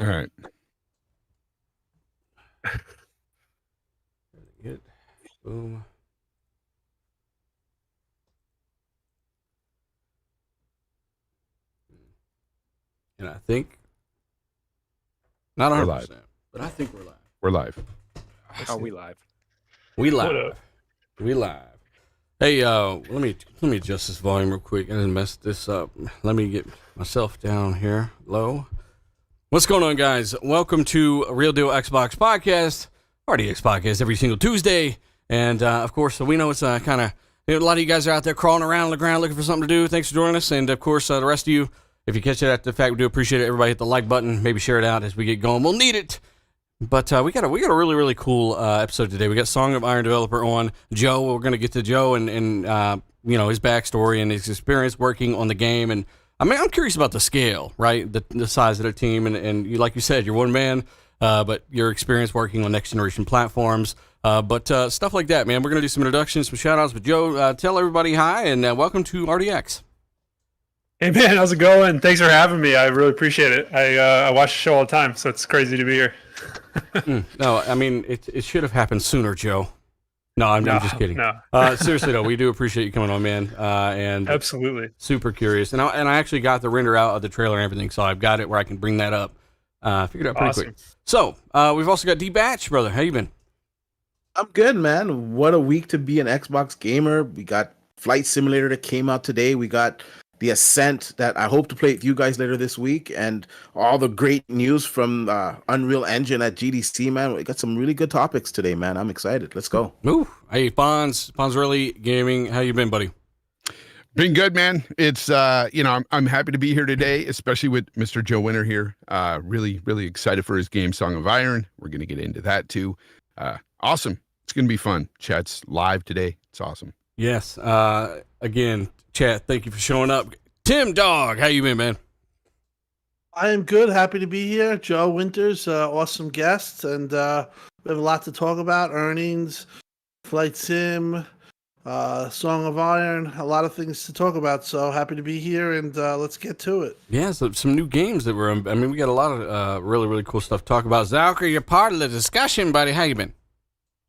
All right. Good. Boom. And I think not 100%, but I think we're live. We're live. Are we live? We What live. up? We live. Hey, let me adjust this volume real quick. I didn't mess this up. Let me get myself down here low. What's going on, guys? Welcome to a Real Deal Xbox Podcast, RDX Podcast, every single Tuesday. And, of course, we know it's kind of, a lot of you guys are out there crawling around on the ground looking for something to do. Thanks for joining us. And, of course, the rest of you, if you catch it after the fact, we do appreciate it. Everybody hit the like button. Maybe share it out as we get going. We'll need it. But we got a really, really cool episode today. We got Song of Iron developer on, Joe. We're going to get to Joe and his backstory and his experience working on the game. And I mean, I'm curious about the scale, right? The size of the team. And you, like you said, you're one man, but your experience working on next generation platforms. But stuff like that, man. We're going to do some introductions, some shout outs. But Joe, tell everybody hi and welcome to RDX. Hey man, how's it going? Thanks for having me. I really appreciate it. I watch the show all the time, so it's crazy to be here. No, I mean, it should have happened sooner, Joe. No, I'm just kidding. No. Seriously, though, we do appreciate you coming on, man. And Absolutely. super curious. And I actually got the render out of the trailer and everything, so I've got it where I can bring that up. Figured it out pretty quick. So, we've also got D-Batch, brother. How you been? I'm good, man. What a week to be an Xbox gamer. We got Flight Simulator that came out today. We got The Ascent that I hope to play with you guys later this week, and all the great news from Unreal Engine at GDC, man. We got some really good topics today, man. I'm excited. Let's go. Ooh. Hey, Fonz really gaming. How you been, buddy? Been good, man. It's I'm happy to be here today, especially with Mr. Joe Winter here. Really, really excited for his game Song of Iron. We're gonna get into that too. Awesome. It's gonna be fun. Chat's live today. It's awesome. Yes. Again, chat, thank you for showing up. Tim Dog, how you been, man? I am good. Happy to be here. Joe Winters, awesome guest, and we have a lot to talk about. Earnings, Flight Sim, Song of Iron, a lot of things to talk about. So happy to be here, and let's get to it. Yeah, so some new games that we got a lot of really, really cool stuff to talk about. Zalker, you're part of the discussion, buddy. How you been?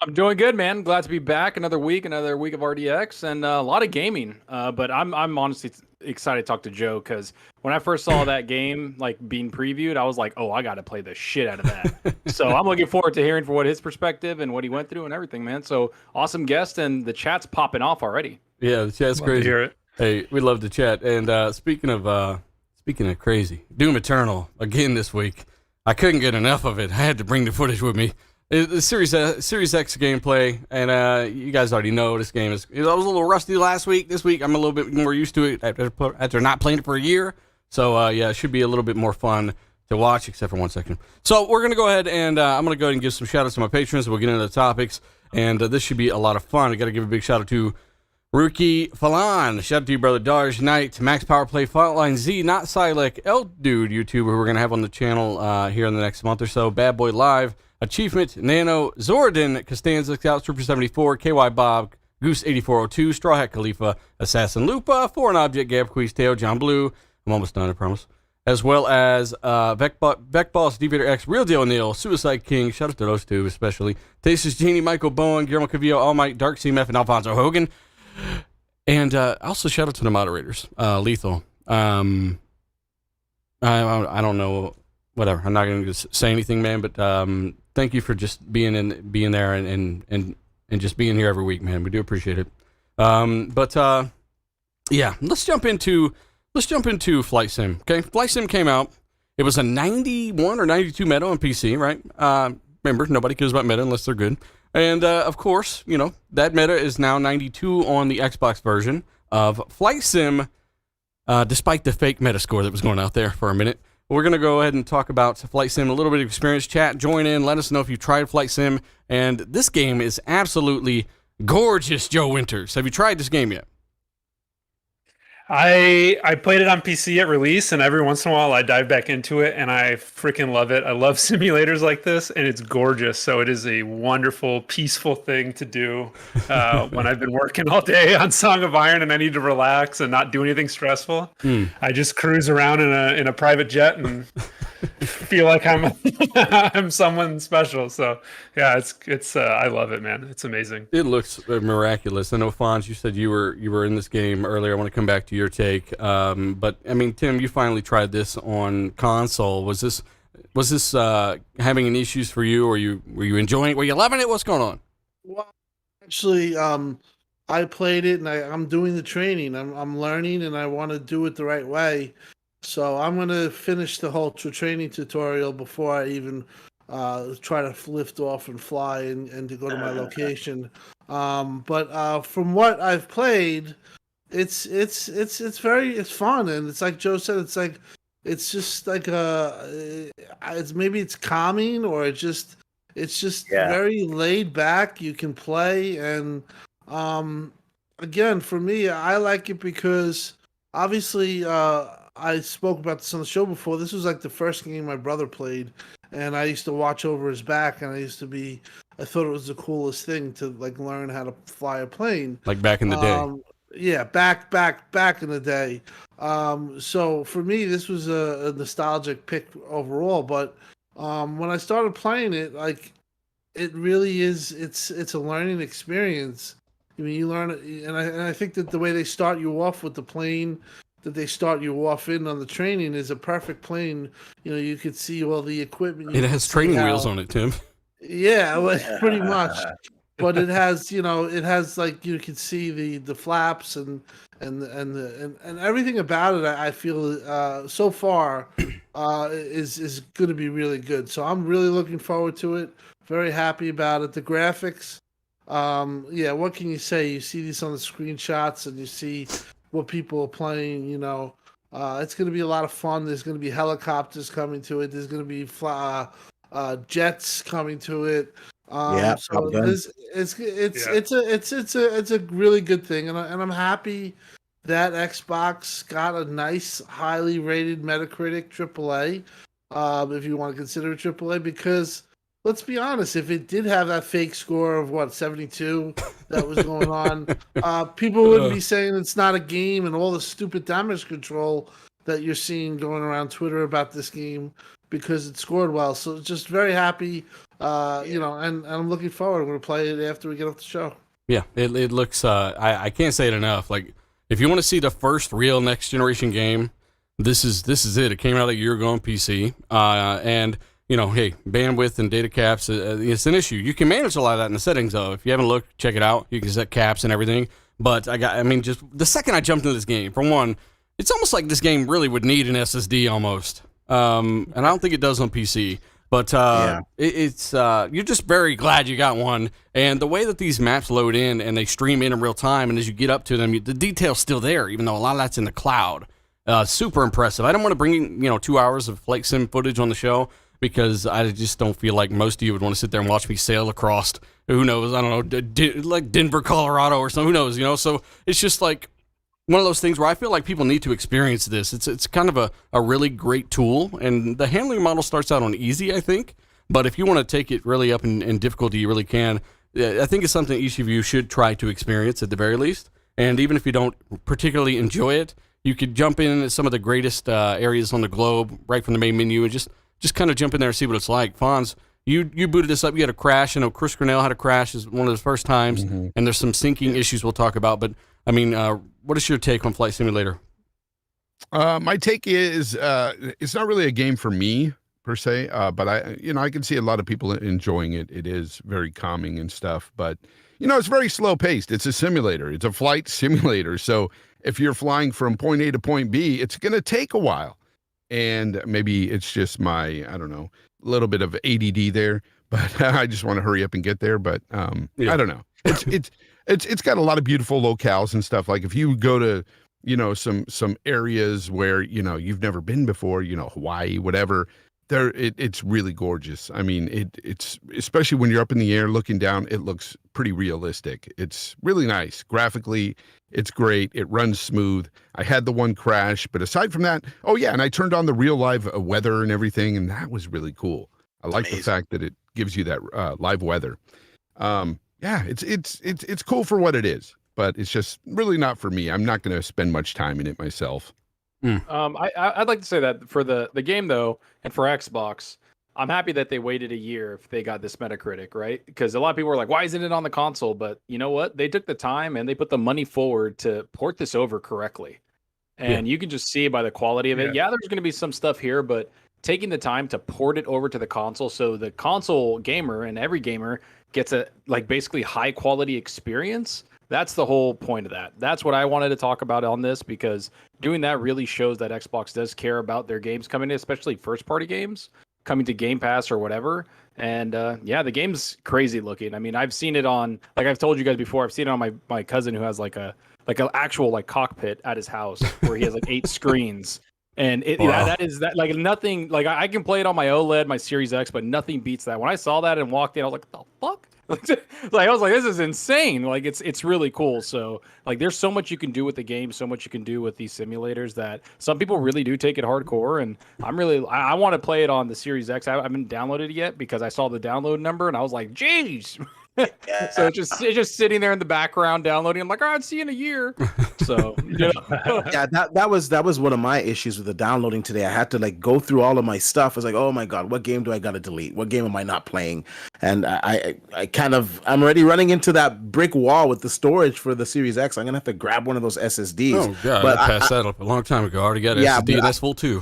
I'm doing good, man. Glad to be back. Another week of RDX, and a lot of gaming. But I'm honestly excited to talk to Joe, because when I first saw that game like being previewed, I was like, oh, I got to play the shit out of that. So I'm looking forward to hearing what his perspective and what he went through and everything, man. So awesome guest, and the chat's popping off already. Yeah, the chat's crazy. To hear it. Hey, we love the chat. And speaking of crazy, Doom Eternal again this week. I couldn't get enough of it. I had to bring the footage with me. The Series X gameplay, and you guys already know this game is. I was a little rusty last week. This week, I'm a little bit more used to it after not playing it for a year. So, it should be a little bit more fun to watch, except for 1 second. So, we're going to go ahead and I'm going to go ahead and give some shout-outs to my patrons. We'll get into the topics, and this should be a lot of fun. I got to give a big shout-out to Rookie Falan. Shout out to you, brother Darge Knight, Max Power Play, Frontline Z, Not Silek, El Dude YouTuber, who we're going to have on the channel here in the next month or so, Bad Boy Live, Achievement, Nano, Zordon, Costanza, Scout, Trooper 74, KY Bob, Goose 8402, Straw Hat Khalifa, Assassin Lupa, Foreign Object, Gab Queez, Teo, John Blue, I'm almost done, I promise, as well as Vecboss, Deviator X, Real Deal Neil, Suicide King, shout out to those two especially, Tasteless Genie, Michael Bowen, Guillermo Cavillo, All Might, Dark CMF, and Alfonso Hogan. And also shout out to the moderators, Lethal. I don't know, whatever. I'm not going to say anything, man. But thank you for just being there and just being here every week, man. We do appreciate it. Yeah, let's jump into Flight Sim. Okay, Flight Sim came out. It was a 91 or 92 meta on PC, right? Remember, nobody cares about meta unless they're good. And, of course, that meta is now 92 on the Xbox version of Flight Sim, despite the fake meta score that was going out there for a minute. We're going to go ahead and talk about Flight Sim, a little bit of experience. Chat, join in, let us know if you've tried Flight Sim. And this game is absolutely gorgeous, Joe Winters. Have you tried this game yet? I played it on PC at release, and every once in a while I dive back into it, and I freaking love it. I love simulators like this, and it's gorgeous. So it is a wonderful, peaceful thing to do when I've been working all day on Song of Iron and I need to relax and not do anything stressful. I just cruise around in a private jet and feel like I'm I'm someone special. So yeah, it's I love it, man. It's amazing. It looks miraculous. I know, Fonz, you said you were in this game earlier. I want to come back to your take. But I mean, Tim, you finally tried this on console. Was this having any issues for you, or were you enjoying it? Were you loving it? What's going on? Well, actually, I played it and I'm doing the training. I'm learning and I want to do it the right way. So I'm going to finish the whole training tutorial before I even try to lift off and fly and to go to my location. But from what I've played, it's fun, and it's like Joe said, it's just like it's calming, or it's just very laid back. You can play, and again, for me, I like it because obviously I spoke about this on the show before. This was like the first game my brother played, and I used to watch over his back, and I thought it was the coolest thing to like learn how to fly a plane. Like back in the day. Yeah, back in the day. So for me, this was a nostalgic pick overall. But when I started playing it, like it really is, it's a learning experience. I mean, you learn it, and I think that the way they start you off with the plane that they start you off in on the training is a perfect plane. You know, you could see all the equipment. It has training wheels on it, Tim. Yeah, well, pretty much. But it has, like you can see the flaps and everything about it. I feel so far is going to be really good. So I'm really looking forward to it. Very happy about it. The graphics, yeah. What can you say? You see these on the screenshots, and you see what people are playing. It's going to be a lot of fun. There's going to be helicopters coming to it. There's going to be jets coming to it. So it's a really good thing, and I'm happy that Xbox got a nice, highly rated Metacritic AAA, if you want to consider it AAA, because let's be honest, if it did have that fake score of 72 that was going on, people wouldn't be saying it's not a game and all the stupid damage control that you're seeing going around Twitter about this game because it scored well. So just very happy, and I'm looking forward. I'm going to play it after we get off the show. Yeah, it looks, I can't say it enough. Like, if you want to see the first real next generation game, this is it. It came out a year ago on PC, and hey, bandwidth and data caps, it's an issue. You can manage a lot of that in the settings, though. If you haven't looked, check it out. You can set caps and everything. But just the second I jumped into this game, for one, it's almost like this game really would need an SSD almost. And I don't think it does on PC. But it's you're just very glad you got one. And the way that these maps load in and they stream in real time, and as you get up to them, the detail's still there, even though a lot of that's in the cloud. Super impressive. I don't want to bring in 2 hours of flight sim footage on the show, because I just don't feel like most of you would want to sit there and watch me sail across, who knows, I don't know, like Denver, Colorado or something, who knows, so it's just like one of those things where I feel like people need to experience this. It's kind of a really great tool, and the handling model starts out on easy, I think, but if you want to take it really up in difficulty, you really can. I think it's something each of you should try to experience at the very least, and even if you don't particularly enjoy it, you could jump in some of the greatest areas on the globe right from the main menu and just kind of jump in there and see what it's like. Fonz, you booted this up. You had a crash. I know Chris Cornell had a crash. Is one of his first times, and there's some syncing issues we'll talk about. But I mean, what is your take on Flight Simulator? My take is it's not really a game for me per se, but I can see a lot of people enjoying it. It is very calming and stuff, but it's very slow paced. It's a simulator. It's a flight simulator. So if you're flying from point A to point B, it's going to take a while. And maybe it's just my, I don't know, little bit of ADD there, but I just want to hurry up and get there. But I don't know. It's got a lot of beautiful locales and stuff. Like if you go to, some areas where, you've never been before, Hawaii, whatever, it's really gorgeous. I mean, it's especially when you're up in the air looking down, it looks pretty realistic. It's really nice graphically. It's great. It runs smooth. I had the one crash, but aside from that, oh yeah, and I turned on the real live weather and everything, and that was really cool. I like the fact that it gives you that live weather. Yeah, it's cool for what it is, but it's just really not for me. I'm not going to spend much time in it myself. I'd like to say that for the game though, and for Xbox, I'm happy that they waited a year if they got this Metacritic, right? Because a lot of people were like, "Why isn't it on the console?" But you know what? They took the time and they put the money forward to port this over correctly, and you can just see by the quality of it. Yeah, there's going to be some stuff here, but taking the time to port it over to the console, so the console gamer and every gamer gets a basically high quality experience. That's the whole point of that. That's what I wanted to talk about on this, because doing that really shows that Xbox does care about their games coming in, especially first party games coming to Game Pass or whatever. And the game's crazy looking. I mean, I've seen it on, like I've told you guys before, I've seen it on my cousin who has like an actual cockpit at his house where he has 8 screens. And that is nothing, I can play it on my OLED, my Series X, but nothing beats that. When I saw that and walked in, I was like, what the fuck? I was like, this is insane. It's really cool. So there's so much you can do with the game, so much you can do with these simulators that some people really do take it hardcore. And I want to play it on the Series X. I haven't downloaded it yet because I saw the download number and I was like, geez. So it's just sitting there in the background downloading. I'm like, I'll see you in a year. So that was one of my issues with the downloading today. I had to go through all of my stuff. I was like, oh my god, what game do I gotta delete? What game am I not playing? And I'm already running into that brick wall with the storage for the Series X. I'm gonna have to grab one of those SSDs. Oh god, I passed that up a long time ago. I already got an SSD that's full too.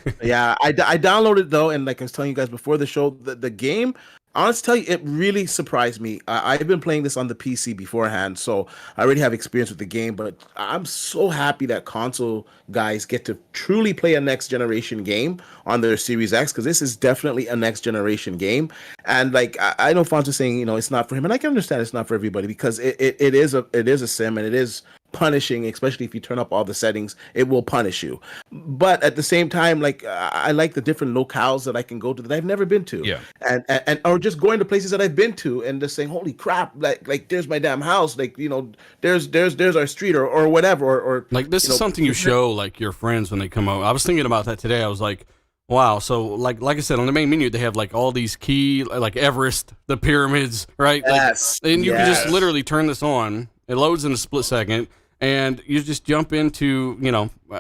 I downloaded though, and like I was telling you guys before the show, the game, honestly, tell you, it really surprised me. I've been playing this on the PC beforehand, so I already have experience with the game, but I'm so happy that console guys get to truly play a next generation game on their Series X, because this is definitely a next generation game. And I know Fonz is saying, it's not for him, and I can understand it's not for everybody, because it is a sim, and it is punishing, especially if you turn up all the settings. It will punish you, but at the same time, I like the different locales that I can go to that I've never been to, and or just going to places that I've been to and just saying, holy crap, like there's my damn house, there's our street or whatever, or this is something you show your friends when they come over. I was thinking about that today. I was like, wow. So like I said, on the main menu, they have all these key, Everest, the pyramids, right? Yes. And you can just literally turn this on. It loads in a split second, and you just jump into,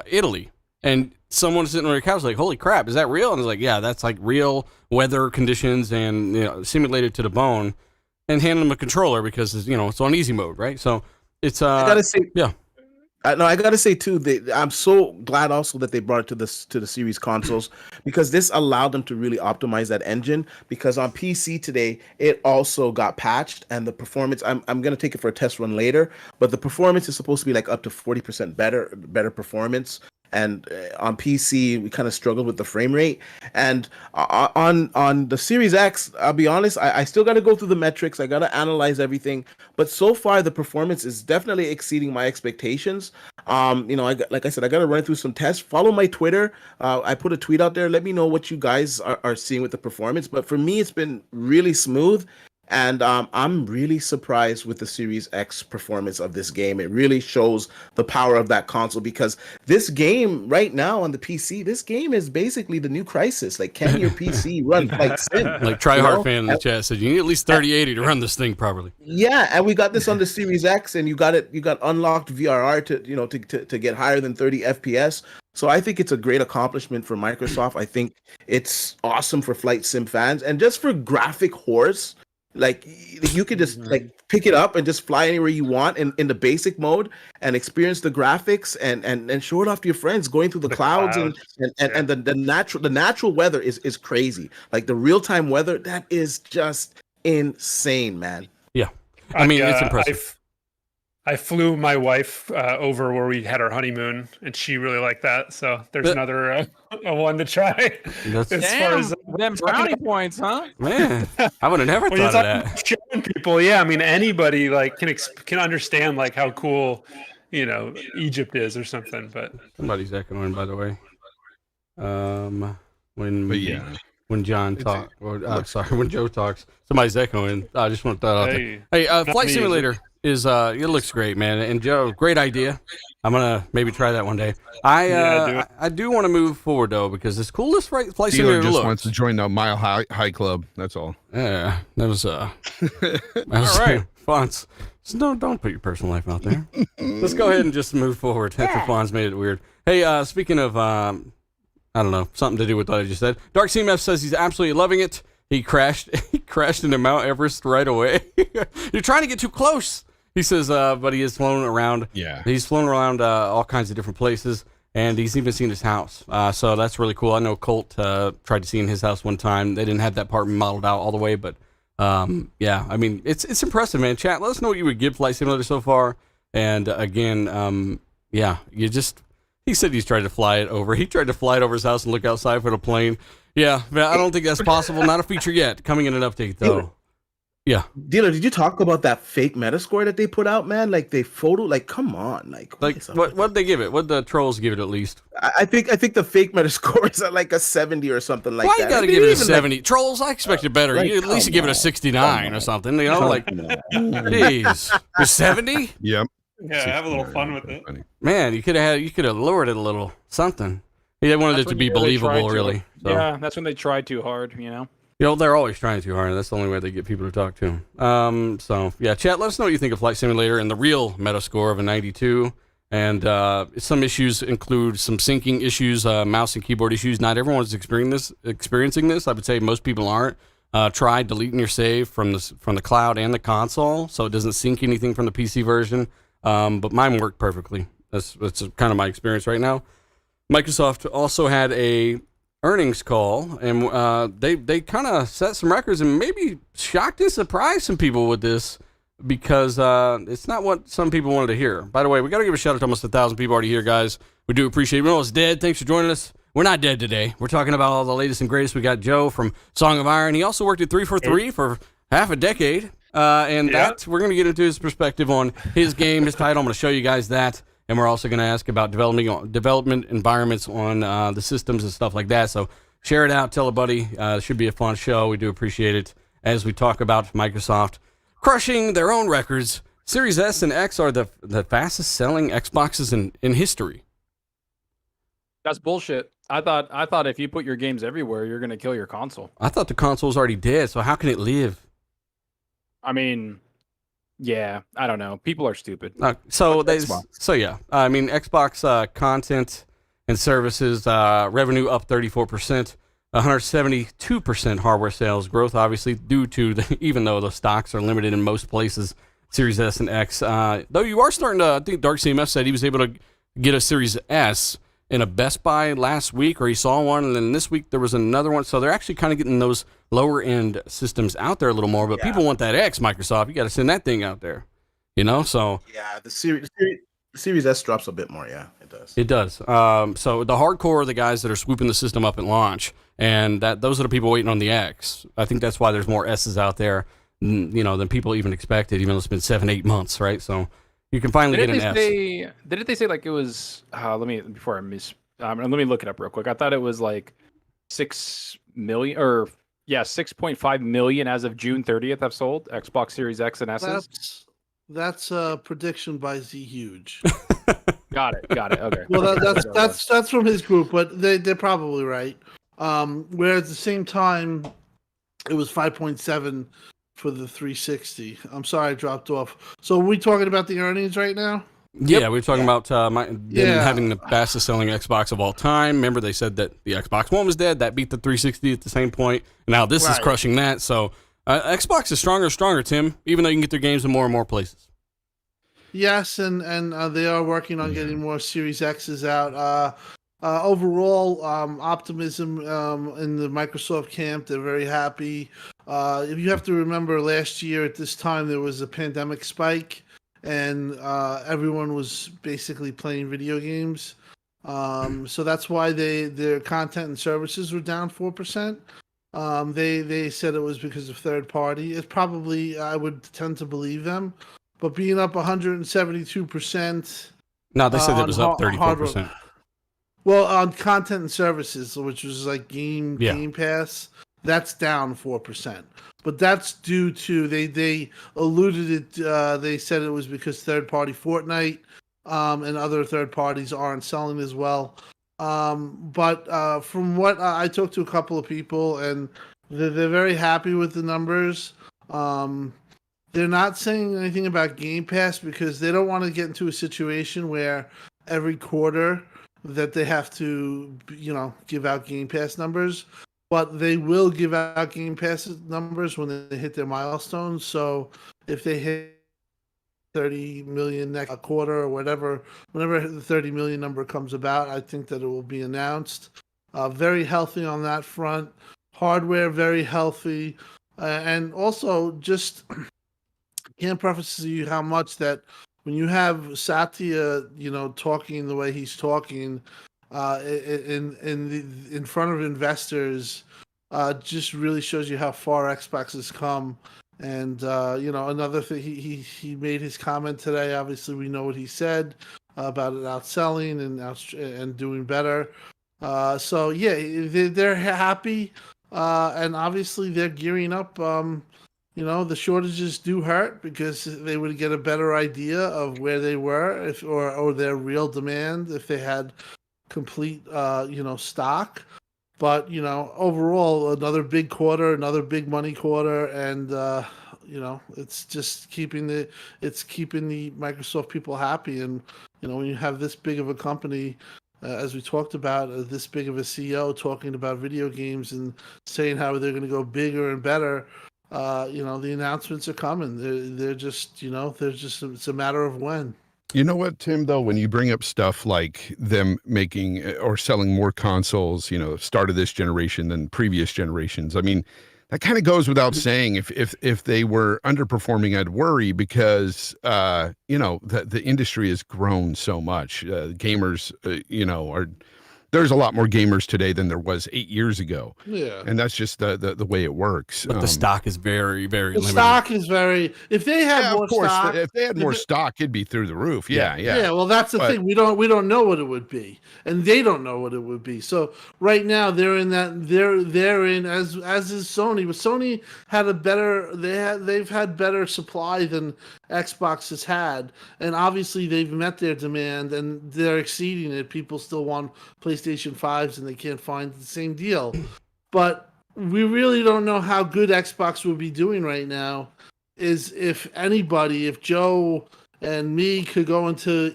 Italy. And someone sitting on your couch like, holy crap, is that real? And it's like, yeah, that's real weather conditions and, simulated to the bone. And hand them a controller because, it's on easy mode, right? So it's, I gotta say, yeah. I gotta say too, I'm so glad also that they brought it to the series consoles, because this allowed them to really optimize that engine. Because on PC today, it also got patched, and the performance, I'm gonna take it for a test run later, but the performance is supposed to be up to 40% better performance. And on PC, we kind of struggled with the frame rate. And on the Series X, I'll be honest, I still got to go through the metrics. I got to analyze everything. But so far, the performance is definitely exceeding my expectations. Like I said, I got to run through some tests. Follow my Twitter. I put a tweet out there. Let me know what you guys are seeing with the performance. But for me, it's been really smooth. And I'm really surprised with the Series X performance of this game. It really shows the power of that console, because this game right now on the PC, this game is basically the new Crisis. Can your PC run Flight Sim? Tryhard fan in the chat said you need at least 3080 to run this thing properly. Yeah, and we got this on the Series X, and you got unlocked VRR to get higher than 30 FPS. So I think it's a great accomplishment for Microsoft. I think it's awesome for Flight Sim fans, and just for graphic horse. You could just pick it up and just fly anywhere you want in the basic mode and experience the graphics and show it off to your friends going through the clouds. And the natural weather is crazy. The real-time weather, that is just insane, man. Yeah. I mean, it's impressive. I flew my wife over where we had our honeymoon, and she really liked that. So there's another one to try. Damn, them brownie points, huh? Man, I would have never thought of that. Showing people, yeah. I mean, anybody can understand how cool, Egypt is or something. But somebody's echoing, by the way. when John talks, or sorry, when Joe talks. Somebody's echoing. I just want to throw that out there. Hey, Hey, Flight me, Simulator is it looks great, man. And Joe, great idea. I'm gonna maybe try that one day. I do want to move forward though because it's cool. This Flight Dealer Simulator just looks. wants to join the Mile High Club. That's all. Yeah, that was All right. Fonz. So don't put your personal life out there. Let's go ahead and just move forward. After Fonz made it weird. Hey, speaking of I don't know, something to do with what I just said. Dark CMF says he's absolutely loving it. He crashed into Mount Everest right away. You're trying to get too close. He says, but he has flown around. Yeah. He's flown around all kinds of different places, and he's even seen his house. So that's really cool. I know Colt tried to see in his house one time. They didn't have that part modeled out all the way, but yeah, I mean, it's impressive, man. Chat, let us know what you would give Flight Simulator so far. And again, yeah, he said he's tried to fly it over. He tried to fly it over his house and look outside for the plane. Yeah, but I don't think that's possible. Not a fefeature yet. Coming in an update, though. Yeah. Dealer, did you talk about that fake Metascore that they put out, man? Like they come on, What'd they give it? What'd the trolls give it at least? I think the fake Metascore is at like a 70 or something like Why that. you gotta give it a 70? Trolls, I expected better. Like, You at least give it a 69 or something. You know, like, jeez, a 70? Yep. Yeah, have a little fun with it. Funny. Man, you could have lowered it a little something. He wanted That's it to when be you really try believable, too- really. So. Yeah, that's when they try too hard, you know? You know, they're always trying too hard. That's the only way they get people to talk to them. So, yeah, chat, let us know what you think of Flight Simulator and the real Metascore of a 92. And some issues include some syncing issues, mouse and keyboard issues. Not everyone's experiencing this. I would say most people aren't. Try deleting your save from the cloud and the console so it doesn't sync anything from the PC version. But mine worked perfectly. That's kind of my experience right now. Microsoft also had a earnings call, and they kind of set some records and maybe shocked and surprised some people with this because it's not what some people wanted to hear. By the way, we got to give a shout out to almost 1,000 people already here, guys. We do appreciate it. We're almost dead. Thanks for joining us. We're not dead today. We're talking about all the latest and greatest. We got Joe from Song of Iron. He also worked at 343 for half a decade. And that we're going to get into his perspective on his game, his title. I'm going to show you guys that. And we're also going to ask about development environments on the systems and stuff like that. So share it out. Tell a buddy. It should be a fun show. We do appreciate it as we talk about Microsoft crushing their own records. Series S and X are the fastest selling Xboxes in history. That's bullshit. I thought if you put your games everywhere, you're going to kill your console. I thought the console's already dead, so how can it live? I mean, yeah, I don't know. People are stupid. So Xbox. yeah, I mean Xbox content and services revenue up 34%, 172% hardware sales growth, obviously due to even though the stocks are limited in most places, Series S and X. Though you are starting to, I think Dark CMF said he was able to get a Series S in a Best Buy last week, or he saw one, and then this week there was another one. So they're actually kind of getting those lower end systems out there a little more. But people want that X, Microsoft. You got to send that thing out there, you know. So Yeah, the Series S drops a bit more. Yeah, it does. it does. So the hardcore are the guys that are swooping the system up at launch, and those are the people waiting on the X. I think that's why there's more S's out there, you know, than people even expected. Even though it's been 7-8 months, right? So you can finally get an S. Didn't they say like it was? Let me look it up real quick. I thought it was like 6 million or 6.5 million as of June 30th. Have sold Xbox Series X and S's. That's a prediction by Z Huge. Got it. Okay. Well, that's from his group, but they're probably right. Where at the same time, it was 5.7 for the 360. I'm sorry I dropped off. So are we talking about the earnings right now? Yeah, we were talking about them having the fastest selling Xbox of all time. Remember, they said that the Xbox One was dead. That beat the 360 at the same point. Now this is crushing that. So Xbox is stronger and stronger, Tim, even though you can get their games in more and more places. Yes, and they are working on getting more Series X's out. Overall, optimism in the Microsoft camp. They're very happy. If you have to remember, last year at this time, there was a pandemic spike, and everyone was basically playing video games. So that's why their content and services were down 4%. They said it was because of third party. It's probably, I would tend to believe them, but being up 172%. No, they said it was up 34%. Well, on content and services, which was like Yeah. Game Pass, that's down 4%. But that's due to they alluded it. They said it was because third party Fortnite and other third parties aren't selling as well. But from what I talked to a couple of people, and they're very happy with the numbers. They're not saying anything about Game Pass because they don't want to get into a situation where every quarter that they have to, give out Game Pass numbers. But they will give out Game Pass numbers when they hit their milestones. So if they hit 30 million next quarter or whatever, whenever the 30 million number comes about, I think that it will be announced. Very healthy on that front. Hardware, very healthy. And also just can't preface to you how much that when you have Satya, talking the way he's talking, in front of investors, just really shows you how far Xbox has come. And another thing, he made his comment today. Obviously, we know what he said about it outselling and doing better. So yeah, they're happy, and obviously they're gearing up. The shortages do hurt because they would get a better idea of where they were or their real demand if they had complete stock. But overall, another big quarter, another big money quarter, and it's just keeping the Microsoft people happy. And when you have this big of a company, as we talked about, this big of a CEO talking about video games and saying how they're going to go bigger and better, the announcements are coming. They're just it's a matter of when. You know what, Tim, though, when you bring up stuff like them making or selling more consoles, start of this generation than previous generations, I mean, that kind of goes without saying. If they were underperforming, I'd worry because, the industry has grown so much. Gamers, there's a lot more gamers today than there was 8 years ago. Yeah. And that's just the way it works. But the stock is very, very the limited. stock is very. If they had more of course, stock, if they had more stock, it'd be through the roof. Yeah. Yeah, well, that's the thing. We don't know what it would be, and they don't know what it would be. So right now they're in that they're in as is Sony. But Sony had they've had better supply than Xbox has had, and obviously they've met their demand and they're exceeding it. People still want PlayStation 5s and they can't find the same deal. But we really don't know how good Xbox would be doing right now. If Joe and me could go into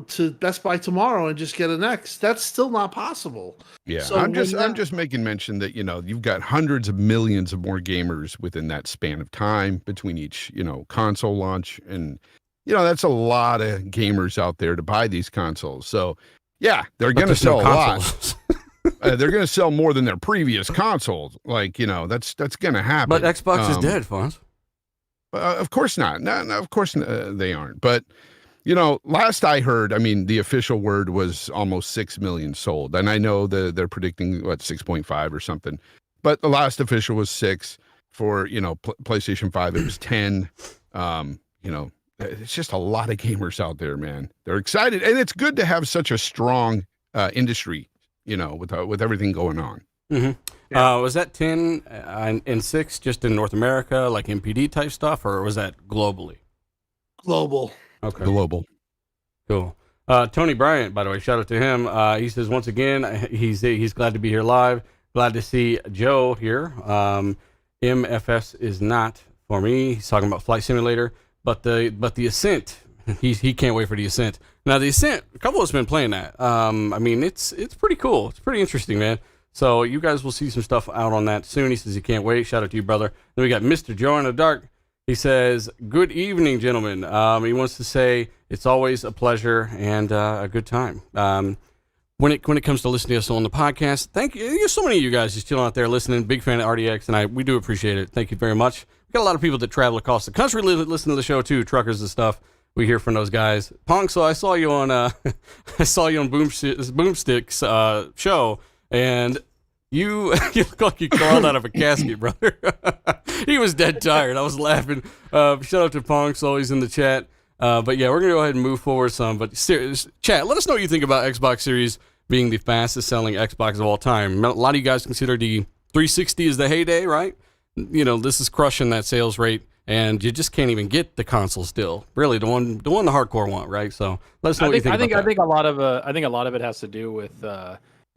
to Best Buy tomorrow and just get an X, that's still not possible. Yeah, so I'm just making mention that you've got hundreds of millions of more gamers within that span of time between each console launch, and that's a lot of gamers out there to buy these consoles. So yeah, they're going to sell a lot. They're going to sell more than their previous consoles. That's going to happen. But Xbox is dead, Fonz. Of course not. No, of course they aren't. But last I heard, the official word was almost 6 million sold, and I know they're predicting 6.5 or something. But the last official was 6 for PlayStation 5. It was 10. It's just a lot of gamers out there, man. They're excited, and it's good to have such a strong industry, with everything going on. Mm-hmm. Yeah. Was that 10 and 6 just in North America, like MPD type stuff, or was that globally? Global. Okay. Global. Cool. Tony Bryant, by the way, shout out to him. He says once again he's glad to be here live. Glad to see Joe here. MFS is not for me. He's talking about Flight Simulator, but the Ascent. He can't wait for the Ascent. Now the Ascent, a couple of us been playing that. It's pretty cool. It's pretty interesting, man. So you guys will see some stuff out on that soon. He says he can't wait. Shout out to you, brother. Then we got Mr. Joe in the Dark. He says, good evening, gentlemen. He wants to say it's always a pleasure and a good time. When it comes to listening to us on the podcast, thank you. There's so many of you guys who's still out there listening. Big fan of RDX, and we do appreciate it. Thank you very much. We got a lot of people that travel across the country listen to the show too, truckers and stuff. We hear from those guys. Pong, so I saw you on Boomstick's show, and you look like you crawled out of a casket, brother. He was dead tired. I was laughing. Shout out to Pong, so he's in the chat. But yeah, we're gonna go ahead and move forward some. But chat, let us know what you think about Xbox Series being the fastest selling Xbox of all time. A lot of you guys consider the 360 as the heyday, right? You know, this is crushing that sales rate, and you just can't even get the console still. Really, the one the hardcore want, right? So let us know what you think. I think a lot of it has to do with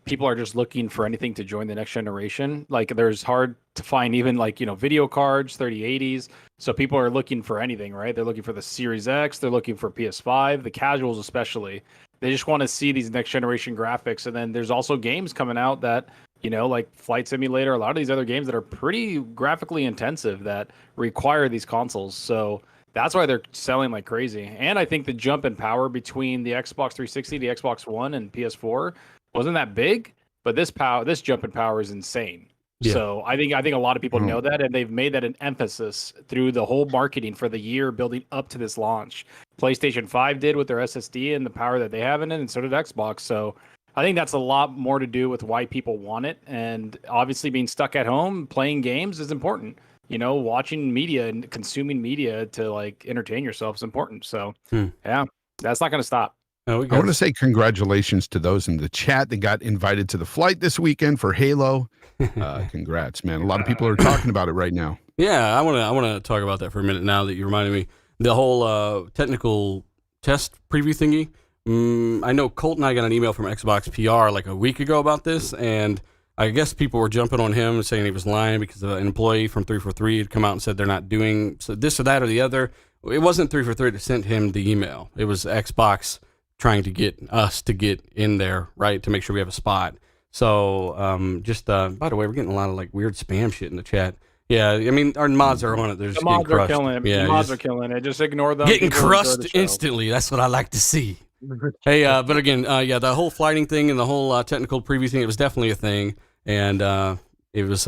people are just looking for anything to join the next generation. Like there's hard to find even like, video cards, 3080s. So people are looking for anything, right? They're looking for the Series X, they're looking for PS5, the casuals especially. They just want to see these next generation graphics. And then there's also games coming out that, like Flight Simulator, a lot of these other games that are pretty graphically intensive that require these consoles. So that's why they're selling like crazy. And I think the jump in power between the Xbox 360, the Xbox One, and PS4 wasn't that big, but this jump in power is insane. Yeah. So I think a lot of people know that, and they've made that an emphasis through the whole marketing for the year building up to this launch. PlayStation 5 did with their SSD and the power that they have in it, and so did Xbox. So I think that's a lot more to do with why people want it. And obviously being stuck at home playing games is important. Watching media and consuming media to like entertain yourself is important. So yeah, that's not going to stop. I want to say congratulations to those in the chat that got invited to the flight this weekend for Halo. Congrats, man. A lot of people are talking about it right now. Yeah, I want to talk about that for a minute now that you reminded me. The whole technical test preview thingy. I know Colt and I got an email from Xbox PR like a week ago about this, and I guess people were jumping on him and saying he was lying because an employee from 343 had come out and said they're not doing this or that or the other. It wasn't 343 that sent him the email. It was Xbox trying to get us to get in there, right, to make sure we have a spot. So, by the way, we're getting a lot of like weird spam shit in the chat. Yeah, I mean, our mods are on it. They're just the mods getting are crushed. killing it. Yeah, the mods are killing it. Just ignore them. Getting People enjoy crushed the show. instantly. That's what I like to see. Hey, but again, the whole flighting thing and the whole technical preview thing, it was definitely a thing, and it was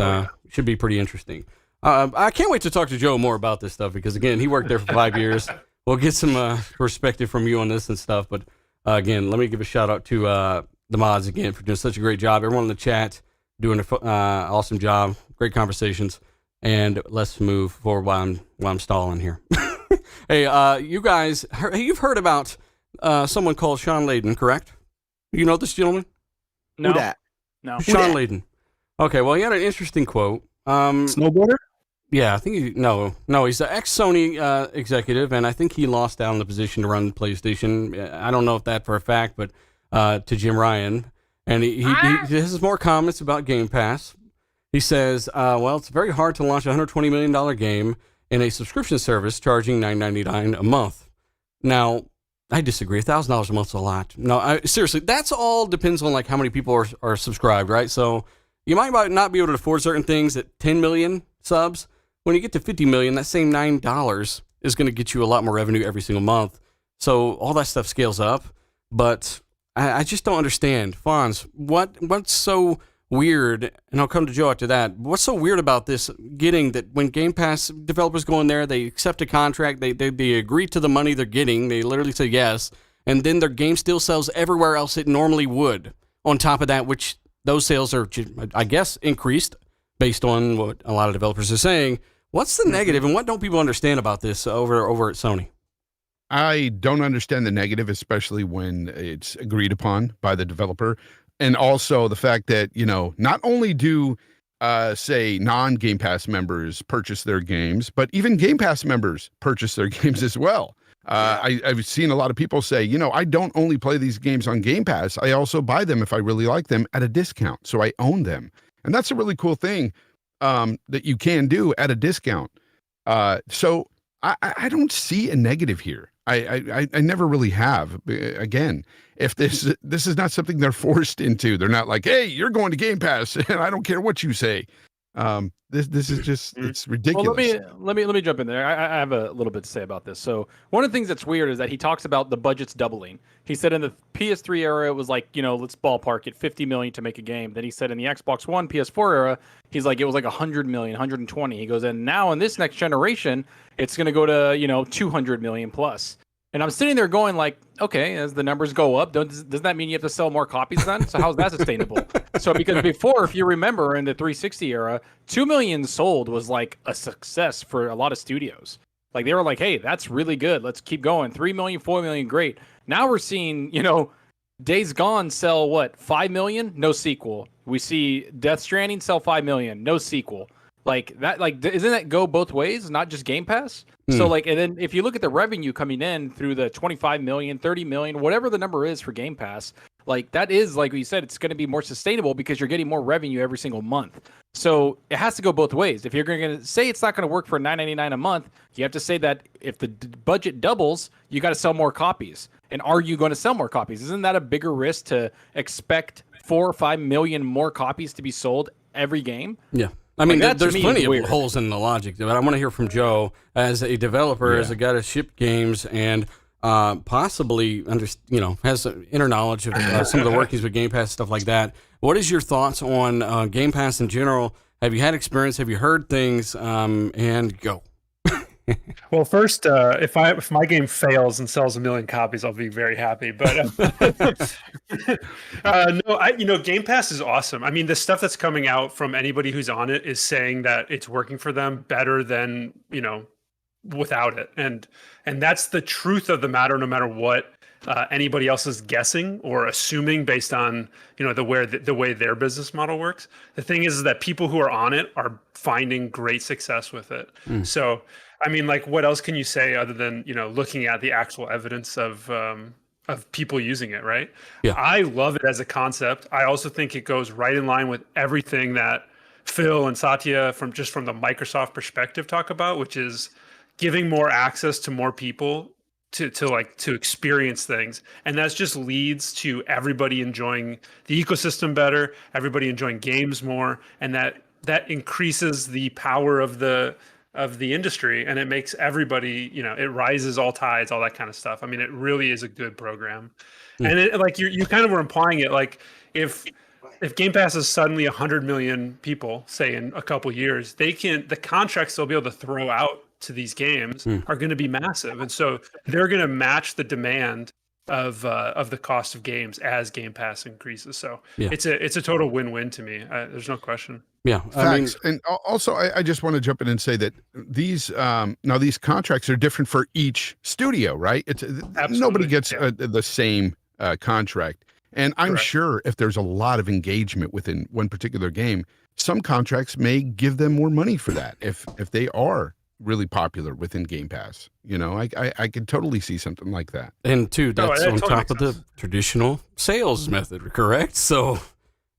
should be pretty interesting. I can't wait to talk to Joe more about this stuff because, again, he worked there for 5 years. We'll get some perspective from you on this and stuff, but again, let me give a shout out to the mods again for doing such a great job. Everyone in the chat doing an awesome job. Great conversations. And let's move forward while I'm stalling here. Hey, you guys, you've heard about someone called Sean Layden, correct? You know this gentleman? No. Who that? No. Sean Layden. Okay, well, he had an interesting quote. Snowboarder? Yeah, I think he's an ex-Sony executive, and I think he lost out on the position to run PlayStation. I don't know if that for a fact, but to Jim Ryan. And he has more comments about Game Pass. He says, well, it's very hard to launch a $120 million game in a subscription service charging $9.99 a month. Now, I disagree. $1,000 a month is a lot. No, seriously, that's all depends on like how many people are subscribed, right? So you might not be able to afford certain things at 10 million subs. When you get to 50 million, that same $9 is going to get you a lot more revenue every single month. So all that stuff scales up. But I just don't understand. Fonz, what's so weird, and I'll come to Joe after that, what's so weird about this getting that when Game Pass developers go in there, they accept a contract, they agree to the money they're getting, they literally say yes, and then their game still sells everywhere else it normally would. On top of that, which those sales are, I guess, increased based on what a lot of developers are saying. What's the negative, and what don't people understand about this over at Sony? I don't understand the negative, especially when it's agreed upon by the developer. And also the fact that, not only do, say, non-Game Pass members purchase their games, but even Game Pass members purchase their games as well. I've seen a lot of people say, I don't only play these games on Game Pass, I also buy them if I really like them at a discount. So I own them. And that's a really cool thing that you can do at a discount. So I don't see a negative here. I never really have. Again, if this is not something they're forced into, they're not like, hey, you're going to Game Pass, and I don't care what you say. This is just, it's ridiculous. Well, let me jump in there. I have a little bit to say about this. So one of the things that's weird is that he talks about the budgets doubling. He said in the PS3 era, it was like, let's ballpark it, 50 million to make a game. Then he said in the Xbox One, PS4 era, he's like, it was like 100 million, 120. He goes, and now in this next generation, it's going to go to, 200 million plus. And I'm sitting there going like, okay, as the numbers go up, does that mean you have to sell more copies then? So how's that sustainable? So because before, if you remember in the 360 era, 2 million sold was like a success for a lot of studios. Like they were like, hey, that's really good. Let's keep going. 3 million, 4 million, great. Now we're seeing, Days Gone sell what, 5 million? No sequel. We see Death Stranding sell 5 million, no sequel. Like that, isn't that go both ways, not just Game Pass? So and then if you look at the revenue coming in through the 25 million, 30 million, whatever the number is for Game Pass, like that is, like you said, it's going to be more sustainable because you're getting more revenue every single month. So it has to go both ways. If you're going to say it's not going to work for $9.99 a month, you have to say that if the budget doubles, you got to sell more copies. And are you going to sell more copies? Isn't that a bigger risk to expect 4 or 5 million more copies to be sold every game? Yeah. I mean, Like, there's plenty weird. of holes in the logic, but I want to hear from Joe as a developer, as a guy that ship games, and possibly has inner knowledge of some of the workings with Game Pass, stuff like that. What is your thoughts on Game Pass in general? Have you had experience? Have you heard things? And go. Well, first, if my game fails and sells 1 million copies, I'll be very happy. But no, Game Pass is awesome. I mean, the stuff that's coming out from anybody who's on it is saying that it's working for them better than without it, and that's the truth of the matter. No matter what anybody else is guessing or assuming based on the way their business model works. The thing is that people who are on it are finding great success with it. So. I mean, like, what else can you say other than, looking at the actual evidence of people using it, right? Yeah. I love it as a concept. I also think it goes right in line with everything that Phil and Satya from the Microsoft perspective talk about, which is giving more access to more people to experience things. And that just leads to everybody enjoying the ecosystem better, everybody enjoying games more, and that increases the power of the industry, and it makes everybody, it rises all tides, all that kind of stuff. I mean, it really is a good program. And you kind of were implying it, like if Game Pass is suddenly 100 million people, say in a couple years, the contracts they'll be able to throw out to these games are going to be massive. And so they're going to match the demand of the cost of games as Game Pass increases. So it's a total win-win to me. There's no question. Yeah, Facts. And also, I just want to jump in and say that these contracts are different for each studio, right? Nobody gets the same contract, and I'm sure if there's a lot of engagement within one particular game, some contracts may give them more money for that if they are really popular within Game Pass. I could totally see something like that. And two, that's on top of the traditional sales method, correct? So.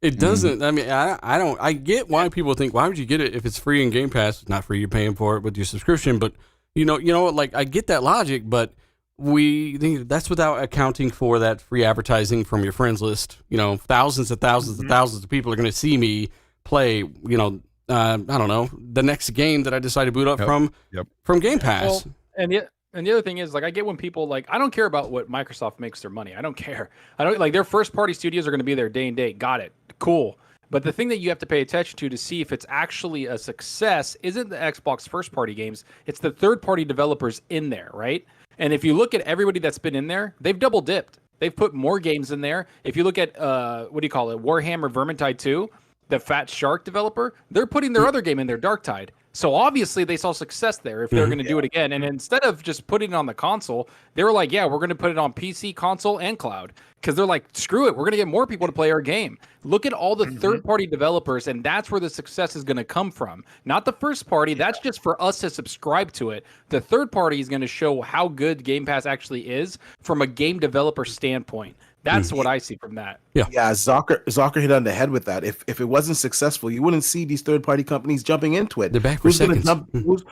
It doesn't. I mean, I don't. I get why people think, why would you get it if it's free in Game Pass? It's not free. You're paying for it with your subscription. But like I get that logic. But we think that's without accounting for that free advertising from your friends list. Thousands and thousands and thousands of people are going to see me play. I don't know, the next game that I decide to boot up from Game Pass. Well, and the other thing is, like, I get when people I don't care about what Microsoft makes their money. I don't care. I don't like their first party studios are going to be there day and date. Got it. Cool. But the thing that you have to pay attention to see if it's actually a success isn't the Xbox first party games. It's the third party developers in there, right? And if you look at everybody that's been in there, they've double dipped. They've put more games in there. If you look at Warhammer Vermintide 2, the Fat Shark developer, they're putting their other game in there, Darktide. So obviously they saw success there if they're going to do it again. And instead of just putting it on the console, they were like, yeah, we're going to put it on PC, console, and cloud. Because they're like, screw it, we're going to get more people to play our game. Look at all the third-party developers, and that's where the success is going to come from. Not the first party. That's just for us to subscribe to it. The third party is going to show how good Game Pass actually is from a game developer standpoint. That's what I see from that. Yeah, Zucker hit on the head with that. If it wasn't successful, you wouldn't see these third-party companies jumping into it. They're back for seconds.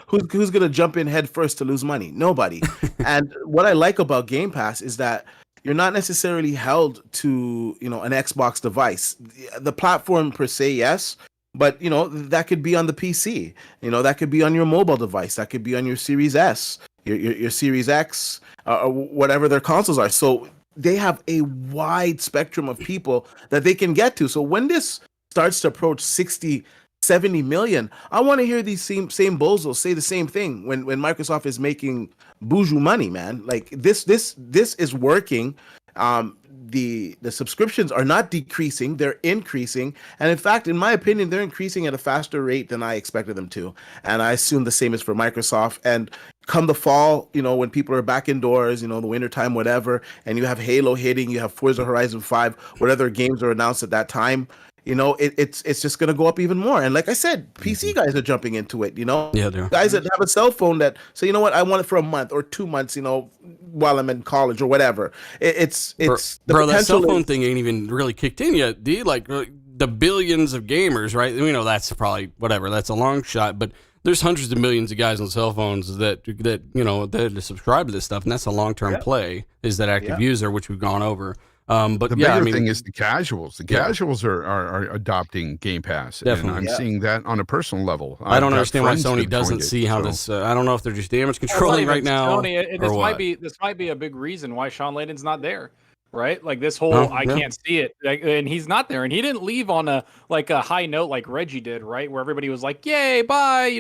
Who's going to jump in head first to lose money? Nobody. And what I like about Game Pass is that you're not necessarily held to an Xbox device. The platform per se, yes, but that could be on the PC. That could be on your mobile device. That could be on your Series S, your Series X, or whatever their consoles are. So they have a wide spectrum of people that they can get to. So when this starts to approach 60, 70 million, I want to hear these same bozos say the same thing when Microsoft is making boujou money, man. Like this is working. The subscriptions are not decreasing, they're increasing. And in fact, in my opinion, they're increasing at a faster rate than I expected them to. And I assume the same is for Microsoft. And come the fall, when people are back indoors, the winter time, whatever, and you have Halo hitting, you have Forza Horizon 5, what other games are announced at that time, it's just going to go up even more. And like I said, PC guys are jumping into it, Yeah, they are. guys that have a cell phone that say, you know what, I want it for a month or 2 months, while I'm in college or whatever. It's the bro, that cell potential phone thing ain't even really kicked in yet, dude. Like the billions of gamers, right? We know that's probably whatever. That's a long shot, but there's hundreds of millions of guys on cell phones that that subscribe to this stuff, and that's a long-term play. Is that active user, which we've gone over. But the bigger thing is the casuals. The casuals are adopting Game Pass, Definitely. and I'm seeing that on a personal level. I don't I've got understand why friends that Sony have doesn't joined it, see how so- this. I don't know if they're just damage Well, controlling not right even now. Sony, this might be a big reason why Sean Layden's not there, right? Like this whole Oh, I yeah. can't see it, and he's not there, and he didn't leave on a high note like Reggie did, right? Where everybody was like, "Yay, bye!"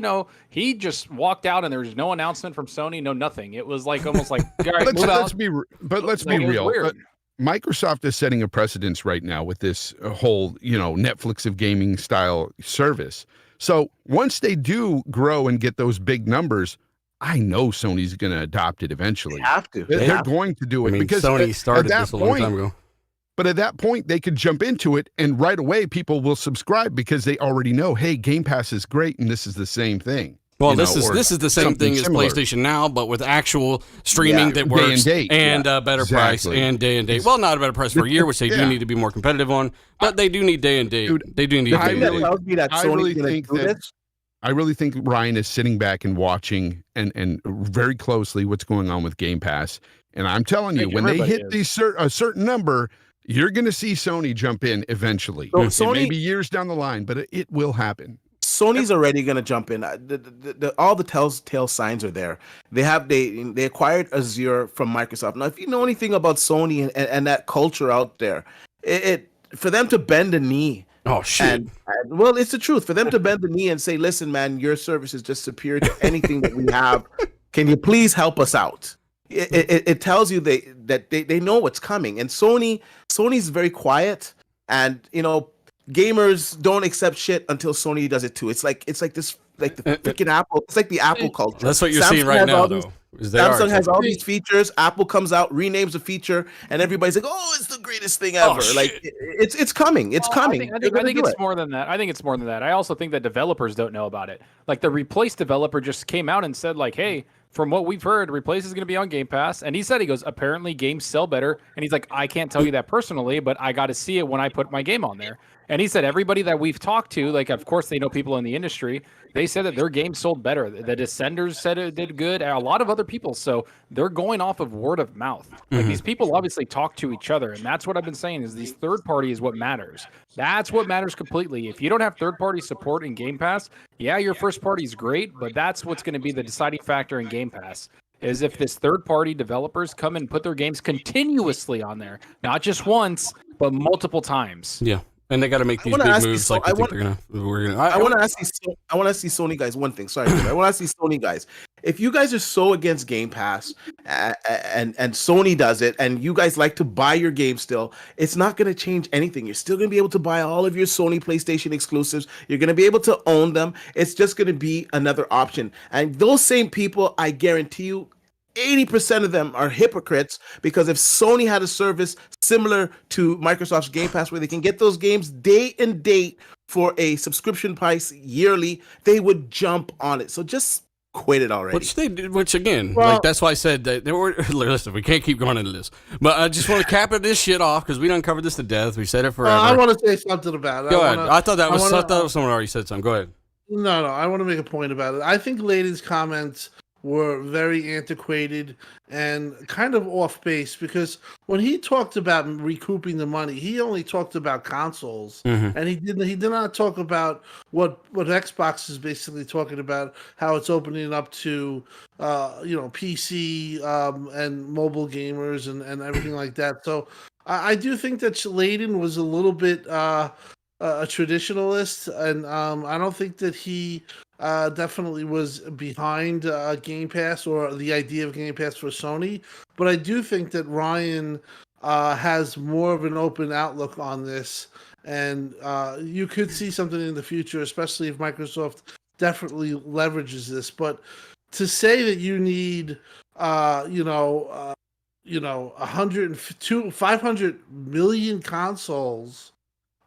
He just walked out, and there was no announcement from Sony, no nothing. It was like almost like, "All right, move out." Let's Like, be it was real. weird. Microsoft is setting a precedence right now with this whole, Netflix of gaming style service. So once they do grow and get those big numbers, I know Sony's going to adopt it eventually. They have to. They're going to do it because Sony at started that this a long point- time ago. But at that point, they could jump into it, and right away, people will subscribe because they already know, hey, Game Pass is great, and this is the same thing. Well, or this is the same something thing as similar. PlayStation Now, but with actual streaming that day works and date. and better price Exactly. and day and date. Well, not a better price for a year, which they do Yeah. need to be more competitive on, but they do need day and date. Dude, They do need I day and That date. tells me that I Sony's really gonna think do that- this. I really think Ryan is sitting back and watching and very closely what's going on with Game Pass. And I'm telling you, think when they everybody hit a certain number, you're going to see Sony jump in eventually. So It may Sony- be years down the line, but it will happen. Sony's already gonna jump in. All the telltale signs are there. They acquired Azure from Microsoft. Now, if you know anything about Sony and that culture out there, it for them to bend the knee. Oh shit! And well, it's the truth. For them to bend the knee and say, "Listen, man, your service is just superior to anything that we have. Can you please help us out?" It tells you that they know what's coming. And Sony's very quiet, and gamers don't accept shit until Sony does it too. It's like the freaking Apple. It's like the Apple culture. That's what you're Samsung seeing right has now, all these- though. Is they are Samsung has all accepting. these features. Apple comes out, renames a feature, and everybody's like, "Oh, it's the greatest thing Oh, ever!" shit. Like it's coming. It's coming. I They're think, gonna I think do it's it. more than that. I think it's more than that. I also think that developers don't know about it. Like the Replace developer just came out and said, like, "Hey, from what we've heard, Replace is going to be on Game Pass." And he goes, apparently games sell better. And he's like, "I can't tell you that personally, but I got to see it when I put my game on there." And he said, everybody that we've talked to, like, of course they know people in the industry, they said that their game sold better. The Descenders said it did good. And a lot of other people. So they're going off of word of mouth. Like these people obviously talk to each other. And that's what I've been saying is these third party is what matters. That's what matters completely. If you don't have third party support in Game Pass, yeah, your first party is great, but that's what's going to be the deciding factor in Game Pass. Is if this third-party developers come and put their games continuously on there, not just once, but multiple times. Yeah, and they got to make these wanna big ask you, moves. so Like I we think we're gonna. I want to ask these. I want to ask these Sony guys one thing. Sorry, I want to ask these Sony guys. If you guys are so against Game Pass, and Sony does it, and you guys like to buy your game still, it's not going to change anything. You're still going to be able to buy all of your Sony PlayStation exclusives. You're going to be able to own them. It's just going to be another option. And those same people, I guarantee you, 80% of them are hypocrites, because if Sony had a service similar to Microsoft's Game Pass where they can get those games day and date for a subscription price yearly, they would jump on it. So just quit it already. Which they did. Which again, Well- like that's why I said that there were. Listen, we can't keep going into this, but I just want to cap this shit off because we done covered this to death. We said it forever. I want to say something about it. Go ahead. I thought I wanna- someone already said something. Go ahead. No, I want to make a point about it. I think Layden's comments were very antiquated and kind of off base, because when he talked about recouping the money, he only talked about consoles, Mm-hmm. and he did not talk about what Xbox is basically talking about, how it's opening up to PC and mobile gamers and everything like that. So I do think that Layden was a little bit a traditionalist, and I don't think that he definitely was behind Game Pass or the idea of Game Pass for Sony. But I do think that Ryan has more of an open outlook on this, and you could see something in the future, especially if Microsoft definitely leverages this. But to say that you need, 500 million consoles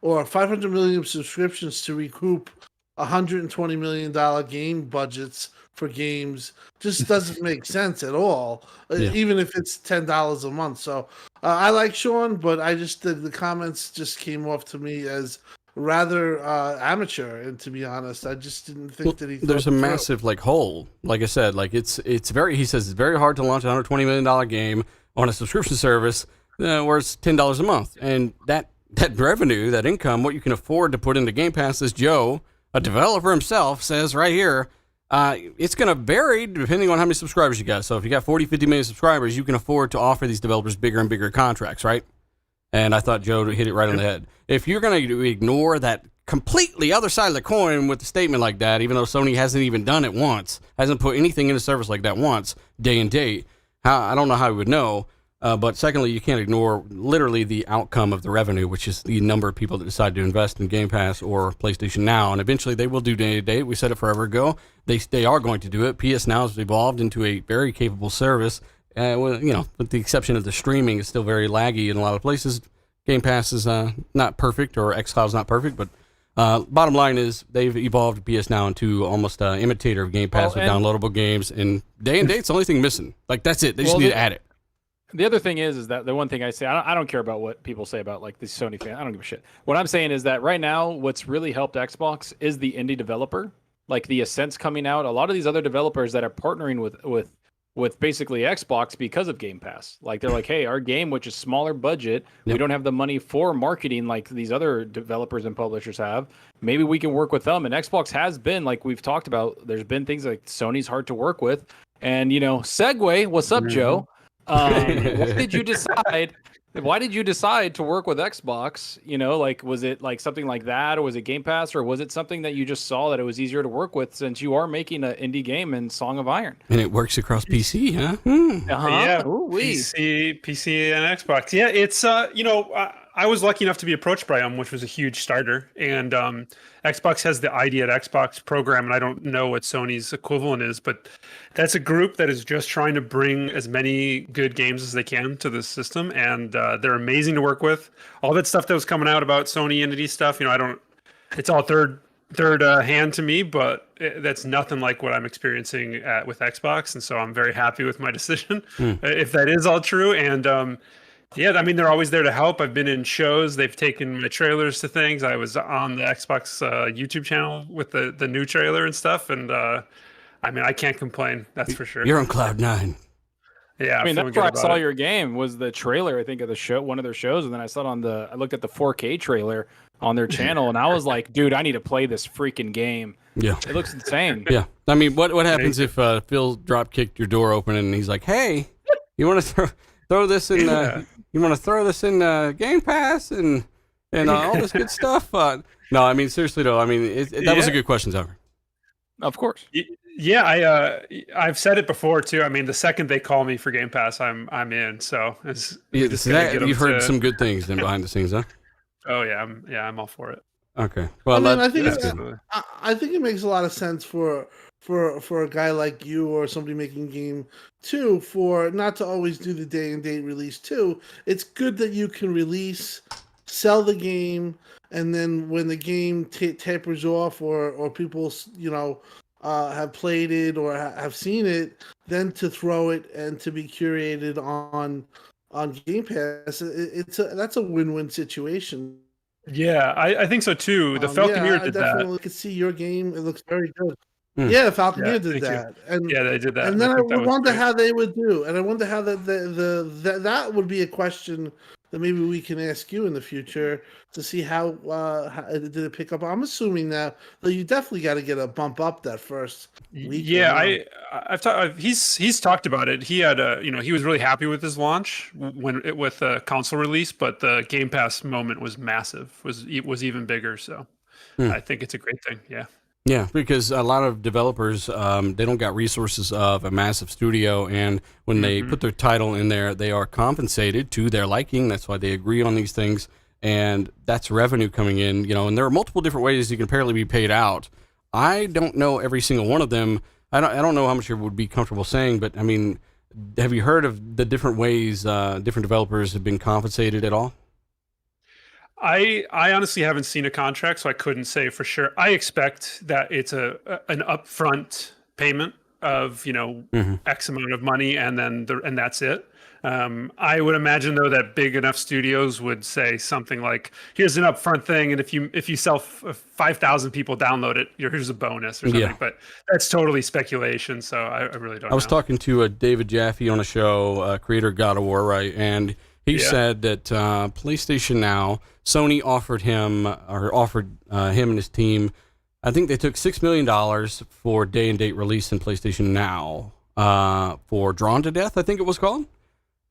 or 500 million subscriptions to recoup $120 million game budgets for games just doesn't make sense at all, even if it's $10 a month. So I like Sean, but I just the comments just came off to me as rather amateur, and to be honest, I just didn't think that he. There's a massive hole. Like I said, it's very. He says it's very hard to launch a $120 million game on a subscription service where it's $10 a month, and that revenue, that income, what you can afford to put into Game Pass, as Joe, a developer himself, says right here. It's going to vary depending on how many subscribers you got. So if you got 40, 50 million subscribers, you can afford to offer these developers bigger and bigger contracts, right? And I thought Joe hit it right on the head. If you're going to ignore that completely other side of the coin with a statement like that, even though Sony hasn't even done it once, hasn't put anything in a service like that once, day and date, I don't know how we would know. But secondly, you can't ignore literally the outcome of the revenue, which is the number of people that decide to invest in Game Pass or PlayStation Now. And eventually they will do day to day. We said it forever ago. They are going to do it. PS Now has evolved into a very capable service. With the exception of the streaming, it's still very laggy in a lot of places. Game Pass is not perfect, or xCloud's not perfect, but bottom line is they've evolved PS Now into almost an imitator of Game Pass with downloadable games. And day and date's the only thing missing. That's it. They just need to add it. The other thing is that the one thing I say, I don't care about what people say about the Sony fan. I don't give a shit. What I'm saying is that right now, what's really helped Xbox is the indie developer, like the Ascents coming out. A lot of these other developers that are partnering with basically Xbox because of Game Pass. They're like, hey, our game, which is smaller budget, we don't have the money for marketing like these other developers and publishers have. Maybe we can work with them. And Xbox has been, like we've talked about, there's been things like Sony's hard to work with. And, segue, what's up, Joe? Why did you decide to work with Xbox? Was it something like that, or was it Game Pass, or was it something that you just saw that it was easier to work with since you are making an indie game in Song of Iron? And it works across PC, huh? Yeah, PC and Xbox. Yeah, it's I was lucky enough to be approached by them, which was a huge starter. And Xbox has the ID at Xbox program, and I don't know what Sony's equivalent is, but that's a group that is just trying to bring as many good games as they can to the system, and they're amazing to work with. All that stuff that was coming out about Sony Entity stuff, it's all third hand to me, but that's nothing like what I'm experiencing with Xbox, and so I'm very happy with my decision, if that is all true. And they're always there to help. I've been in shows. They've taken my trailers to things. I was on the Xbox YouTube channel with the new trailer and stuff. And I can't complain. That's for sure. You're on cloud nine. Yeah, that's where I saw your game was the trailer, I think, of the show, one of their shows, and then I looked at the 4K trailer on their channel, and I was like, dude, I need to play this freaking game. Yeah, it looks insane. Yeah, what happens if Phil drop kicked your door open and he's like, hey, you want to throw this in? You want to throw this in Game Pass and all this good stuff? No, seriously though. That was a good question, Zephyr. Of course. Yeah, I've said it before too. The second they call me for Game Pass, I'm in. So you've heard some good things then behind the scenes, huh? Oh yeah, I'm all for it. Okay. Well, I think it makes a lot of sense for a guy like you or somebody making game too, for not to always do the day and date release too. It's good that you can release, sell the game, and then when the game tapers off or people have played it or have seen it, then to throw it and to be curated on Game Pass. That's a win-win situation. Yeah, I think so too. The Falconeer did that. I definitely could see your game. It looks very good. Yeah, the Falconeer did that. And they did that. And then I wonder how they would do. And I wonder how that would be a question that maybe we can ask you in the future to see how did it pick up. I'm assuming now that you definitely got to get a bump up that first week. Yeah, I've talked. He's talked about it. He had he was really happy with his launch with the console release, but the Game Pass moment was massive. Was even bigger. So I think it's a great thing. Yeah. Yeah, because a lot of developers, they don't got resources of a massive studio, and when they put their title in there, they are compensated to their liking. That's why they agree on these things, and that's revenue coming in, and there are multiple different ways you can apparently be paid out. I don't know every single one of them. I don't know how much you would be comfortable saying, but I mean, have you heard of the different ways different developers have been compensated at all? I honestly haven't seen a contract, so I couldn't say for sure. I expect that it's an upfront payment of X amount of money, and then and that's it. I would imagine though that big enough studios would say something like, "Here's an upfront thing, and if you sell 5,000 people download it, here's a bonus or something." Yeah. But that's totally speculation, so I really don't. I was talking to David Jaffe on a show, creator of God of War, right? And he said that PlayStation Now, Sony offered him and his team, I think they took $6 million for day and date release in PlayStation Now for Drawn to Death, I think it was called.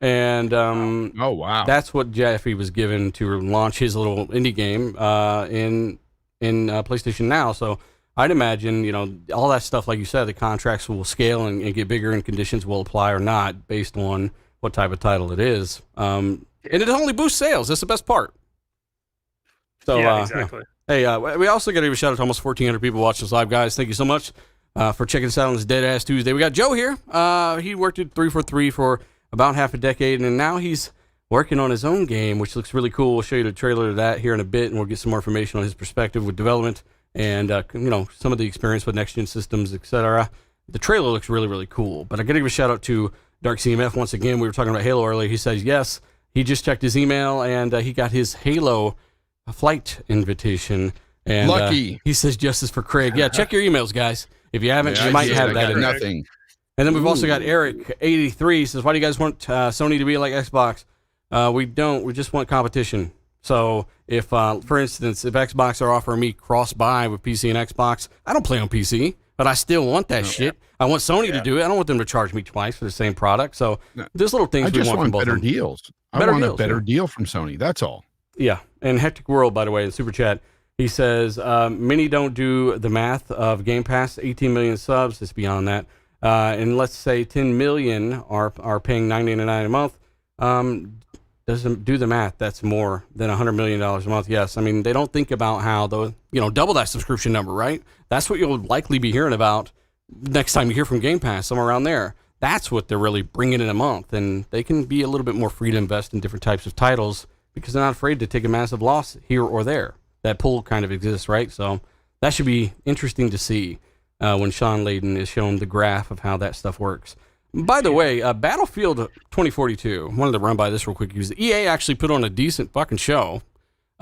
And oh wow, that's what Jaffe was given to launch his little indie game in PlayStation Now. So I'd imagine, all that stuff, like you said, the contracts will scale and get bigger, and conditions will apply or not based on what type of title it is. And it only boosts sales. That's the best part. So, yeah, exactly. Hey, we also got to give a shout out to almost 1,400 people watching us live, guys. Thank you so much for checking us out on this Dead Ass Tuesday. We got Joe here. He worked at 343 for about half a decade, and now he's working on his own game, which looks really cool. We'll show you the trailer of that here in a bit, and we'll get some more information on his perspective with development and some of the experience with next-gen systems, etc. The trailer looks really, really cool. But I got to give a shout out to Dark CMF once again. We were talking about Halo earlier. He says yes, he just checked his email, and he got his Halo flight invitation. And lucky. He says justice for Craig. Yeah, check your emails, guys. If you haven't, you might have that in there. Nothing. And then we've also got Eric83 says, why do you guys want Sony to be like Xbox? We don't. We just want competition. So if, for instance, if Xbox are offering me cross-buy with PC and Xbox, I don't play on PC, but I still want that shit. I want Sony to do it. I don't want them to charge me twice for the same product. So there's little things I we just want from both better of them. deals. Better I want deals, a better deal from Sony. That's all. Yeah. And Hectic World, by the way, in Super Chat, he says, many don't do the math of Game Pass, 18 million subs. It's beyond that. And let's say 10 million are paying $9.99 a month. Doesn't do the math. That's more than $100 million a month. Yes. I mean, they don't think about how double that subscription number, right? That's what you'll likely be hearing about next time you hear from Game Pass, somewhere around there. That's what they're really bringing in a month. And they can be a little bit more free to invest in different types of titles because they're not afraid to take a massive loss here or there. That pull kind of exists, right? So that should be interesting to see when Sean Layden is showing the graph of how that stuff works. By the way, Battlefield 2042, wanted to run by this real quick. EA actually put on a decent fucking show.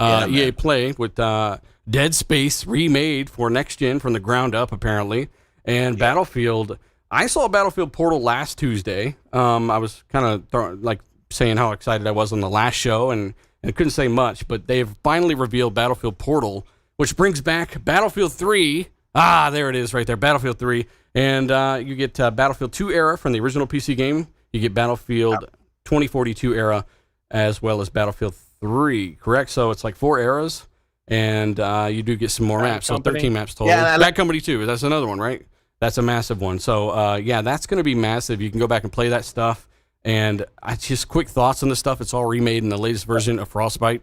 EA Play with Dead Space remade for next gen from the ground up, apparently. And Battlefield, I saw Battlefield Portal last Tuesday. I was kind of saying how excited I was on the last show, and couldn't say much, but they've finally revealed Battlefield Portal, which brings back Battlefield 3. Ah, there it is right there, Battlefield 3. And you get Battlefield 2 era from the original PC game. You get Battlefield 2042 era as well as Battlefield 3, correct? So it's like 4 eras, and you do get some more maps. So 13 maps total. Yeah, Bad Company 2, that's another one, right? That's a massive one. So, that's going to be massive. You can go back and play that stuff. And just quick thoughts on this stuff. It's all remade in the latest version of Frostbite.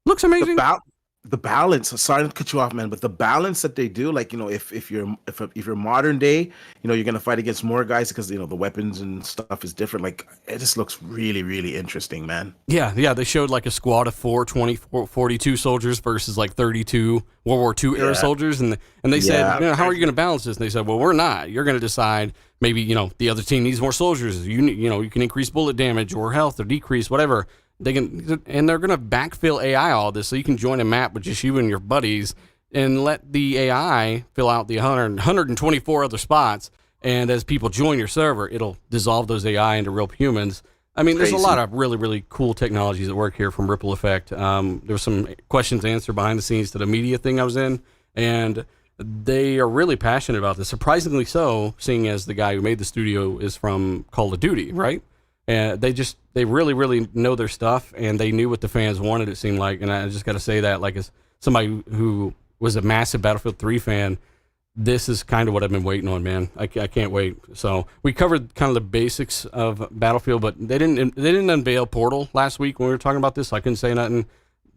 Looks amazing. The balance. Sorry to cut you off, man, but the balance that they do, like if you're modern day, you're gonna fight against more guys because the weapons and stuff is different. Like it just looks really, really interesting, man. Yeah. They showed like a squad of 42 soldiers versus like 32 World War II era soldiers, and they said, how are you gonna balance this? And they said, well, we're not. You're gonna decide. Maybe the other team needs more soldiers. You can increase bullet damage or health or decrease whatever. They're gonna backfill AI all this, so you can join a map with just you and your buddies, and let the AI fill out the 124 other spots. And as people join your server, it'll dissolve those AI into real humans. I mean, there's a lot of really, really cool technologies at work here from Ripple Effect. There was some questions answered behind the scenes to the media thing I was in, and they are really passionate about this. Surprisingly so, seeing as the guy who made the studio is from Call of Duty, right? And they really, really know their stuff, and they knew what the fans wanted, it seemed like. And I just got to say that, like, as somebody who was a massive Battlefield 3 fan, this is kind of what I've been waiting on, man. I can't wait. So we covered kind of the basics of Battlefield, but they didn't unveil Portal last week when we were talking about this, so I couldn't say nothing.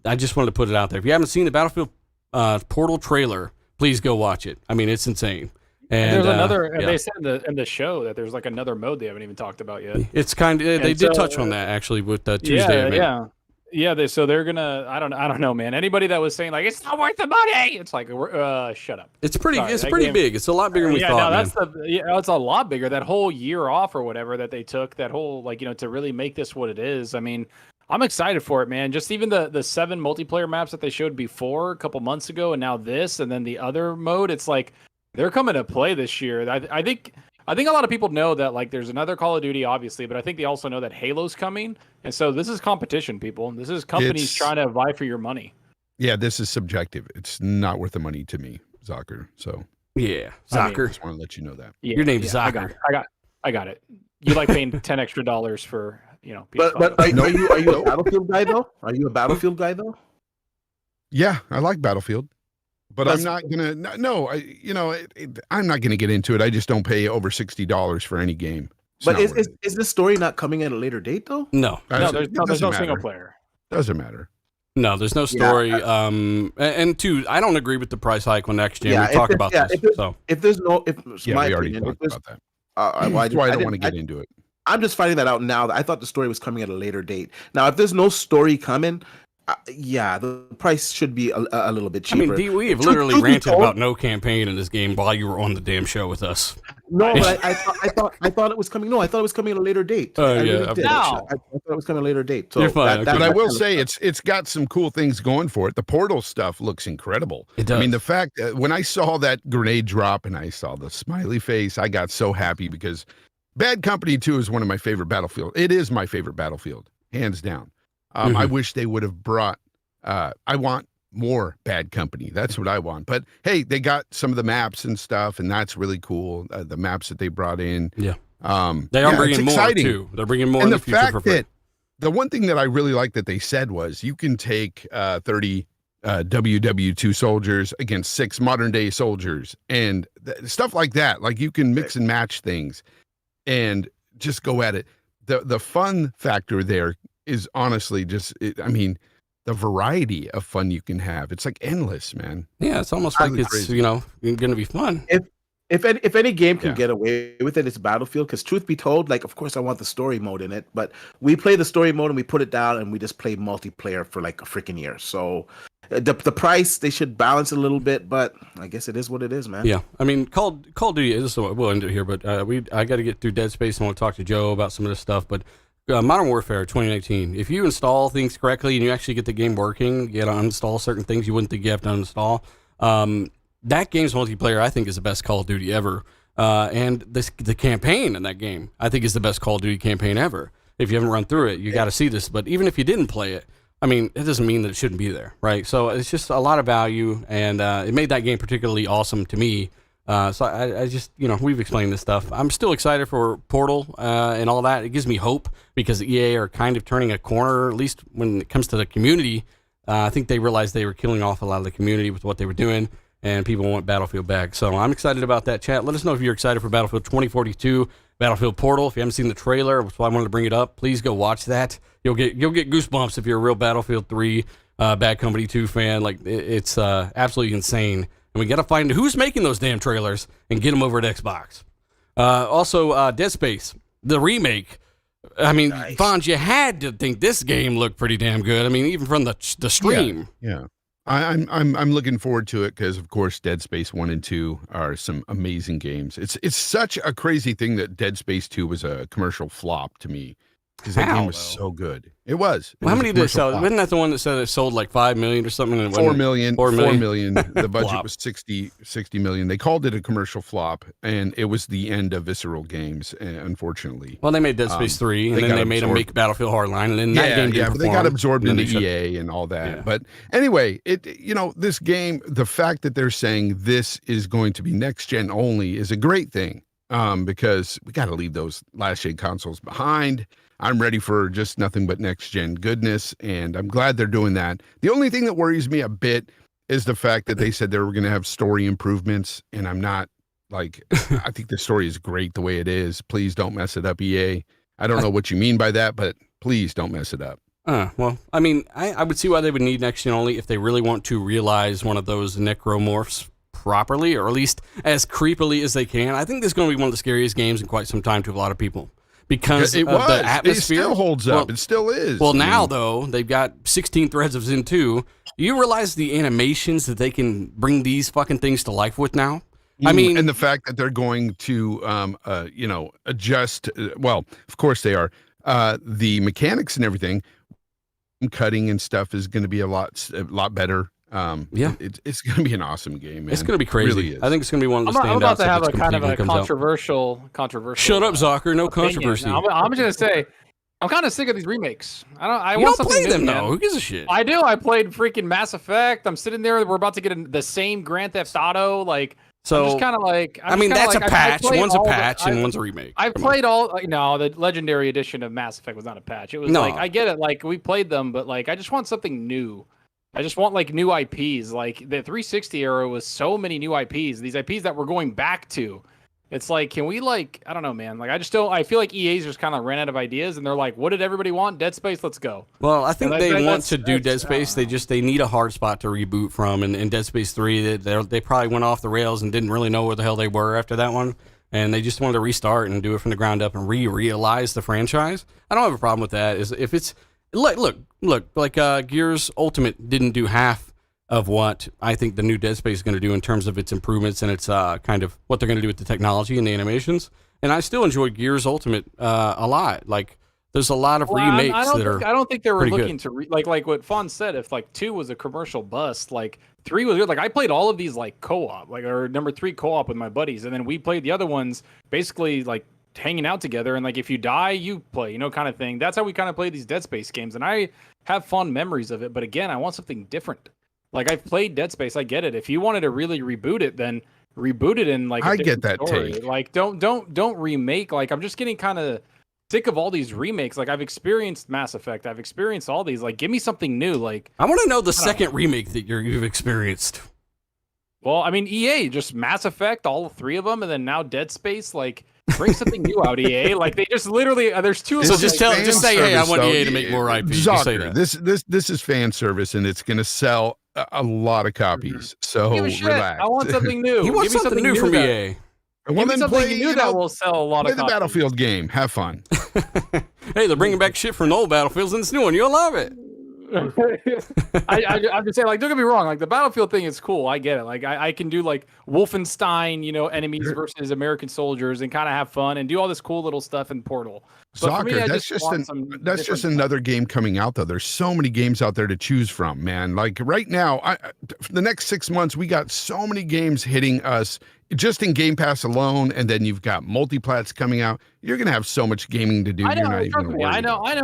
I just wanted to put it out there. If you haven't seen the Battlefield Portal trailer, please go watch it. I mean, it's insane. And there's another. yeah. They said in the show that there's like another mode they haven't even talked about yet. It's kind of they did touch on that actually with the Tuesday event. Yeah. So they're gonna. I don't know, man. Anybody that was saying like it's not worth the money, it's like shut up. It's pretty. Sorry, it's pretty big. It's a lot bigger than we thought. It's a lot bigger. That whole year off or whatever that they took. That whole to really make this what it is. I mean, I'm excited for it, man. Just even the 7 multiplayer maps that they showed before a couple months ago, and now this, and then the other mode. It's like they're coming to play this year. I think a lot of people know that like there's another Call of Duty, obviously, but I think they also know that Halo's coming, and so this is competition, people. This is companies trying to vie for your money. Yeah, this is subjective. It's not worth the money to me, Zocker. So yeah, Zocker. I just want to let you know that. Your name's Zocker. I got it. You like paying $10 extra for PS5. But are you a Battlefield guy though? Are you a Battlefield guy though? Yeah, I like Battlefield, but I'm not gonna. No, I'm not gonna get into it. I just don't pay over $60 for any game. But is this story not coming at a later date though? No, there's no single player. Doesn't matter. No, there's no story. Yeah, and two, I don't agree with the price hike on next gen. We talked about this. We my already opinion, talked about that. That's why I don't want to get into it. I'm just finding that out now. I thought the story was coming at a later date. Now, if there's no story coming, the price should be a little bit cheaper. I mean, we have literally ranted about no campaign in this game while you were on the damn show with us. No, but I thought it was coming. No, I thought it was coming at a later date. Oh yeah, I thought it was coming at a later date. So you're fine. But I will say it's got some cool things going for it. The Portal stuff looks incredible. It does. I mean, the fact when I saw that grenade drop and I saw the smiley face, I got so happy because Bad Company 2 is one of my favorite Battlefield. It is my favorite Battlefield, hands down. I wish they would have brought. I want more Bad Company. That's what I want. But hey, they got some of the maps and stuff, and that's really cool. The maps that they brought in. Yeah. They are bringing more too. They're bringing more in the future for free. The one thing that I really like that they said was you can take 30 WW2 soldiers against 6 modern day soldiers and stuff like that. Like you can mix and match things and just go at it. The fun factor there is honestly just, the variety of fun you can have. It's like endless, man. Yeah, it's almost like it's crazy. Going to be fun. If any game can get away with it, it's Battlefield. Because truth be told, like of course I want the story mode in it, but we play the story mode and we put it down and we just play multiplayer for like a freaking year. So the price they should balance a little bit, but I guess it is what it is, man. Yeah, I mean Call of Duty. We'll end it here, but I got to get through Dead Space and want to talk to Joe about some of this stuff, but. Modern Warfare 2019. If you install things correctly and you actually get the game working, you got to uninstall certain things you wouldn't think you have to uninstall. That game's multiplayer, I think, is the best Call of Duty ever. And the campaign in that game, I think, is the best Call of Duty campaign ever. If you haven't run through it, you got to see this. But even if you didn't play it, I mean, it doesn't mean that it shouldn't be there, right? So it's just a lot of value, and it made that game particularly awesome to me. So I just, we've explained this stuff. I'm still excited for Portal and all that. It gives me hope because EA are kind of turning a corner, at least when it comes to the community. I think they realized they were killing off a lot of the community with what they were doing, and people want Battlefield back. So I'm excited about that, chat. Let us know if you're excited for Battlefield 2042, Battlefield Portal. If you haven't seen the trailer, that's why I wanted to bring it up. Please go watch that. You'll get goosebumps if you're a real Battlefield 3, Bad Company 2 fan. Like it's absolutely insane. And we got to find who's making those damn trailers and get them over at Xbox. Also, Dead Space, the remake. I mean, nice. Fonz, you had to think this game looked pretty damn good. I mean, even from the stream. Yeah. I'm looking forward to it because, of course, Dead Space 1 and 2 are some amazing games. It's such a crazy thing that Dead Space 2 was a commercial flop to me. Because that game was so good. It was. How many did it sell? Wasn't that the one that said it sold like 5 million or something? And 4 million. The budget was 60 million. They called it a commercial flop, and it was the end of Visceral Games, unfortunately. Well, they made Dead Space 3, and then they made them make Battlefield Hardline, and then that game didn't but they got absorbed into EA and all that. Yeah. But anyway, this game, the fact that they're saying this is going to be next gen only is a great thing, because we got to leave those last gen consoles behind. I'm ready for just nothing but next-gen goodness, and I'm glad they're doing that. The only thing that worries me a bit is the fact that they said they were going to have story improvements, and I'm not, I think the story is great the way it is. Please don't mess it up, EA. I don't know what you mean by that, but please don't mess it up. Well, I mean, I would see why they would need next-gen only if they really want to realize one of those necromorphs properly, or at least as creepily as they can. I think this is going to be one of the scariest games in quite some time to a lot of people. Because it of was. the atmosphere. It still holds up. It still is. Well, now, though, they've got 16 threads of Zen 2. You realize the animations that they can bring these fucking things to life with now? I mean, and the fact that they're going to, adjust. Well, of course they are. The mechanics and everything, cutting and stuff is going to be a lot better. It's going to be an awesome game, man. It's going to be crazy. It really is. I think it's going to be one of the standouts. I'm about to have if a it's kind of a completely controversial. Shut up, Zocker. No opinion. controversy. I'm just gonna say, I'm kind of sick of these remakes. I You want don't something play them, new, though. man. Who gives a shit? I do. I played freaking Mass Effect. I'm sitting there. We're about to get the same Grand Theft Auto. Like, So, I'm just kind of like. that's a patch. One's a patch and I one's a remake. I played all. No, the Legendary Edition of Mass Effect was not a patch. It was No. like, I get it. Like, we played them, but like, I just want something new. I just want like new IPs. Like the 360 era was so many new IPs. These IPs that we're going back to. It's like, can we like, I don't know, man. Like, I just don't, I feel like EA's just kind of ran out of ideas and they're like, what did everybody want? Dead Space, let's go. Well, I think And they want that's- to do Dead that's- Space. They need a hard spot to reboot from. And in Dead Space 3, they probably went off the rails and didn't really know where the hell they were after that one. And they just wanted to restart and do it from the ground up and realize the franchise. I don't have a problem with that. Is if it's look, like Gears Ultimate didn't do half of what I think the new Dead Space is going to do in terms of its improvements and its kind of what they're going to do with the technology and the animations. And I still enjoyed Gears Ultimate a lot. Like, there's a lot of remakes I don't think they were pretty looking good. to like what Fawn said. If like 2 was a commercial bust, like 3 was good. Like I played all of these like co-op, like or number 3 co-op with my buddies, and then we played the other ones basically like hanging out together. And like if you die, you play, kind of thing. That's how we kind of play these Dead Space games, and I have fond memories of it. But again, I want something different. Like I've played Dead Space, I get it. If you wanted to really reboot it, then reboot it in like. I get that story. take. Like don't remake. Like I'm just getting kind of sick of all these remakes. Like I've experienced Mass Effect, I've experienced all these. Like give me something new. Like I want to know the second remake that you've experienced. Well, I mean EA just Mass Effect, all 3 of them, and then now Dead Space. Like bring something new out, EA. Like they just literally there's 2 of So them. just like, just say, hey, I want though. EA to make more IPs. Just say Zocker, that. this is fan service, and it's going to sell a lot of copies. So give a shit. relax. I want something new. You want Give me something new from that- EA. Well, Give me then something play, new that will sell a lot play of the copies. Battlefield game. Have fun. Hey, they're bringing back shit from the old Battlefields in this new one. You'll love it. I'm just saying, like, don't get me wrong, like the Battlefield thing is cool. I get it. Like, I can do like Wolfenstein, enemies versus American soldiers, and kind of have fun and do all this cool little stuff in Portal. But for me, Soccer, I that's just want some that's just different another game coming out though. There's so many games out there to choose from, man. Like right now, for the next 6 months, we got so many games hitting us just in Game Pass alone, and then you've got multiplats coming out. You're gonna have so much gaming to do. I know, You're not even trust gonna me, worry I know, about it.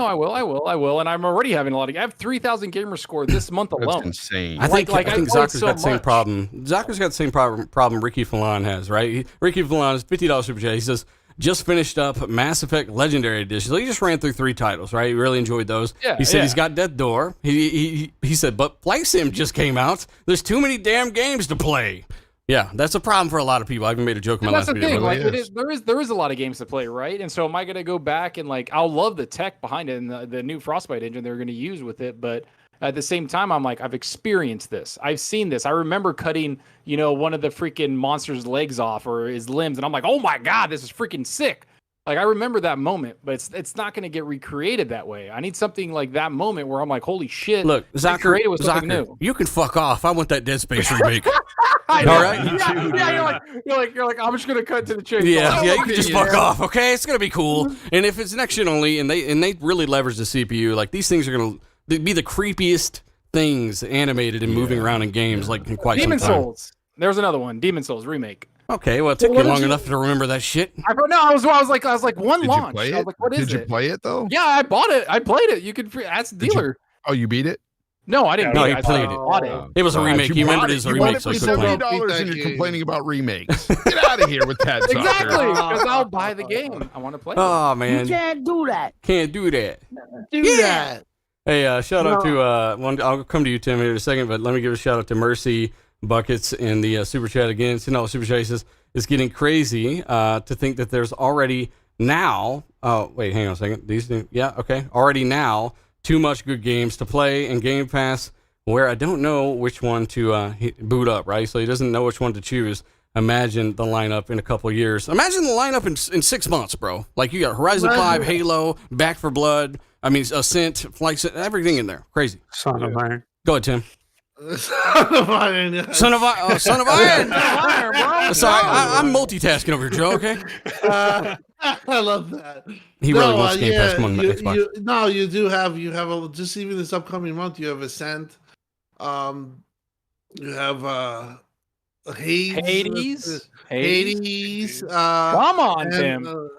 I will, and I'm already having a lot of. I have 3,000 gamer score this month That's alone. insane. I think Like, I think I played Zocker's so got the same much. problem. Zocker's got the same problem Ricky Fallon has, right? Ricky Fallon's $50 super chat. He says, just finished up Mass Effect Legendary Edition. So he just ran through 3 titles, right? He really enjoyed those. Yeah, he said yeah. he's got Death Door. He said, but Flight Sim just came out. There's too many damn games to play. Yeah, that's a problem for a lot of people. I even made a joke in my And that's last the video. thing. really Like is. there is a lot of games to play, right? And so am I gonna go back and like I'll love the tech behind it and the new Frostbite engine they're gonna use with it, but at the same time I'm like I've experienced this. I've seen this. I remember cutting, one of the freaking monster's legs off or his limbs, and I'm like, oh my god, this is freaking sick. Like I remember that moment, but it's not gonna get recreated that way. I need something like that moment where I'm like, holy shit. Look, recreate it with something Zocker, new. you can fuck off. I want that Dead Space remake. I know. All right. Yeah, you're like, I'm just gonna cut to the chase. Yeah, Oh, you can just yeah. fuck off, okay? It's gonna be cool. And if it's next gen only, and they really leverage the CPU, like these things are gonna be the creepiest things animated and moving around in games, like in quite Demon some time. Souls. There's another one. Demon Souls remake. Okay, well, it took What you did long you- enough to remember that shit. I was like one Did launch. you play I was it? like, what is Did you it? play it though? Yeah, I bought it. I played it. You could ask the Did you- dealer. Oh, you beat it? No, I didn't. No, beat he I played it. bought it. It was a remake. You He bought remembered it as a You bought remake, it so for he could play it. $70 and you're complaining about remakes. Get out of here with that. Soccer. Exactly, because I'll buy the game. I want to play it. Oh man, Can't do that. can't do that. Do that. Hey, shout out to one. I'll come to you, Tim, here in a second, but let me give a shout out to Mercy Buckets in the super chat again. Super chat says it's getting crazy to think that there's already now. Oh wait, hang on a second. These, yeah, okay. Already now, too much good games to play, and Game Pass where I don't know which one to boot up, right? So he doesn't know which one to choose. Imagine the lineup in a couple of years. Imagine the lineup in 6 months, bro. Like you got Horizon 5, Halo, Back for Blood. I mean, Ascent, Flight, everything in there. Crazy. Son of Iron. Go ahead, Tim. Son of Iron. Yes. Son of Iron. Son of Iron, bro. Sorry, I'm multitasking over here, Joe. Okay. I love that. He really wants Game Pass. Come on, Xbox. No, you do have just even this upcoming month. You have Ascent. You have Hades. Come on, Tim.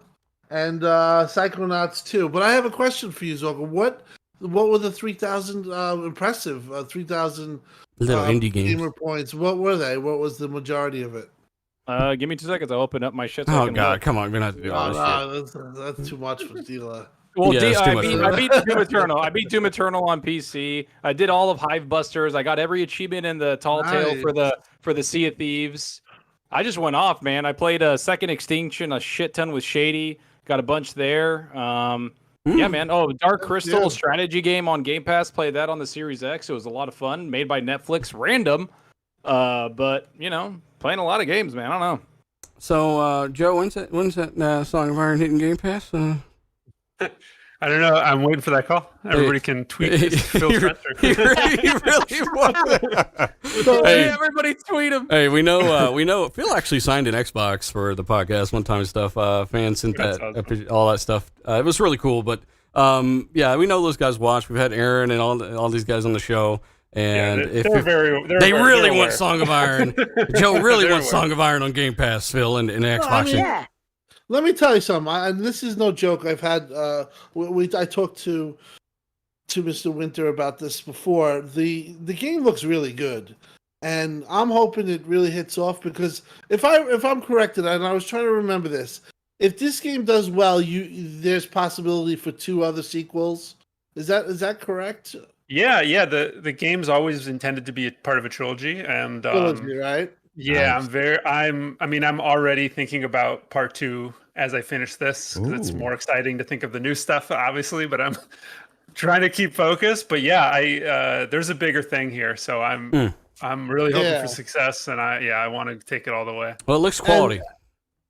And Psychonauts 2. But I have a question for you, Zorka. What were the 3,000 impressive 3,000 little indie games gamer points? What were they? What was the majority of it? Give me 2 seconds. I'll open up my shit. Oh God, come on, we're gonna have to do all this shit. That's too much for Dila. Well, Yeah, I beat Doom Eternal. I beat Doom Eternal on PC. I did all of Hive Busters. I got every achievement in the Tall Tale for the Sea of Thieves. I just went off, man. I played a Second Extinction a shit ton with Shady. Got a bunch there. Yeah, man. Oh, Dark Crystal strategy game on Game Pass. Played that on the Series X. It was a lot of fun. Made by Netflix. Random. But, you know, playing a lot of games, man. I don't know. So, Joe, when's that Song of Iron hitting Game Pass? I don't know. I'm waiting for that call. Everybody can tweet Phil Spencer. You really want that? Hey, everybody tweet him. Hey, we know. Phil actually signed an Xbox for the podcast one time and stuff. Fans sent all that stuff. It was really cool. But yeah, we know those guys watch. We've had Aaron and all these guys on the show. And they really want Song of Iron. Joe really wants Song of Iron on Game Pass, Phil, and Xbox. Yeah. Let me tell you something, and this is no joke. I've had I talked to Mr. Winter about this before. The game looks really good, and I'm hoping it really hits off because if I'm corrected, and I was trying to remember this, if this game does well, there's possibility for 2 other sequels. Is that correct? Yeah. The game's always intended to be a part of a trilogy, and Trilogy, right? Yeah, nice. I'm already thinking about part 2 as I finish this because it's more exciting to think of the new stuff, obviously. But I'm trying to keep focused. But yeah, there's a bigger thing here, so I'm really hoping for success, and I want to take it all the way. Well, it looks quality.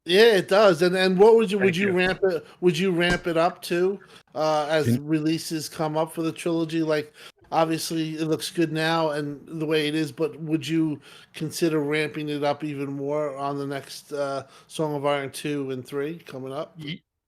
Yeah, it does. And what would you ramp it? Would you ramp it up to as releases come up for the trilogy? Like, obviously, it looks good now and the way it is, but would you consider ramping it up even more on the next Song of Iron 2 and 3 coming up?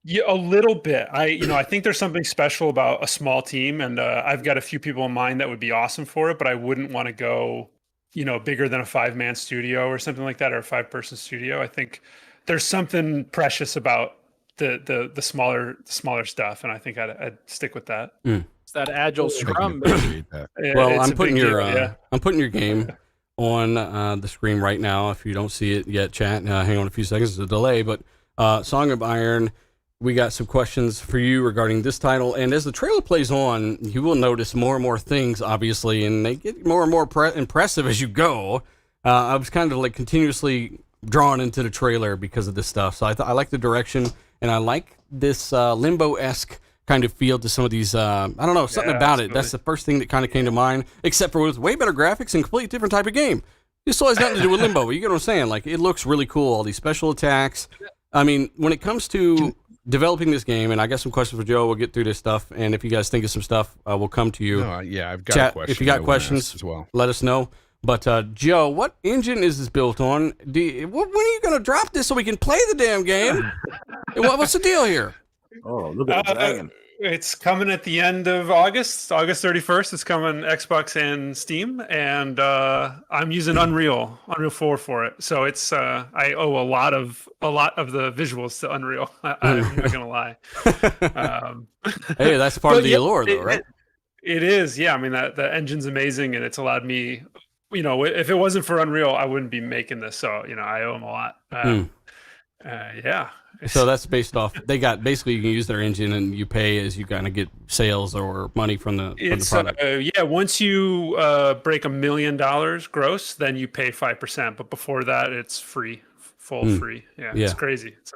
Yeah, a little bit. I think there's something special about a small team, and I've got a few people in mind that would be awesome for it, but I wouldn't want to go, bigger than a 5-man studio or something like that, or a 5-person studio. I think there's something precious about the smaller stuff, and I think I'd stick with that. It's that agile scrum. Well, I'm putting your game on the screen right now. If you don't see it yet, chat. Hang on a few seconds. There's a delay, but Song of Iron. We got some questions for you regarding this title, and as the trailer plays on, you will notice more and more things, obviously, and they get more and more impressive as you go. I was kind of like continuously drawn into the trailer because of this stuff, so I like the direction, and I like this Limbo-esque kind of feel to some of these, I don't know, something about absolutely. It. That's the first thing that kind of came to mind, except for with way better graphics and completely different type of game. This still has nothing to do with Limbo, but you get what I'm saying? Like, it looks really cool, all these special attacks. I mean, when it comes to developing this game, and I got some questions for Joe, we'll get through this stuff, and if you guys think of some stuff, we'll come to you. I've got chat, a question. If you got questions as well, let us know. But Joe, what engine is this built on? When are you going to drop this so we can play the damn game? What's the deal here? Oh, look at the dragon. It's coming at the end of August 31st. It's coming Xbox and Steam, and I'm using Unreal 4 for it. So it's I owe a lot of the visuals to Unreal. I'm not gonna lie. Hey, that's part of the allure, though, right? It is, yeah. I mean, the engine's amazing, and it's allowed me. If it wasn't for Unreal, I wouldn't be making this. So I owe them a lot. Yeah. So that's based off. They got basically you can use their engine and you pay as you kind of get sales or money from the product. Once you break $1 million gross, then you pay 5%. But before that, it's free, free. Yeah, it's crazy. It's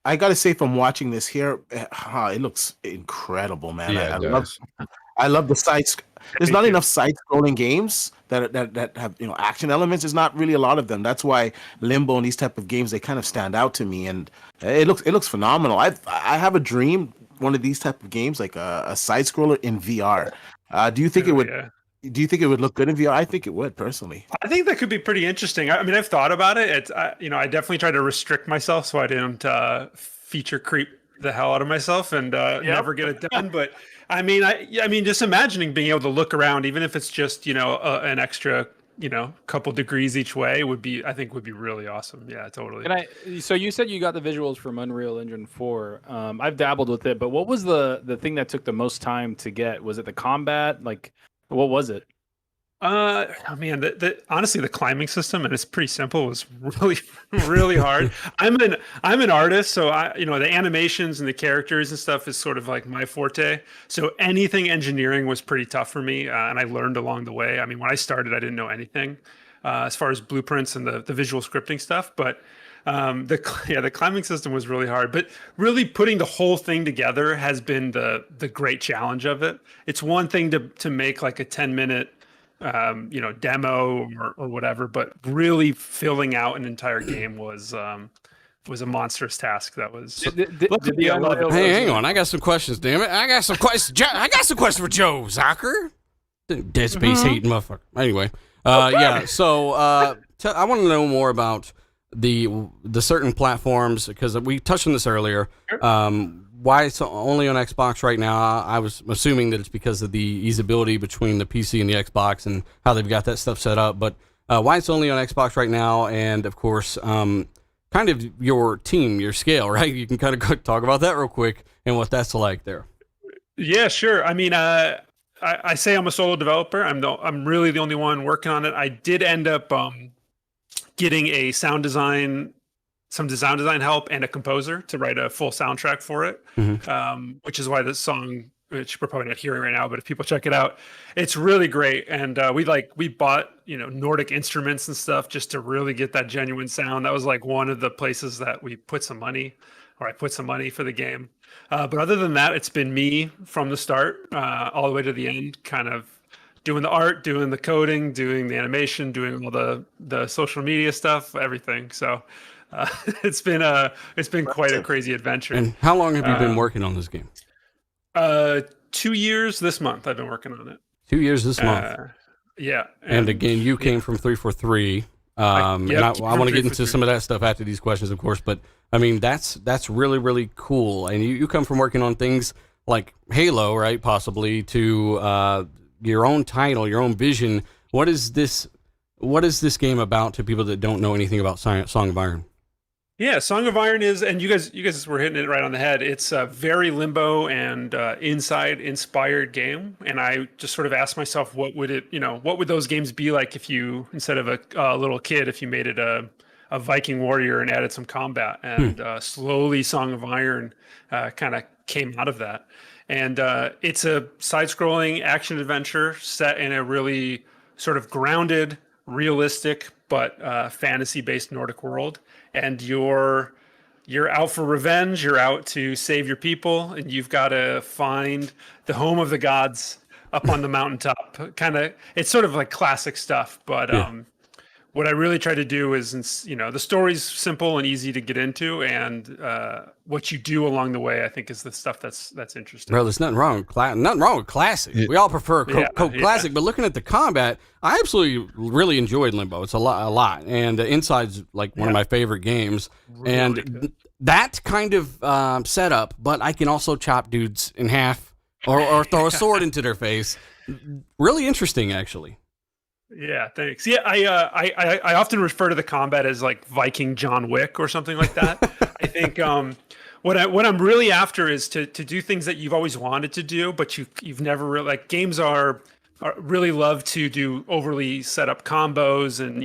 I gotta say, from watching this here, it looks incredible, man. Yeah, I love the sides. There's Me not too. enough side-scrolling games that have action elements. There's not really a lot of them. That's why Limbo and these type of games, they kind of stand out to me, and it looks phenomenal. I have a dream, one of these type of games, like a side scroller in VR. Do you think it Oh, would? yeah. Do you think it would look good in VR? I think it would personally. I think that could be pretty interesting. I mean, I've thought about it. I definitely try to restrict myself so I didn't feature creep the hell out of myself and never get it done. But I mean, just imagining being able to look around, even if it's just an extra couple degrees each way, I think would be really awesome. Yeah, totally. So you said you got the visuals from Unreal Engine 4. I've dabbled with it, but what was the thing that took the most time to get? Was it the combat? Like, what was it? Oh man, honestly, the climbing system, and it's pretty simple, was really, really hard. I'm an artist, so the animations and the characters and stuff is sort of like my forte. So anything engineering was pretty tough for me, and I learned along the way. I mean, when I started, I didn't know anything as far as blueprints and the visual scripting stuff, but the climbing system was really hard. But really putting the whole thing together has been the great challenge of it. It's one thing to make like a 10-minute demo or whatever, but really filling out an entire game was a monstrous task. That was Hey, hang on. I got some questions, damn it. I got some questions. I got some questions for Joe Zocker. Dead space hating motherfucker. Anyway, yeah. So I want to know more about the certain platforms, because we touched on this earlier. Why it's only on Xbox right now? I was assuming that it's because of the easeability between the PC and the Xbox and how they've got that stuff set up. But why it's only on Xbox right now, and of course, kind of your team, your scale, right? You can kind of talk about that real quick and what that's like there. Yeah, sure. I mean, I say I'm a solo developer. I'm really the only one working on it. I did end up getting some design help and a composer to write a full soundtrack for it, which is why this song, which we're probably not hearing right now, but if people check it out, it's really great. And we bought Nordic instruments and stuff just to really get that genuine sound. That was like one of the places that I put some money for the game. But other than that, it's been me from the start all the way to the end, kind of doing the art, doing the coding, doing the animation, doing all the social media stuff, everything. So it's been quite a crazy adventure. And how long have you been working on this game? 2 years this month. I've been working on it. 2 years this month. Yeah. And again, you came from 343. And I want to get into some of that stuff after these questions, of course. But I mean, that's really, really cool. And you come from working on things like Halo, right? Possibly to your own title, your own vision. What is this game about to people that don't know anything about Song of Iron? Yeah, Song of Iron is, and you guys were hitting it right on the head. It's a very Limbo and Inside inspired game, and I just sort of asked myself, what would those games be like if you, instead of a little kid, if you made it a Viking warrior and added some combat, and slowly Song of Iron kind of came out of that. And it's a side-scrolling action adventure set in a really sort of grounded, realistic, but fantasy-based Nordic world. And you're out for revenge. You're out to save your people, and you've got to find the home of the gods up on the mountaintop. It's sort of like classic stuff, but what I really try to do is, the story's simple and easy to get into, and what you do along the way, I think, is the stuff that's interesting. Well, there's nothing wrong with classic. We all prefer classic, but looking at the combat, I absolutely really enjoyed Limbo. It's a lot, and Inside's like one of my favorite games, really, and that kind of setup. But I can also chop dudes in half or throw a sword into their face. Really interesting, actually. Yeah, thanks. Yeah, I often refer to the combat as like Viking John Wick or something like that. I think what I'm really after is to do things that you've always wanted to do, but you've never really, like, games are really love to do overly set up combos and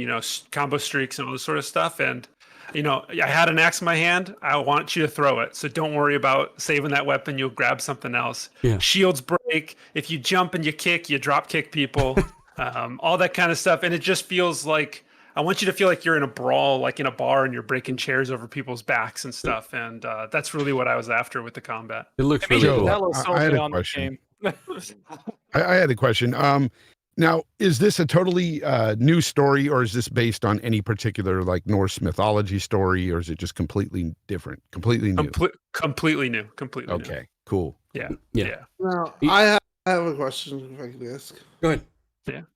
combo streaks and all this sort of stuff. And I had an axe in my hand. I want you to throw it, so don't worry about saving that weapon. You'll grab something else. Yeah. Shields break if you jump and you kick. You drop kick people. All that kind of stuff. And it just feels like, I want you to feel like you're in a brawl, like in a bar, and you're breaking chairs over people's backs and stuff. And that's really what I was after with the combat. It looks really cool. I had a question. I had a question. Now, is this a totally new story, or is this based on any particular like Norse mythology story, or is it just completely different, completely new? Completely new. Completely new. Okay, cool. Yeah. Yeah. Yeah. Now, I have a question if I can ask. Go ahead.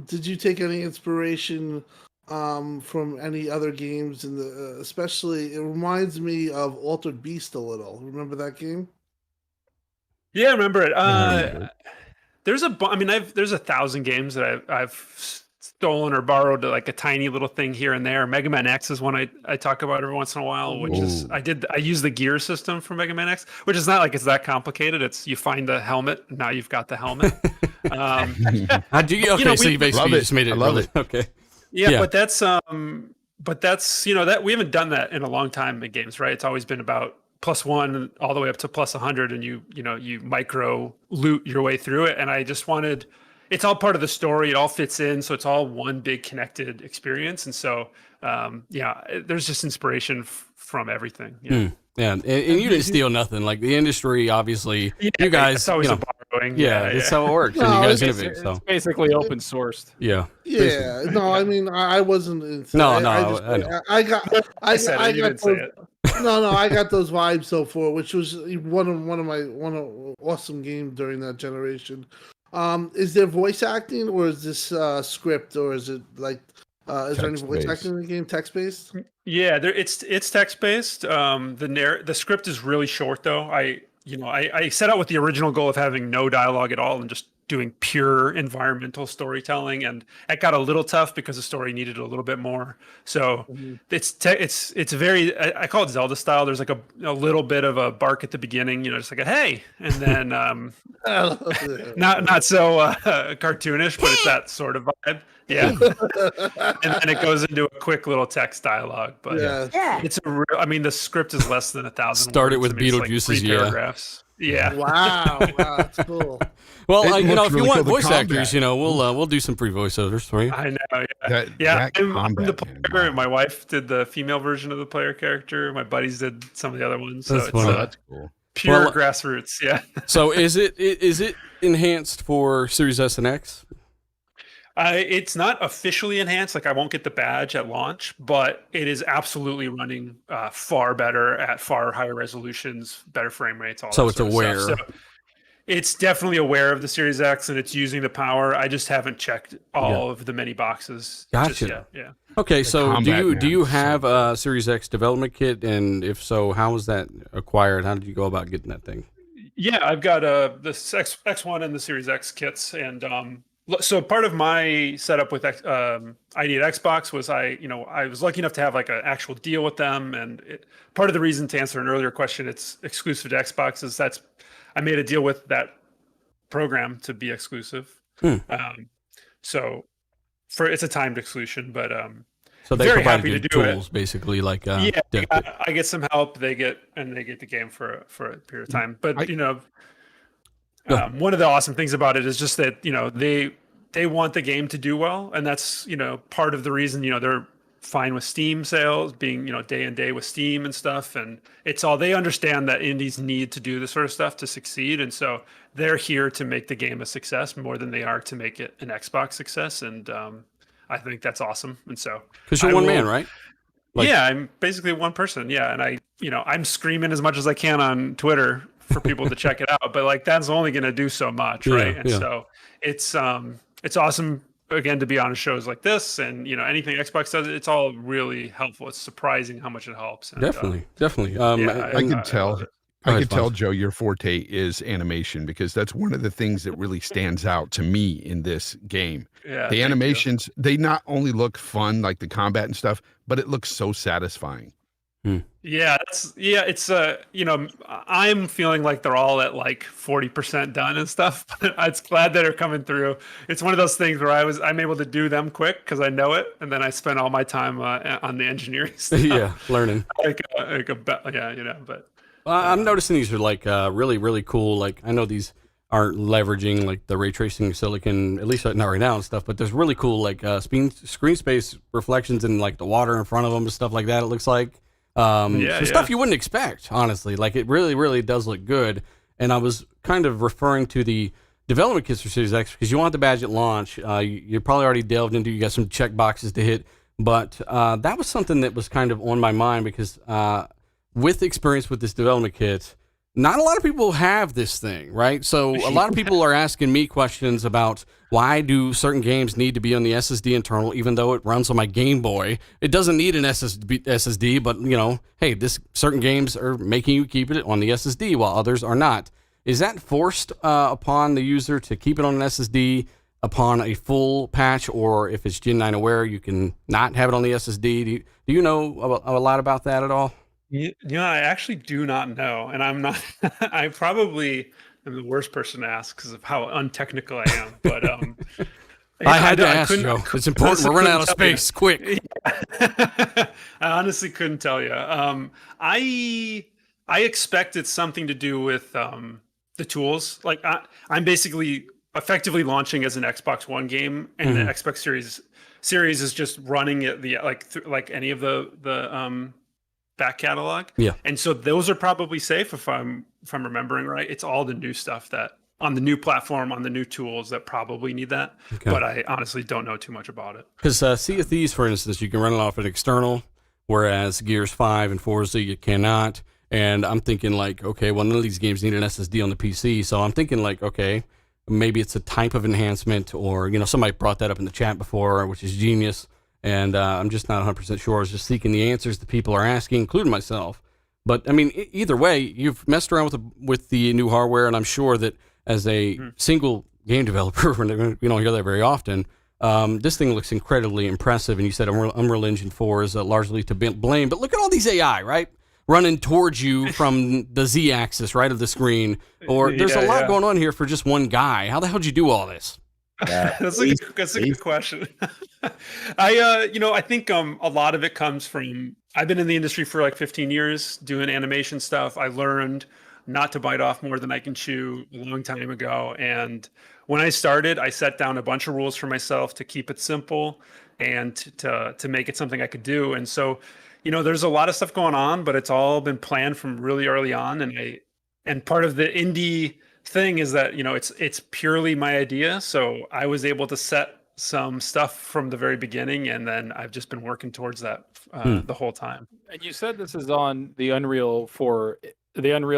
Did you take any inspiration from any other games in the especially it reminds me of Altered Beast a little. Remember that game? Yeah, I remember it. I remember it. There's there's 1,000 games that I've stolen or borrowed like a tiny little thing here and there. Mega Man X is one I talk about every once in a while, which is I use the gear system from Mega Man X, which is not like it's that complicated. It's you find the helmet, now you've got the helmet. I do. Okay, so you basically just made it. I love it. Okay. Yeah, but that's that we haven't done that in a long time in games, right? It's always been about +1 all the way up to +100, and you micro loot your way through it. And I just wanted, it's all part of the story. It all fits in, so it's all one big connected experience. And so, there's just inspiration from everything. Yeah, yeah, and you didn't steal nothing. Like the industry, obviously, you guys, it's always a borrowing. yeah, that's how it works. No, and you guys it's innovate. So It's basically open sourced. yeah. Yeah, no, I mean I wasn't. No, I got I said it. You didn't say it. No, I got those vibes so far, which was one of my awesome games during that generation. Is there voice acting, or is this script, or is it like is there any voice Text-based. acting in the game text based? It's text based. The script is really short though. I set out with the original goal of having no dialogue at all and just doing pure environmental storytelling, and it got a little tough because the story needed a little bit more. So it's very, I call it Zelda style. There's like a little bit of a bark at the beginning, just like a hey, and then not so cartoonish, but it's that sort of vibe. Yeah, and then it goes into a quick little text dialogue. But it's the script is less than 1,000. Start it words. with It's like Beetlejuice's 3 paragraphs. Yeah. Wow, that's cool. Well, It looks if you really want cool, the voice combat. actors, we'll do some free voiceovers for you. I know. Yeah. That I'm combat, the player. man. My wife did the female version of the player character. My buddies did some of the other ones. So That's it's funny. That's cool. pure Well, grassroots. Yeah. So is it enhanced for Series S and X? It's not officially enhanced. Like I won't get the badge at launch, but it is absolutely running far better at far higher resolutions, better frame rates. All So that it's sort of aware. stuff. So it's definitely aware of the Series X and it's using the power. I just haven't checked all of the many boxes. Gotcha. Just yet. Yeah. Okay, so combat, do you man, have so a Series X development kit, and if so, how was that acquired? How did you go about getting that thing? Yeah, I've got the X1 and the Series X kits, and so part of my setup with ID at Xbox was I was lucky enough to have like an actual deal with them, and part of the reason, to answer an earlier question, it's exclusive to Xbox is I made a deal with that program to be exclusive. So it's a timed exclusion, but So they very provide happy you to do tools, basically, like I get some help. They get the game for a period of time. But one of the awesome things about it is just that they want the game to do well, and that's part of the reason they're fine with Steam sales being day and day with Steam and stuff, and it's all, they understand that indies need to do this sort of stuff to succeed, and so they're here to make the game a success more than they are to make it an Xbox success, and I think that's awesome. And so because you're one man, right? Yeah, I'm basically one person. Yeah, and I'm screaming as much as I can on Twitter for people to check it out, but like that's only going to do so much, right? And so it's awesome again to be on shows like this, and anything Xbox does, it's all really helpful. It's surprising how much it helps. And, Definitely. I can tell. I could tell, Fonz. Joe, your forte is animation, because that's one of the things that really stands out to me in this game. Yeah, the animations, they not only look fun, like the combat and stuff, but it looks so satisfying. Yeah, it's I'm feeling like they're all at like 40% done and stuff. But I'm glad that they're coming through. It's one of those things where I'm able to do them quick because I know it, and then I spend all my time on the engineering stuff. Yeah, learning. But I'm noticing these are like really, really cool. Like I know these aren't leveraging like the ray tracing silicon, at least not right now and stuff, but there's really cool like screen space reflections in like the water in front of them and stuff like that. It looks like stuff you wouldn't expect, honestly. Like it really, really does look good. And I was kind of referring to the development kits for Series X because you want the badge at launch. You're probably already delved into. You got some check boxes to hit, but that was something that was kind of on my mind because with experience with this development kit, not a lot of people have this thing, right? So a lot of people are asking me questions about why do certain games need to be on the SSD internal, even though it runs on my Game Boy. It doesn't need an SSD, but hey, this certain games are making you keep it on the SSD while others are not. Is that forced upon the user to keep it on an SSD upon a full patch, or if it's Gen 9 aware, you can not have it on the SSD? Do you know a lot about that at all? I actually do not know, and I'm not. I probably am the worst person to ask because of how untechnical I am. But I had to ask, Joe. It's important. We're running out of space. Quick. I honestly couldn't tell you. I expect it's something to do with the tools. Like I'm basically effectively launching as an Xbox One game, and the Xbox Series is just running it like any of the back catalog. Yeah. And so those are probably safe if I'm remembering right. It's all the new stuff that on the new platform, on the new tools that probably need that. Okay. But I honestly don't know too much about it. Because Sea of Thieves, for instance, you can run it off an external, whereas Gears 5 and Forza you cannot. And I'm thinking like, okay, well, none of these games need an SSD on the PC. So I'm thinking like, okay, maybe it's a type of enhancement, or somebody brought that up in the chat before, which is genius. And I'm just not 100% sure. I was just seeking the answers that people are asking, including myself. But I mean, either way, you've messed around with the new hardware, and I'm sure that as a single game developer, we don't hear that very often. This thing looks incredibly impressive, and you said Unreal Engine 4 is largely to blame. But look at all these AI, right? Running towards you from the Z-axis, right, of the screen. Or there's a lot going on here for just one guy. How the hell did you do all this? That's a good question. I think a lot of it comes from, I've been in the industry for like 15 years doing animation stuff. I learned not to bite off more than I can chew a long time ago. And when I started, I set down a bunch of rules for myself to keep it simple and to make it something I could do. And so, there's a lot of stuff going on, but it's all been planned from really early on. And part of the indie thing is that it's purely my idea, so I was able to set some stuff from the very beginning, and then I've just been working towards that the whole time. And you said this is on the Unreal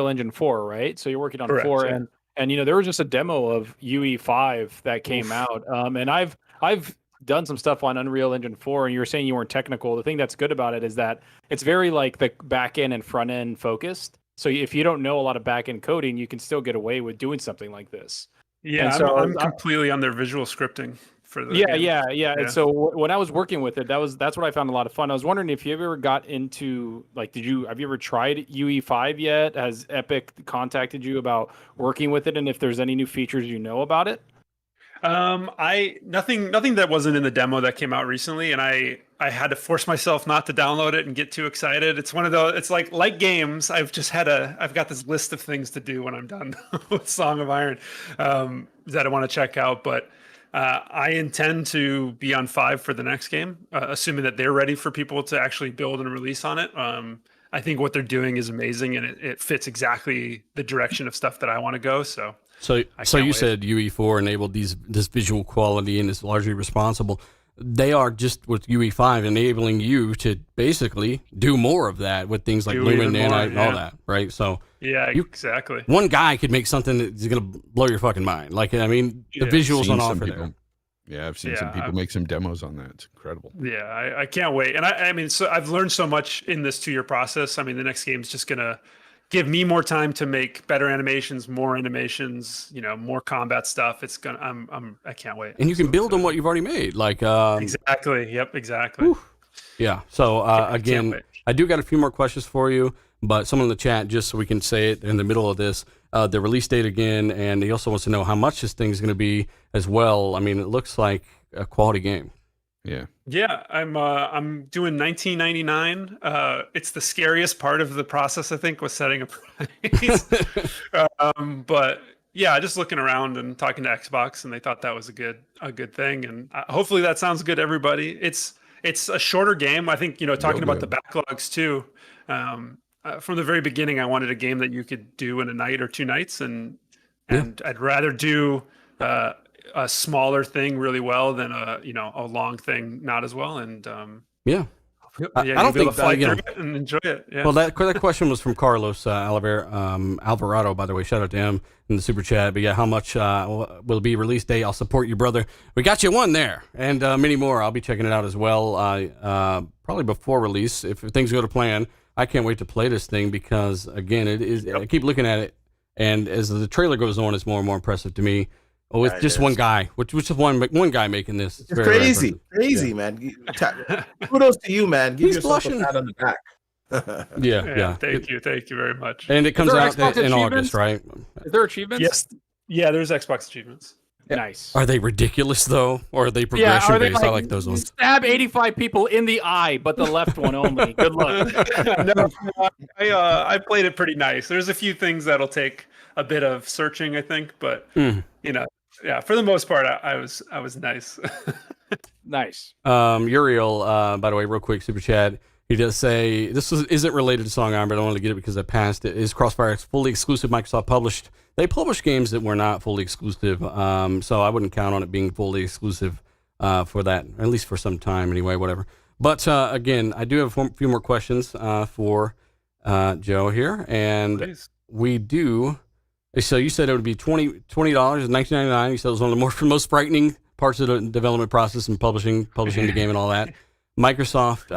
Engine 4, right? So you're working on Correct, 4, yeah. and there was just a demo of UE5 that came out, and I've done some stuff on Unreal Engine 4, and you were saying you weren't technical. The thing that's good about it is that it's very like the back end and front end focused. So if you don't know a lot of back end coding, you can still get away with doing something like this. Yeah, and so I'm completely on their visual scripting for the game. Yeah. And so when I was working with it, that's what I found a lot of fun. I was wondering if you ever got into have you ever tried UE5 yet? Has Epic contacted you about working with it, and if there's any new features you know about it? Nothing that wasn't in the demo that came out recently, and I had to force myself not to download it and get too excited. It's one of those, it's like games. I've got this list of things to do when I'm done with Song of Iron, that I want to check out. But, I intend to be on 5 for the next game, assuming that they're ready for people to actually build and release on it. I think what they're doing is amazing, and it fits exactly the direction of stuff that I want to go. So you said UE4 enabled this visual quality and is largely responsible. They are just with UE5 enabling you to basically do more of that with things like Lumen, Nanite, and all that, right? So exactly. One guy could make something that's going to blow your fucking mind. Like, I mean, the visuals on offer there. Yeah, I've seen some people make some demos on that. It's incredible. Yeah, I can't wait. And I mean, so I've learned so much in this 2-year process. I mean, the next game is just gonna give me more time to make better animations, more combat stuff. It's gonna. I can't wait. And you can build on what you've already made. Like exactly. Yep. Exactly. Whew. Yeah. So again, I do got a few more questions for you, but someone in the chat, just so we can say it in the middle of this, the release date again, and he also wants to know how much this thing is going to be as well. I mean, it looks like a quality game. Yeah. Yeah, I'm doing $19.99. It's the scariest part of the process, I think, was setting a price. But yeah, just looking around and talking to Xbox, and they thought that was a good thing, and hopefully that sounds good to everybody. It's a shorter game. I think talking about the backlogs too. From the very beginning, I wanted a game that you could do in a night or 2 nights, and and I'd rather do a smaller thing really well than a long thing not as well. And Yeah. I don't you'll be able think, to fly you know, through it and enjoy it. Yeah. Well, that question was from Carlos Alvarado, by the way. Shout out to him in the super chat. But yeah, how much will be release date? I'll support you, brother. We got you one there, and many more. I'll be checking it out as well, probably before release if things go to plan. I can't wait to play this thing because, again, it is. I keep looking at it, and as the trailer goes on, it's more and more impressive to me. Oh, it's just one guy, which is one guy making this. It's crazy, man. Kudos to you, man. Give yourself a pat on the back. Yeah. Thank you very much. And it comes out in August, right? Is there achievements? Yes, yeah. There's Xbox achievements. Nice. Are they ridiculous though, or are they progression based? I like those ones. Stab 85 people in the eye, but the left one only. Good luck. No, I played it pretty nice. There's a few things that'll take a bit of searching, I think, but yeah, for the most part, I was nice. Nice. Uriel, by the way, real quick, super chat. He does say isn't related to Song Arm, but I wanted to get it because I passed it. Is Crossfire fully exclusive? Microsoft published. They published games that were not fully exclusive, so I wouldn't count on it being fully exclusive for that, at least for some time anyway. Whatever. But again, I do have a few more questions for Joe here, and Please. we do. So you said it would be $20 $19.99. You said it was one of the most frightening parts of the development process and publishing the game and all that. Microsoft,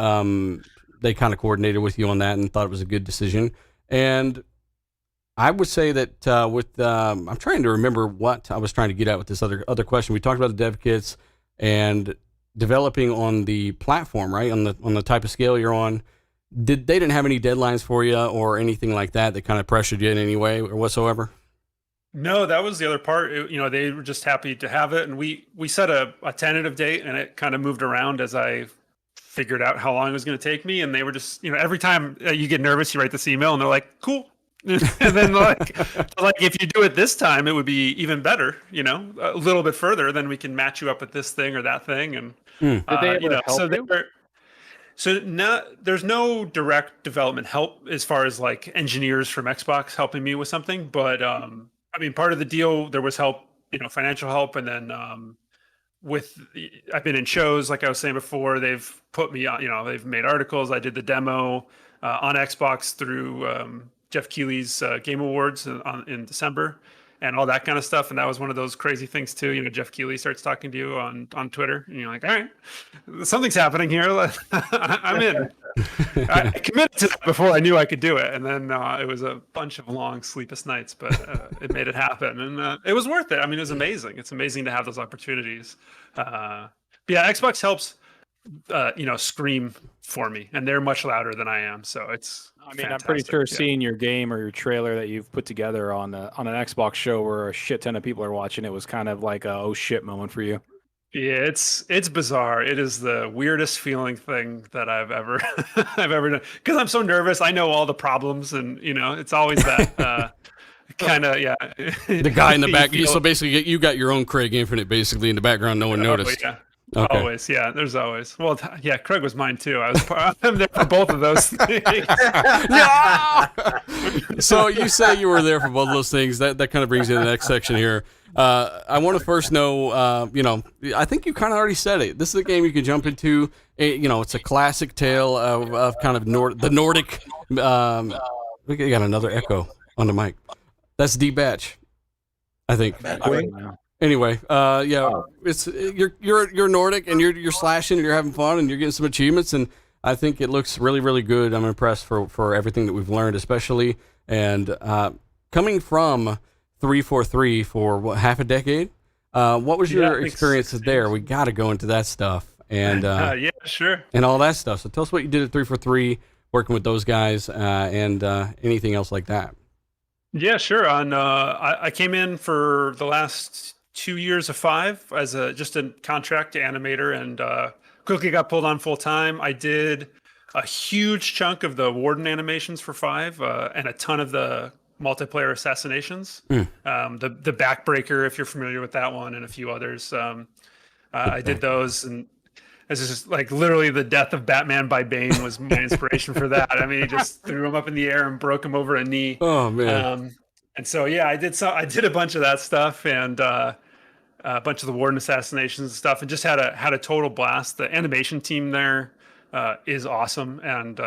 they kind of coordinated with you on that and thought it was a good decision. And I would say that I'm trying to remember what I was trying to get at with this other question. We talked about the dev kits and developing on the platform, right? On the type of scale you're on. They didn't have any deadlines for you or anything like that kind of pressured you in any way or whatsoever? No, that was the other part. They were just happy to have it, and we set a tentative date, and it kind of moved around as I figured out how long it was going to take me. And they were just, every time you get nervous, you write this email, and they're like, "Cool." And then like if you do it this time, it would be even better. A little bit further, then we can match you up with this thing or that thing. And Did they ever help you? So there's no direct development help as far as like engineers from Xbox helping me with something, but part of the deal, there was help, financial help, and then I've been in shows, like I was saying before, they've put me on, they've made articles. I did the demo on Xbox through Jeff Keighley's Game Awards in December and all that kind of stuff. And that was one of those crazy things too. Jeff Keighley starts talking to you on Twitter, and you're like, all right, something's happening here. I'm in. I committed to that before I knew I could do it. And then it was a bunch of long sleepless nights, but it made it happen. And it was worth it. It was amazing. It's amazing to have those opportunities. But yeah, Xbox helps, scream for me, and they're much louder than I am. So it's, I'm pretty sure seeing your game or your trailer that you've put together on an Xbox show where a shit ton of people are watching, it was kind of like a oh shit moment for you. Yeah, it's bizarre. It is the weirdest feeling thing that I've ever done, because I'm so nervous. I know all the problems, and it's always that kind of the guy in the back. So basically, you got your own Craig Infinite basically in the background. No one noticed. Yeah. Okay. Always, yeah. There's always. Well, yeah. Craig was mine too. I'm there for both of those things. So you say you were there for both of those things. That kind of brings you to the next section here. I want to first know. I think you kind of already said it. This is a game you can jump into. It's a classic tale of kind of the Nordic. We got another echo on the mic. That's D-Batch, I think. Anyway, it's you're Nordic and you're slashing and you're having fun and you're getting some achievements, and I think it looks really, really good. I'm impressed for everything that we've learned, especially and coming from 343 for half a decade. What was your experiences there? We got to go into that stuff and yeah, sure, and all that stuff. So tell us what you did at 343, working with those guys, and anything else like that. Yeah, sure. I came in for the last 2 years of 5 as just a contract animator, and quickly got pulled on full time. I did a huge chunk of the Warden animations for 5 and a ton of the multiplayer assassinations. The Backbreaker, if you're familiar with that one, and a few others. I did those, and it's just like literally the death of Batman by Bane was my inspiration for that. He just threw him up in the air and broke him over a knee. Oh man. And so yeah, I did a bunch of that stuff and a bunch of the warden assassinations and stuff, and just had a total blast. The animation team there is awesome, and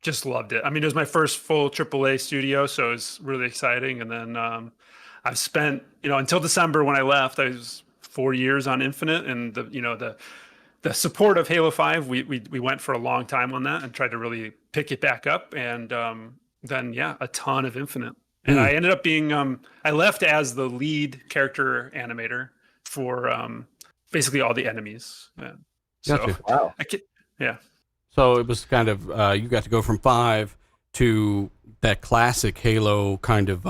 just loved it. I mean, it was my first full AAA studio, so it was really exciting. And then I've spent, until December when I left, I was 4 years on Infinite, and the support of Halo 5, we went for a long time on that and tried to really pick it back up. And then yeah, a ton of Infinite. And I ended up being I left as the lead character animator for basically all the enemies. So Gotcha. Wow. yeah. So it was kind of you got to go from 5 to that classic Halo kind of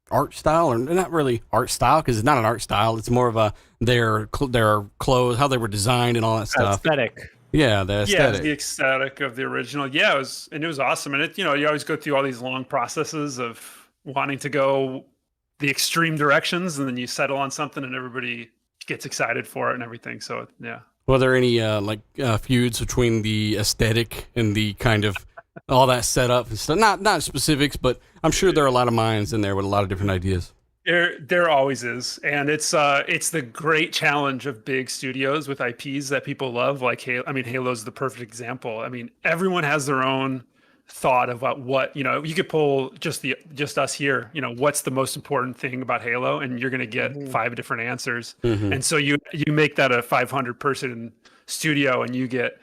art style, or not really art style because it's not an art style. It's more of their clothes, how they were designed, and all that stuff. Aesthetic. Yeah, the aesthetic. The aesthetic of the original. Yeah, it was awesome. And it, you always go through all these long processes of wanting to go the extreme directions, and then you settle on something, and everybody gets excited for it and everything. So yeah. Were there any feuds between the aesthetic and the kind of all that setup and stuff? Not specifics, but I'm sure there are a lot of minds in there with a lot of different ideas. There always is, and it's the great challenge of big studios with IPs that people love. Like Halo, I mean, Halo's the perfect example. I mean, everyone has their own thought about what you could pull just us here. What's the most important thing about Halo, and you're going to get 5 different answers. And so you make that a 500 person studio, and you get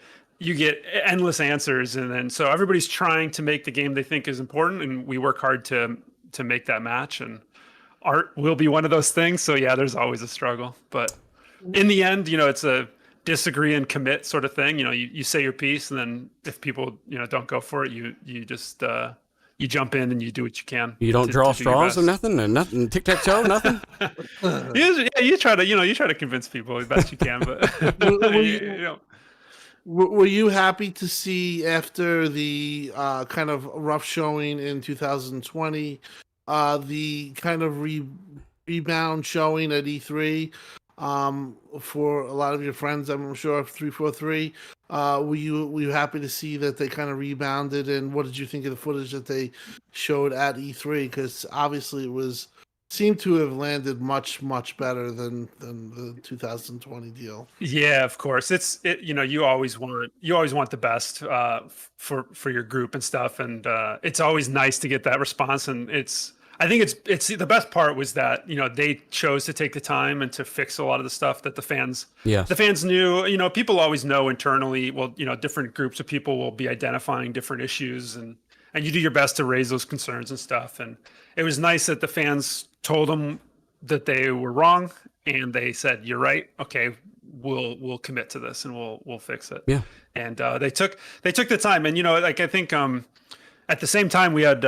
endless answers, and then so everybody's trying to make the game they think is important, and we work hard to make that match. And art will be one of those things. So yeah, there's always a struggle, but in the end, it's a disagree and commit sort of thing. You say your piece, and then if people, don't go for it, you just, you jump in and you do what you can. You don't draw straws or nothing, tic-tac-toe, nothing. You try to convince people as best you can, but Were you happy to see after the kind of rough showing in 2020, the kind of rebound showing at E3 for a lot of your friends, I'm sure, of 343? Were you happy to see that they kind of rebounded, and what did you think of the footage that they showed at E3? Because obviously it seemed to have landed much better than the 2020 deal. Yeah, of course. You always want the best for your group and stuff, and it's always nice to get that response. And I think it's the best part was that they chose to take the time and to fix a lot of the stuff that the fans knew. People always know internally. Well, different groups of people will be identifying different issues, and you do your best to raise those concerns and stuff. And it was nice that the fans told them that they were wrong, and they said, "You're right. Okay, we'll commit to this, and we'll fix it." Yeah. And they took the time, and I think at the same time we had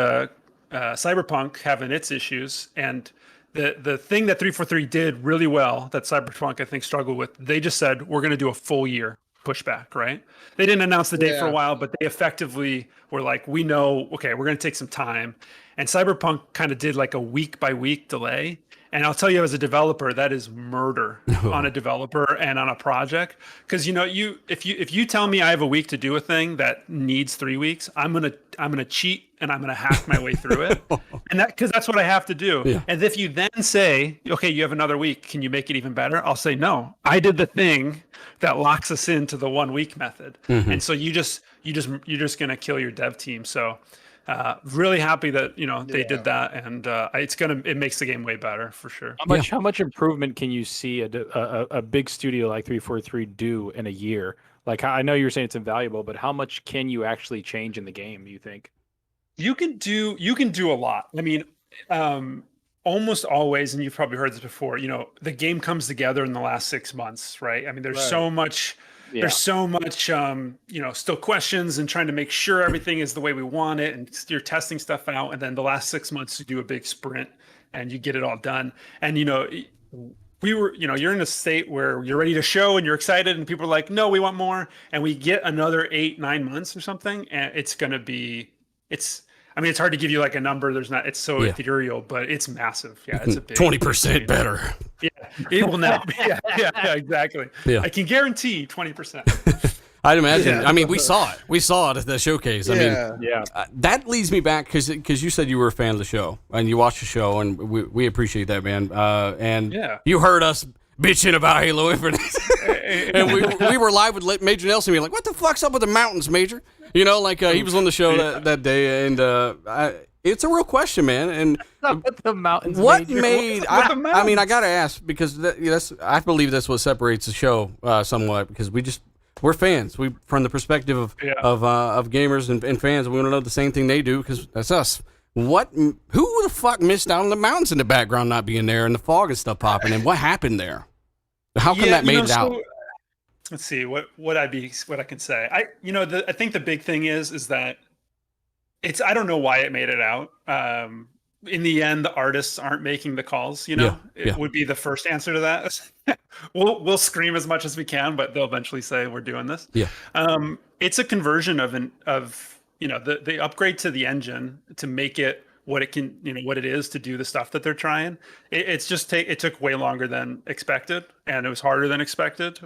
Cyberpunk having its issues, and the thing that 343 did really well that Cyberpunk I think struggled with, they just said we're going to do a full year pushback, right? They didn't announce the date for a while, but they effectively were like, we know, okay, we're going to take some time. And Cyberpunk kind of did like a week by week delay. And I'll tell you, as a developer, that is murder on a developer and on a project. Because if you tell me I have a week to do a thing that needs 3 weeks, I'm gonna cheat and I'm gonna hack my way through it, and because that's what I have to do. Yeah. And if you then say, okay, you have another week, can you make it even better? I'll say no. I did the thing that locks us into the 1 week method, and so you're just gonna kill your dev team. So. Really happy that they did that, and it makes the game way better for sure. How much improvement can you see a big studio like 343 do in a year? Like, I know you're saying it's invaluable, but how much can you actually change in the game, you think? You can do a lot. I mean, almost always, and you've probably heard this before, the game comes together in the last 6 months, right? I mean, there's so much. Yeah. There's so much, still questions and trying to make sure everything is the way we want it, and you're testing stuff out. And then the last 6 months, you do a big sprint and you get it all done. And you're in a state where you're ready to show and you're excited, and people are like, "No, we want more." And we get another 8-9 months or something, and it's gonna be it's hard to give you like a number. It's so ethereal, but it's massive. Yeah, it's a big 20% better. Yeah, it will now. Yeah, exactly. Yeah. I can guarantee 20%. I'd imagine. Yeah. I mean, we saw it. We saw it at the showcase. I mean, Yeah. that leads me back because you said you were a fan of the show and you watched the show, and we appreciate that, man. And you heard us bitching about Halo Infinite, and we were live with Major Nelson being like, "What the fuck's up with the mountains, Major?" You know, like he was on the show that day, and it's a real question, man. And With the mountains. what Major. made? What's up with the I mean, I mountains? gotta ask because I believe that's what separates the show somewhat because we're fans. We from the perspective of gamers and fans. We want to know the same thing they do because that's us. Who the fuck missed out on the mountains in the background not being there and the fog and stuff popping? And what happened there? How come that made it out? Let's see what I can say. I think the big thing is that I don't know why it made it out. In the end, the artists aren't making the calls. It would be the first answer to that. We'll scream as much as we can, but they'll eventually say we're doing this. Yeah. It's a conversion of the upgrade to the engine to make it what it can, what it is to do the stuff that they're trying. It took way longer than expected, and it was harder than expected.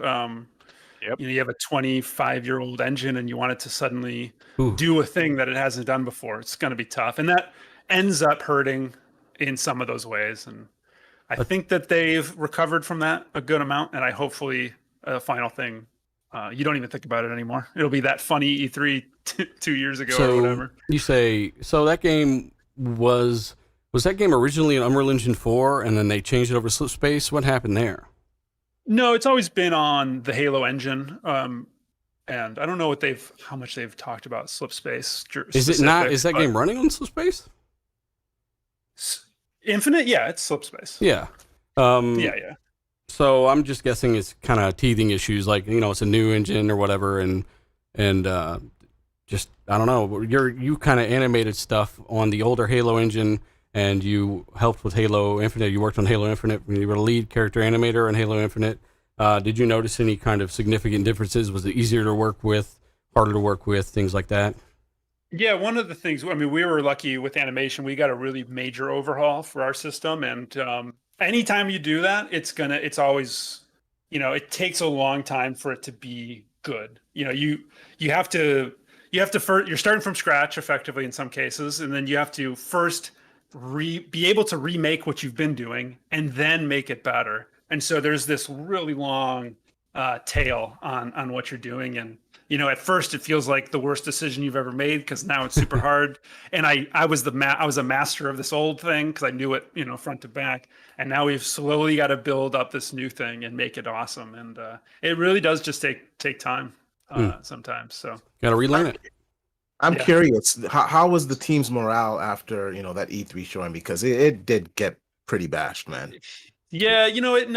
You have a 25-year-old engine, and you want it to suddenly do a thing that it hasn't done before. It's going to be tough, and that ends up hurting in some of those ways. And I think that they've recovered from that a good amount, and hopefully a final thing. You don't even think about it anymore. It'll be that funny E3 2 years ago or whatever. You say so that game was that game originally an Unreal Engine 4 and then they changed it over to Slip Space? What happened there? No, it's always been on the Halo engine. And I don't know how much they've talked about Slip Space. Is it not? Is that game running on Slip Space? Infinite? Yeah, it's Slip Space. Yeah. Yeah. So I'm just guessing it's kind of teething issues, like it's a new engine or whatever, and just I don't know. You kind of animated stuff on the older Halo engine, and you helped with Halo Infinite. You worked on Halo Infinite. You were the lead character animator in Halo Infinite. Did you notice any kind of significant differences? Was it easier to work with, harder to work with, things like that? Yeah, one of the things. I mean, we were lucky with animation. We got a really major overhaul for our system, and anytime you do that, it's always, it takes a long time for it to be good. You have to first, you're starting from scratch effectively in some cases, and then you have to first be able to remake what you've been doing and then make it better. And so there's this really long tail on what you're doing. And, at first it feels like the worst decision you've ever made because now it's super hard. And I was a master of this old thing because I knew it, front to back. And now we've slowly got to build up this new thing and make it awesome. And it really does just take time sometimes. So got to relearn it. I'm curious, how was the team's morale after that E3 showing? Because it did get pretty bashed, man. Yeah, it's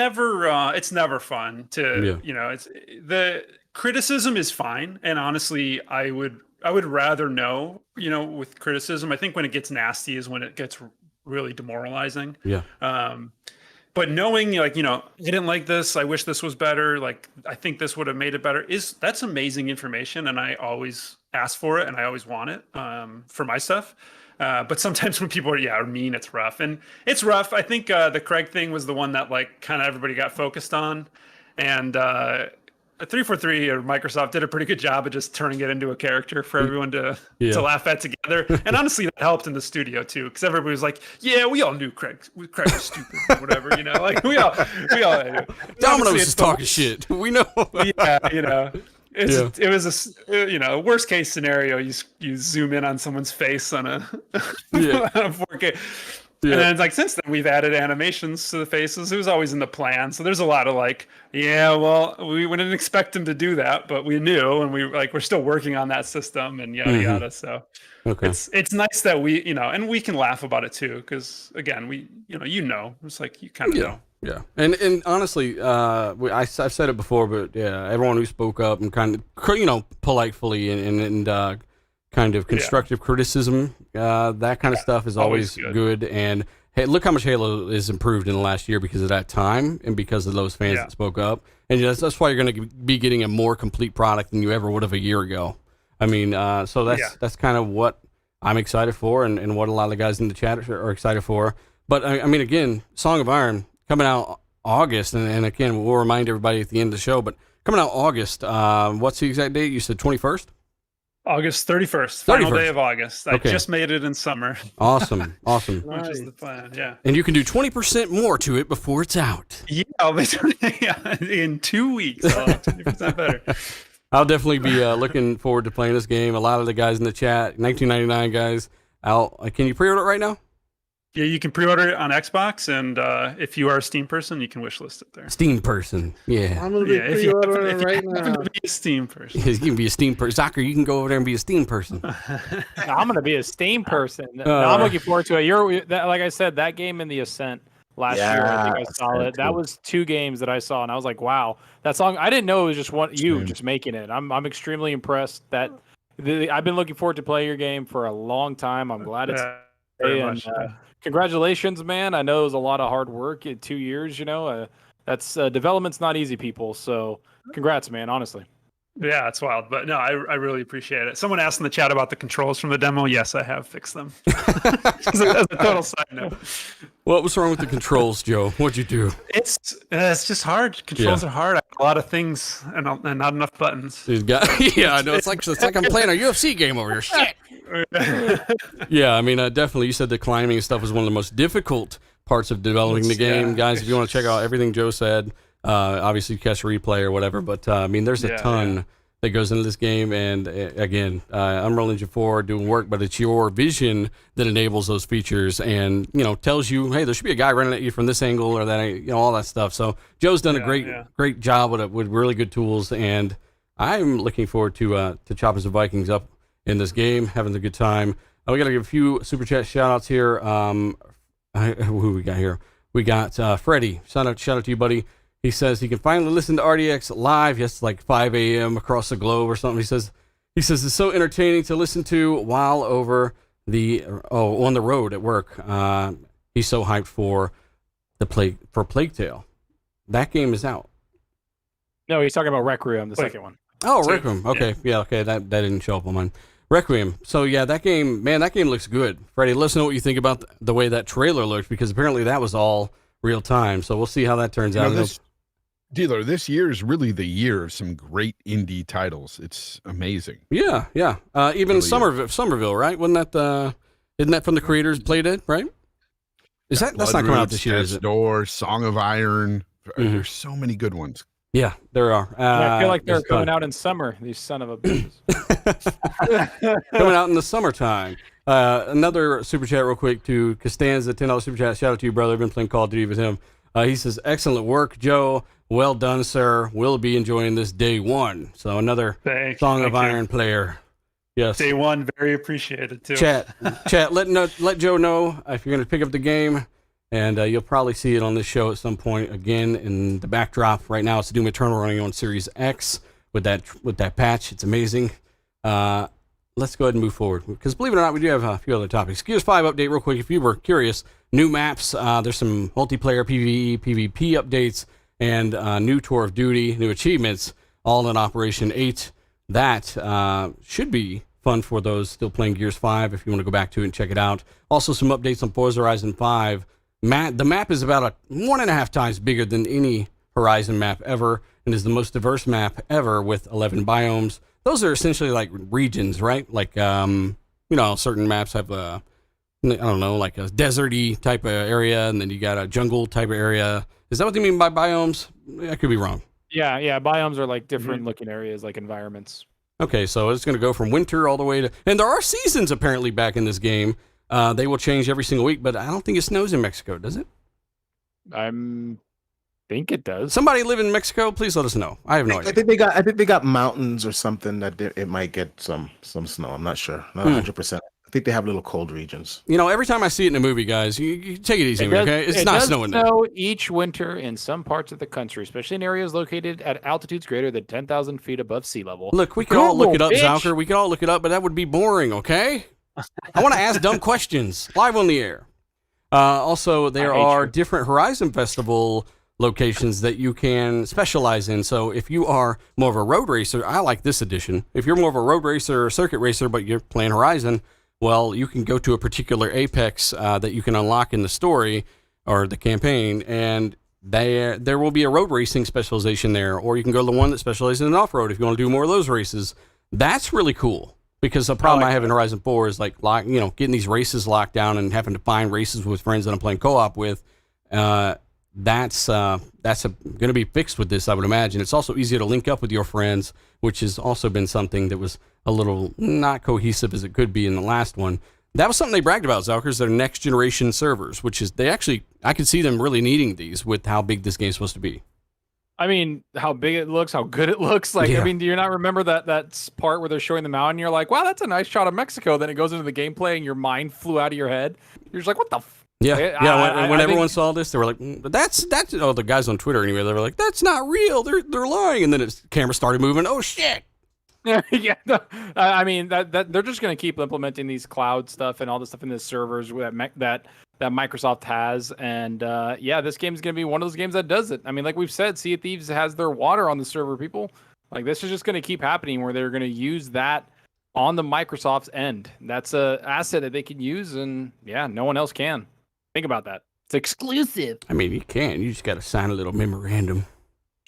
never fun to, it's the criticism is fine. And honestly, I would rather know, with criticism, I think when it gets nasty is when it gets really demoralizing. Yeah. But knowing I didn't like this, I wish this was better. Like, I think this would have made it better that's amazing information. And I always ask for it and I always want it for my stuff. But sometimes when people are mean, it's rough. And it's rough. I think the Craig thing was the one that kind of everybody got focused on. And 343 or Microsoft did a pretty good job of just turning it into a character for everyone to laugh at together. And honestly, that helped in the studio too, because everybody was like, "Yeah, we all knew Craig was stupid, or whatever." Like we all knew. Domino's is talking shit. We know. It was a worst case scenario. You zoom in on someone's face on a 4K. Yeah. And then it's like, since then we've added animations to the faces. It was always in the plan. So there's a lot of we didn't expect him to do that, but we knew, and we're still working on that system and yada yada. So it's nice that we, and we can laugh about it too, because again, it's like you kind of know. Yeah, and honestly, I've said it before, but everyone who spoke up and kind of, politely and kind of constructive criticism, that kind of stuff is always good. And hey, look how much Halo is improved in the last year because of that time and because of those fans that spoke up. And that's why you're going to be getting a more complete product than you ever would have a year ago. I mean, so that's kind of what I'm excited for, and what a lot of the guys in the chat are excited for. But I mean, again, Song of Iron coming out August, and again, we'll remind everybody at the end of the show, but coming out August. What's the exact date? You said 21st? August 31st, final 31st. day of August. I Okay. just made it in summer, Awesome. Awesome. which is the plan. Yeah. And you can do 20% more to it before it's out. Yeah, I'll be in 2 weeks. I'll have 20% better. I'll definitely be looking forward to playing this game. A lot of the guys in the chat, 1999 guys, out. Can you pre-order it right now? Yeah, you can pre-order it on Xbox, and if you are a Steam person, you can wishlist it there. Steam person. Yeah. I'm gonna be Yeah, if you pre-ordering happen, right if you happen now. to be a Steam person. You can be a Steam person. Zocker, you can go over there and be a Steam person. I'm gonna be a Steam person. No, I'm looking forward to it. Like I said, that game in the Ascent last year, I think I saw it. That was 2 games that I saw, and I was like, wow, that song. I didn't know it was just just making it. I'm extremely impressed that I've been looking forward to play your game for a long time. I'm glad it's very and, much. congratulations, man. I know it was a lot of hard work in 2 years. That's development's not easy, people. So congrats, man. Honestly. Yeah, it's wild, but no, I really appreciate it. Someone asked in the chat about the controls from the demo. Yes, I have fixed them. As a total side note. What was wrong with the controls, Joe? What'd you do? It's just hard. Controls are hard. I have a lot of things and not enough buttons. Yeah, I know. It's like I'm playing a UFC game over here. Shit. Yeah, I mean, definitely. You said the climbing and stuff was one of the most difficult parts of developing the game, yeah. guys. If you want to check out everything Joe said, obviously catch a replay or whatever. But I mean, there's a ton that goes into this game, and again, Unreal Engine 4 doing work, but it's your vision that enables those features, and tells you, hey, there should be a guy running at you from this angle or that, all that stuff. So Joe's done a great job with really good tools, and I'm looking forward to chopping some Vikings up in this game, having a good time. We got to give a few super chat shout outs here. Who we got here? We got Freddie. Shout out to you, buddy. He says he can finally listen to RDX live. Yes, like 5 a.m. across the globe or something. He says it's so entertaining to listen to while on the road at work. He's so hyped for Plague Tale. That game is out. No, he's talking about Requiem, the second one. Oh, Requiem. Okay, yeah, okay. That didn't show up on mine. Requiem. So yeah, that game looks good. Freddie, let us know what you think about the way that trailer looked, because apparently that was all real time. So we'll see how that turns out. This year is really the year of some great indie titles. It's amazing. Yeah. Even really Somerville, right? Isn't that from the creators Playdead, right? That's not coming out this year, is it? Door, Song of Iron. There's so many good ones. Yeah, there are. I feel like they're coming out in summer, these son of a bitches. Coming out in the summertime. Another super chat real quick to Costanza, $10 super chat. Shout out to you, brother. I've been playing Call of Duty with him. He says, excellent work, Joe. Well done, sir. We'll be enjoying this day one. So another Song of Iron player. Yes. Day one, very appreciated too. Chat, let Joe know if you're going to pick up the game. And you'll probably see it on this show at some point. Again, in the backdrop right now, it's Doom Eternal running on Series X with that patch. It's amazing. Let's go ahead and move forward, because believe it or not, we do have a few other topics. Gears 5 update real quick. If you were curious, new maps. There's some multiplayer PvE, PvP updates, and new Tour of Duty, new achievements, all in Operation 8. That should be fun for those still playing Gears 5 if you want to go back to it and check it out. Also, some updates on Forza Horizon 5. The map is about 1.5 times bigger than any Horizon map ever, and is the most diverse map ever with 11 biomes. Those are essentially like regions, right? Like, certain maps have like a deserty type of area, and then you got a jungle type of area. Is that what they mean by biomes? I could be wrong. Yeah. Biomes are like different looking areas, like environments. Okay, so it's going to go from winter all the way to... And there are seasons apparently back in this game. They will change every single week, but I don't think it snows in Mexico, does it? I think it does. Somebody live in Mexico? Please let us know. I have no idea. I think they got mountains or something that it might get some snow. I'm not sure. Not 100%. I think they have little cold regions. Every time I see it in a movie, guys, you take it easy, okay? It's not snowing there. It does snow each winter in some parts of the country, especially in areas located at altitudes greater than 10,000 feet above sea level. Look, we can all look it up, Zalker. We can all look it up, but that would be boring, okay? I want to ask dumb questions live on the air. Also, there are different Horizon Festival locations that you can specialize in. So if you are more of a road racer, I like this edition. If you're more of a road racer or circuit racer, but you're playing Horizon, well, you can go to a particular apex that you can unlock in the story or the campaign, and there will be a road racing specialization there, or you can go to the one that specializes in off-road if you want to do more of those races. That's really cool, because the problem I have in Horizon 4 is like getting these races locked down and having to find races with friends that I'm playing co-op with. That's going to be fixed with this, I would imagine. It's also easier to link up with your friends, which has also been something that was a little not cohesive as it could be in the last one. That was something they bragged about, Zelkers, their next generation servers, which is I could see them really needing these with how big this game's supposed to be. I mean, how big it looks, how good it looks. Like, I mean, do you not remember that part where they're showing the mountain? You're like, wow, that's a nice shot of Mexico. Then it goes into the gameplay and your mind flew out of your head. You're just like, what the When everyone saw this, they were like, that's the guys on Twitter anyway, they were like, that's not real. They're lying. And then the camera started moving. Oh, shit. I mean, that they're just going to keep implementing these cloud stuff and all this stuff in the servers that Microsoft has, and this game is going to be one of those games that does it. I mean, like we've said, Sea of Thieves has their water on the server. People like this is just going to keep happening where they're going to use that on the Microsoft's end. That's a asset that they can use, and no one else can. Think about that. It's exclusive. I mean, you can. You just got to sign a little memorandum.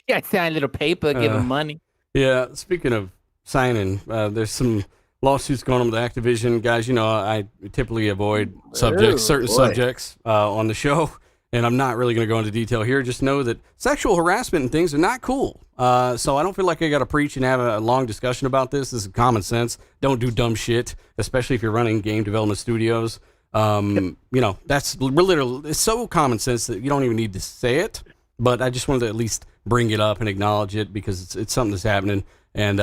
Yeah, sign a little paper, give them money. Yeah. Speaking of signing, there's some lawsuits going on with Activision. Guys, I typically avoid certain subjects on the show, and I'm not really going to go into detail here. Just know that sexual harassment and things are not cool. So I don't feel like I got to preach and have a long discussion about this. This is common sense. Don't do dumb shit, especially if you're running game development studios. That's literally, it's so common sense that you don't even need to say it, but I just wanted to at least bring it up and acknowledge it, because it's something that's happening. And,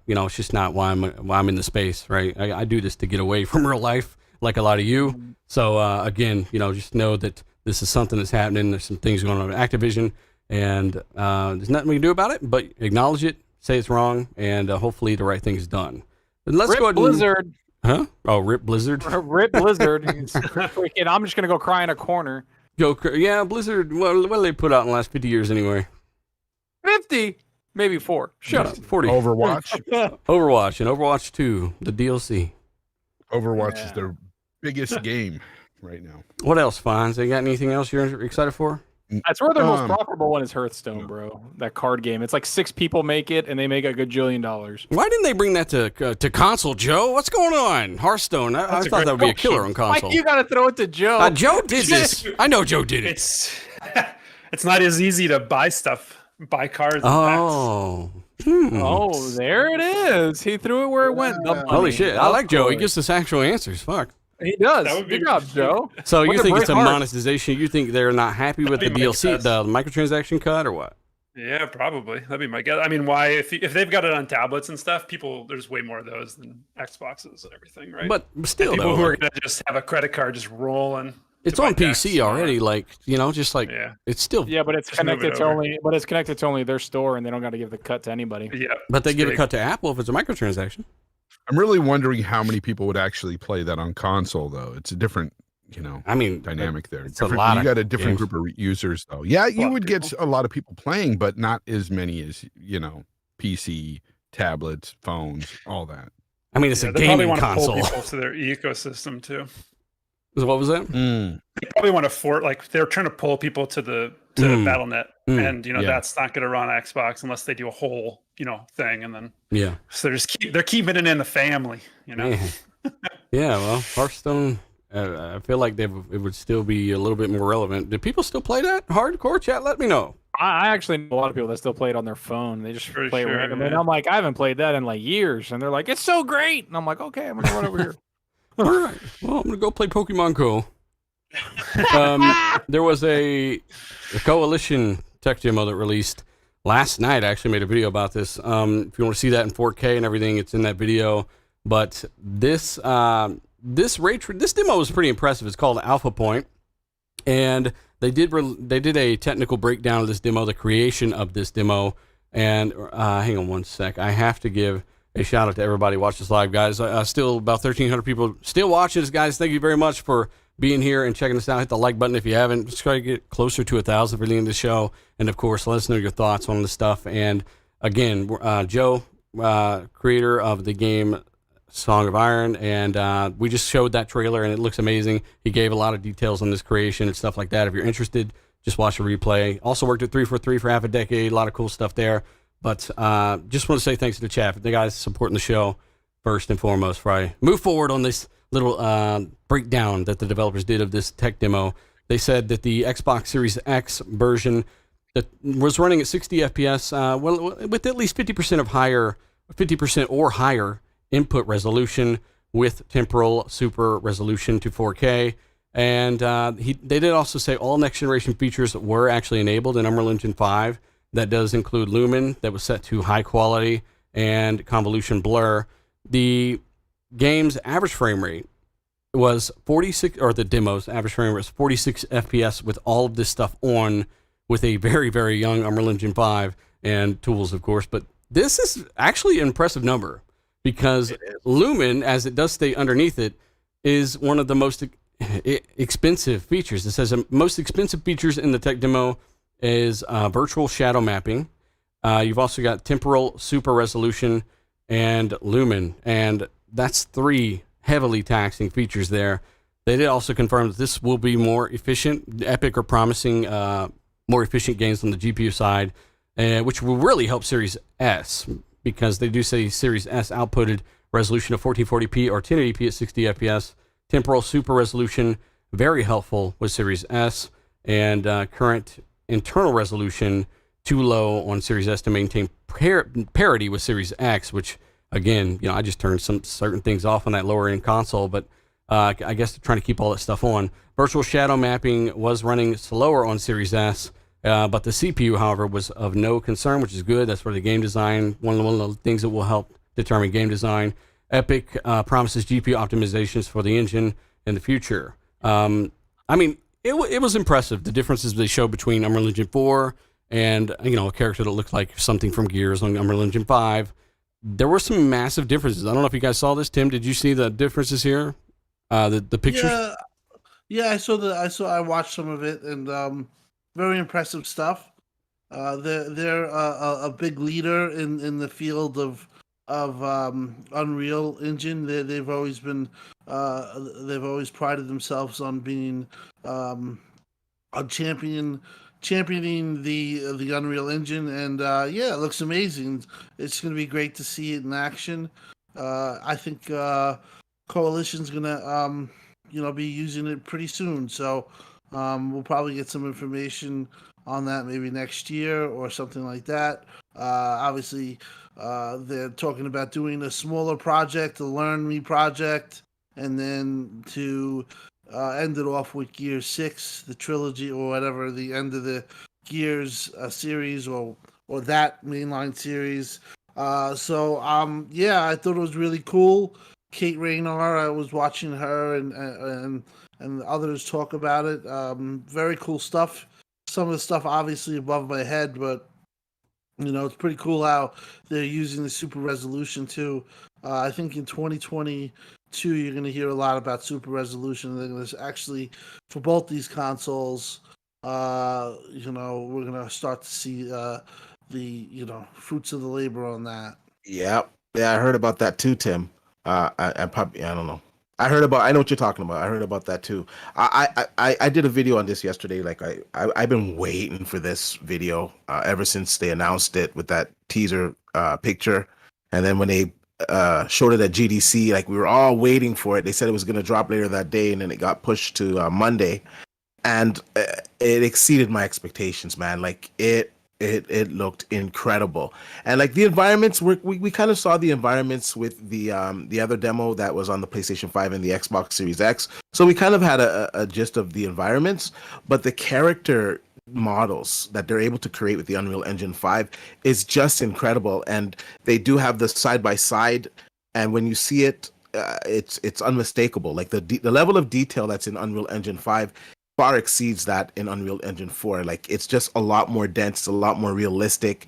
it's just not why I'm in the space, right? I do this to get away from real life, like a lot of you. So, again, just know that this is something that's happening. There's some things going on at Activision, and there's nothing we can do about it, but acknowledge it, say it's wrong, and hopefully the right thing is done. And let's go ahead and... Blizzard. Huh? Oh, Rip Blizzard? Rip Blizzard. Freaking, I'm just going to go cry in a corner. Blizzard, what do they put out in the last 50 years anyway? 50? Maybe 4. Shut up. 40. Overwatch. Overwatch and Overwatch 2, the DLC. Overwatch is their biggest game right now. What else, Fonz? They got anything else you're excited for? That's where their most profitable one is Hearthstone, bro. That card game. It's like 6 people make it, and they make a gajillion dollars. Why didn't they bring that to console, Joe? What's going on? Hearthstone. I thought that would be a killer on console. Why you got to throw it to Joe? Joe did this. I know Joe did it. It's not as easy to buy cards. Oh. Oh, there it is. He threw it where it went. Holy shit. I like Joe. He gives us actual answers. Fuck. He does. Good job, Joe. So you think it's a monetization? You think they're not happy with the DLC, the microtransaction cut, or what? Yeah, probably. That'd be my guess. I mean, why? If they've got it on tablets and stuff, there's way more of those than Xboxes and everything, right? But still, people who are going to just have a credit card just rolling. It's on PC already, it's still. Yeah, but it's connected to only their store, and they don't got to give the cut to anybody. Yeah, but they give a cut to Apple if it's a microtransaction. I'm really wondering how many people would actually play that on console, though. It's a different, dynamic there. It's a lot. You got a different group of users, though. Yeah, you would get a lot of people playing, but not as many as PC, tablets, phones, all that. I mean, it's a gaming console. Pull people to their ecosystem too. What was that? They probably want to they're trying to pull people to the BattleNet, and that's not going to run Xbox unless they do a whole thing, and then so they're keeping it in the family, Yeah, well, Hearthstone, I feel like it would still be a little bit more relevant. Do people still play that hardcore? Chat, let me know. I actually know a lot of people that still play it on their phone. They just play it randomly. And I'm like, I haven't played that in like years, and they're like, it's so great, and I'm like, okay, I'm gonna run over here. All right. Well, I'm going to go play Pokemon Go. There was a Coalition tech demo that remakeed last night. I actually made a video about this. If you want to see that in 4K and everything, it's in that video. But this demo was pretty impressive. It's called Alpha Point. And they did a technical breakdown of this demo, the creation of this demo. And hang on one sec. I have to give a shout out to everybody watching this live, guys. Still about 1,300 people still watching this, guys. Thank you very much for being here and checking us out. Hit the like button if you haven't. Just try to get closer to 1,000 for the end of the show. And of course, let us know your thoughts on the stuff. And again, Joe, creator of the game Song of Iron, and we just showed that trailer and it looks amazing. He gave a lot of details on this creation and stuff like that. If you're interested, just watch a replay. Also worked at 343 for half a decade. A lot of cool stuff there. But just want to say thanks to the chat, the guys supporting the show first and foremost. Before I move forward on this little breakdown that the developers did of this tech demo, they said that the Xbox Series X version that was running at 60 FPS, with at least 50% or higher input resolution with temporal super resolution to 4K. And they did also say all next generation features were actually enabled in Unreal Engine 5. That does include Lumen, that was set to high quality, and convolution blur. The game's average frame rate was 46, or the demo's average frame rate was 46 FPS with all of this stuff on, with a very, very young Unreal Engine 5 and tools, of course. But this is actually an impressive number, because Lumen, as it does stay underneath it, is one of the most expensive features. It says the most expensive features in the tech demo is virtual shadow mapping. You've also got temporal super resolution and Lumen, and that's 3 heavily taxing features there. They did also confirm that this will be more efficient. Epic are promising more efficient games on the GPU side, which will really help Series S, because they do say Series S outputted resolution of 1440p or 1080p at 60 FPS. Temporal super resolution, very helpful with Series S, and current internal resolution too low on Series S to maintain parity with Series X, which, again, I just turned some certain things off on that lower end console, but I guess they're trying to keep all that stuff on. Virtual shadow mapping was running slower on Series S, but the CPU, however, was of no concern, which is good. That's for the game design, one of the things that will help determine game design. Epic promises GPU optimizations for the engine in the future. It was impressive, the differences they showed between Unreal Engine 4 and, a character that looked like something from Gears on Unreal Engine 5. There were some massive differences. I don't know if you guys saw this. Tim, did you see the differences here? The pictures? Yeah, I watched some of it, and very impressive stuff. They're a big leader in the field of Unreal Engine. They've always prided themselves on being on championing the Unreal Engine, and it looks amazing. It's going to be great to see it in action. I think Coalition's going to be using it pretty soon, so we'll probably get some information on that maybe next year or something like that. Obviously, they're talking about doing a smaller project, a Learn Me project, and then to end it off with Gears 6, the trilogy, or whatever, the end of the Gears series, or that mainline series. I thought it was really cool. Kate Rayner, I was watching her and others talk about it. Very cool stuff. Some of the stuff obviously above my head, but it's pretty cool how they're using the super resolution too. I think in 2022 you're going to hear a lot about super resolution. They're going to actually, for both these consoles, we're going to start to see the fruits of the labor on that. Yeah, I heard about that too, Tim. I don't know. I know what you're talking about. I heard about that too. I did a video on this yesterday. Like I've been waiting for this video ever since they announced it with that teaser picture, and then when they showed it at GDC, like we were all waiting for it. They said it was going to drop later that day, and then it got pushed to Monday, and it exceeded my expectations, man. Like it looked incredible, and like the environments we kind of saw the environments with the other demo that was on the PlayStation 5 and the Xbox Series X, so we kind of had a gist of the environments, but the character models that they're able to create with the Unreal Engine 5 is just incredible, and they do have the side by side, and when you see it, it's unmistakable. Like the level of detail that's in Unreal Engine 5 far exceeds that in Unreal Engine 4. Like it's just a lot more dense, a lot more realistic,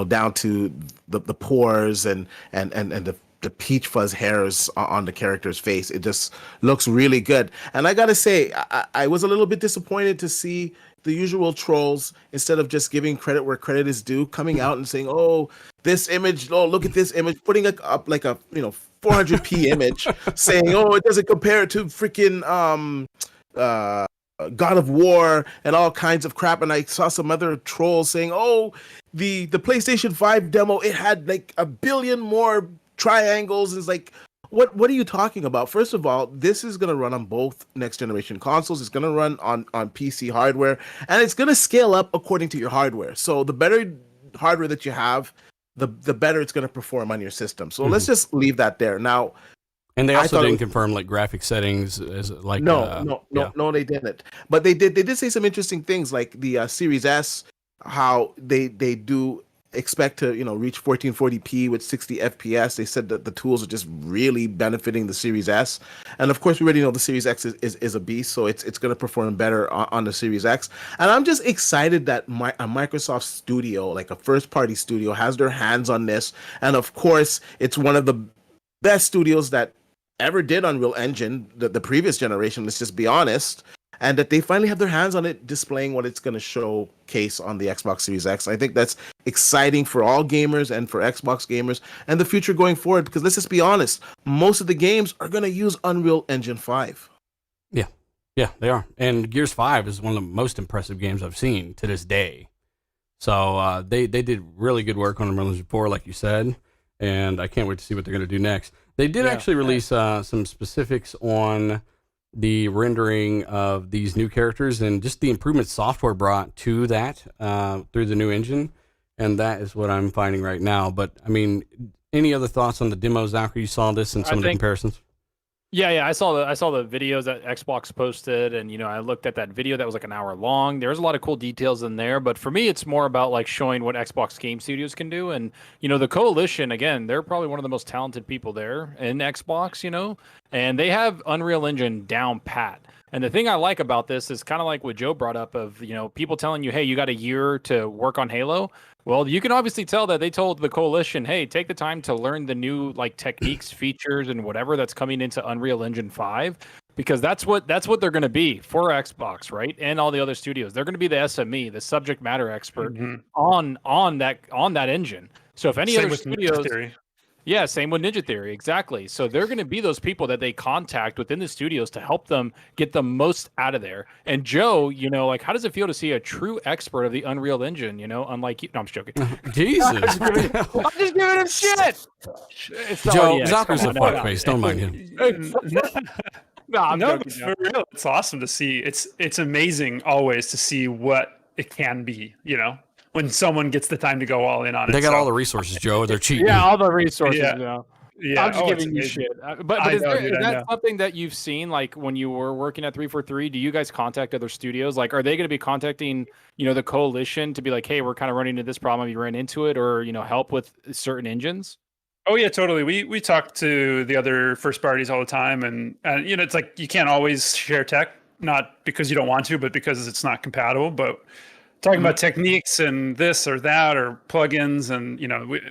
down to the pores and the peach fuzz hairs on the character's face. It just looks really good. And I gotta say, I was a little bit disappointed to see the usual trolls, instead of just giving credit where credit is due, coming out and saying, oh, this image, oh, look at this image, putting it up like a 400p image, saying, oh, it doesn't compare to freaking God of War and all kinds of crap. And I saw some other trolls saying, "Oh, the PlayStation 5 demo, it had like a billion more triangles." It's like, what are you talking about? First of all, this is going to run on both next generation consoles. It's going to run on PC hardware, and it's going to scale up according to your hardware. So the better hardware that you have, the better it's going to perform on your system. So let's just leave that there. Now, and they also didn't confirm like graphic settings as like no, they didn't. But they did say some interesting things, like the Series S, how they do expect to reach 1440p with 60 FPS. They said that the tools are just really benefiting the Series S, and of course we already know the Series X is a beast, so it's going to perform better on the Series X. And I'm just excited that a Microsoft studio, like a first party studio, has their hands on this. And of course it's one of the best studios that ever did Unreal Engine, the previous generation, let's just be honest, and that they finally have their hands on it, displaying what it's going to showcase on the Xbox Series X. I think that's exciting for all gamers and for Xbox gamers and the future going forward, because let's just be honest, most of the games are going to use Unreal Engine 5. Yeah, they are. And Gears 5 is one of the most impressive games I've seen to this day. So they did really good work on Unreal Engine 4, like you said, and I can't wait to see what they're going to do next. They did actually release some specifics on the rendering of these new characters and just the improvements software brought to that through the new engine, and that is what I'm finding right now. But I mean, any other thoughts on the demos after you saw this and some of the comparisons? Yeah, I saw the videos that Xbox posted, and I looked at that video that was like an hour long. There's a lot of cool details in there, but for me, it's more about like showing what Xbox Game Studios can do. And the Coalition, again, they're probably one of the most talented people there in Xbox, and they have Unreal Engine down pat. And the thing I like about this is kind of like what Joe brought up of, people telling you, hey, you got a year to work on Halo. Well, you can obviously tell that they told the Coalition, hey, take the time to learn the new like techniques, features, and whatever that's coming into Unreal Engine 5, because that's what they're going to be for Xbox, right? And all the other studios. They're going to be the SME, the subject matter expert on that engine. So if any other studios, yeah, same with Ninja Theory, exactly. So they're going to be those people that they contact within the studios to help them get the most out of there. And Joe, like, how does it feel to see a true expert of the Unreal Engine? Unlike you. No, I'm just joking. Jesus, I'm just giving him shit. Joe, Zucker's a fuckface. Don't mind him. No, I'm joking, for real, it's awesome to see. It's amazing always to see what it can be. When someone gets the time to go all in on it. They got all the resources, Joe. They're cheating. Yeah, all the resources. Yeah. I'm just giving you shit. But is that something that you've seen, like when you were working at 343? Do you guys contact other studios? Like, are they going to be contacting, the Coalition to be like, hey, we're kind of running into this problem. Have you ran into it, or help with certain engines? Oh yeah, totally. We talk to the other first parties all the time, and it's like you can't always share tech, not because you don't want to, but because it's not compatible. But talking about techniques and this or that or plugins, and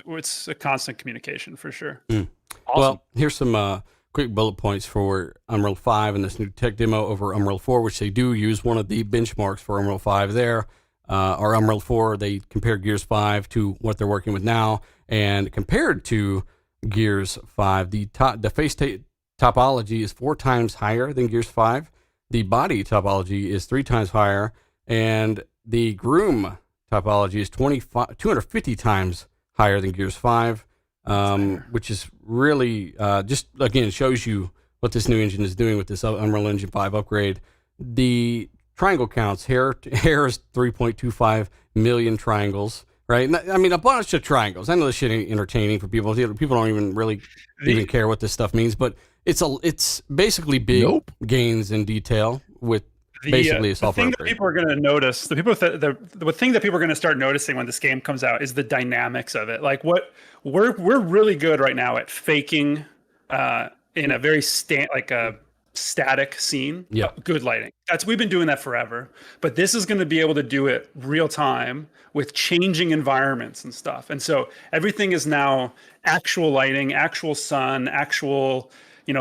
it's a constant communication for sure. Awesome. Well, here's some quick bullet points for Unreal 5 and this new tech demo over Unreal 4, which they do use one of the benchmarks for Unreal 5 there. Or Unreal 4, they compared Gears 5 to what they're working with now, and compared to Gears 5, the face topology is 4 times higher than Gears 5. The body topology is 3 times higher, and the groom topology is 250 times higher than Gears 5, which is really just, again, shows you what this new engine is doing with this Unreal Engine 5 upgrade. The triangle counts, hair is 3.25 million triangles, right? I mean, a bunch of triangles. I know this shit ain't entertaining for people. People don't even really even care what this stuff means, but it's basically big gains in detail with basically a software thing upgrade. That people are going to notice, the thing that people are going to start noticing when this game comes out is the dynamics of it. Like what we're really good right now at faking in a very static scene. Yeah, good lighting. We've been doing that forever, but this is going to be able to do it real time with changing environments and stuff. And so everything is now actual lighting, actual sun, actual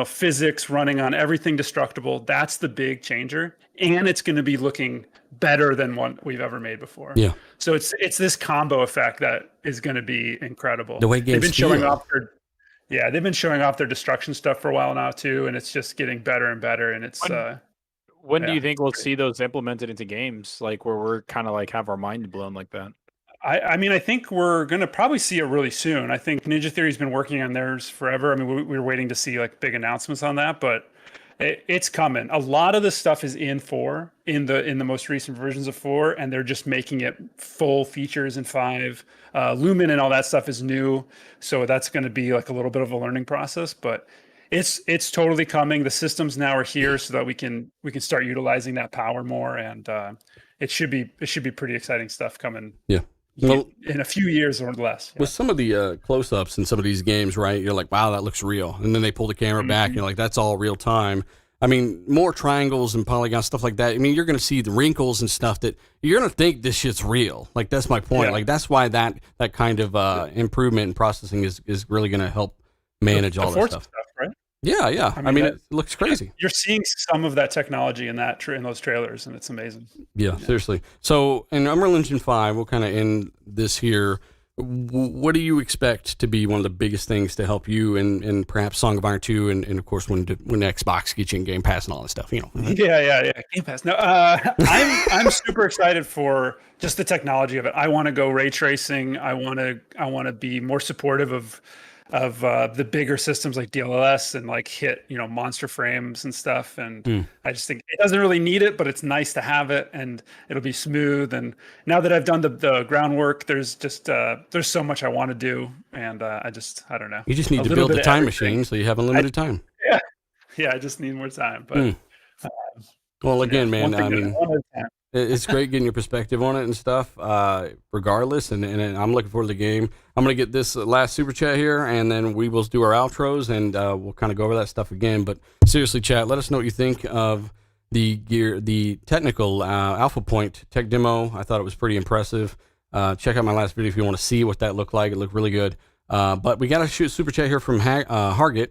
physics running on everything destructible. That's the big changer. And it's going to be looking better than what we've ever made before. Yeah. So it's this combo effect that is going to be incredible. The way games they've been showing off their destruction stuff for a while now too, and it's just getting better and better. And it's When do Yeah. you think we'll see those implemented into games, like where we're kind of like have our mind blown like that? I mean, I think we're going to probably see it really soon. I think Ninja Theory's been working on theirs forever. I mean, we were waiting to see like big announcements on that, but it's coming. A lot of the stuff is in 4, in the most recent versions of 4, and they're just making it full features in 5. Lumen and all that stuff is new, so that's going to be like a little bit of a learning process, but it's totally coming. The systems now are here so that we can start utilizing that power more, and it should be pretty exciting stuff coming. Yeah. Well, In a few years or less. with some of the close-ups in some of these games, right? You're like, wow, that looks real. And then they pull the camera back, and you're like, that's all real time. I mean, more triangles and polygons, stuff like that. I mean, you're going to see the wrinkles and stuff that you're going to think this shit's real. Like, that's my point. Yeah. Like, that's why that kind of improvement in processing is really going to help manage all that Forza stuff. right? Yeah. I mean, that- it looks crazy. You're seeing some of that technology in in those trailers, and it's amazing. Yeah, seriously. So, in Unreal Engine 5, we'll kind of end this here. What do you expect to be one of the biggest things to help you in perhaps Song of Iron 2 and of course when Xbox gets you in Game Pass and all that stuff, you know? Yeah. Game Pass. No, I'm super excited for just the technology of it. I want to go ray tracing. I want to be more supportive of the bigger systems like DLSS and like hit monster frames and stuff. And I just think it doesn't really need it, but it's nice to have it, and it'll be smooth. And now that I've done the groundwork, there's just there's so much I want to do, and I don't know. You just need A to little build the bit of time everything. machine so you have unlimited time. Yeah, I just need more time. But Well, again, man, one I thing mean, at one time. it's great getting your perspective on it and stuff, regardless. And I'm looking forward to the game. I'm going to get this last super chat here, and then we will do our outros, and we'll kind of go over that stuff again. But seriously, chat, let us know what you think of the technical Alpha Point tech demo. I thought it was pretty impressive. Check out my last video if you want to see what that looked like. It looked really good. But we got a super chat here from Hargit.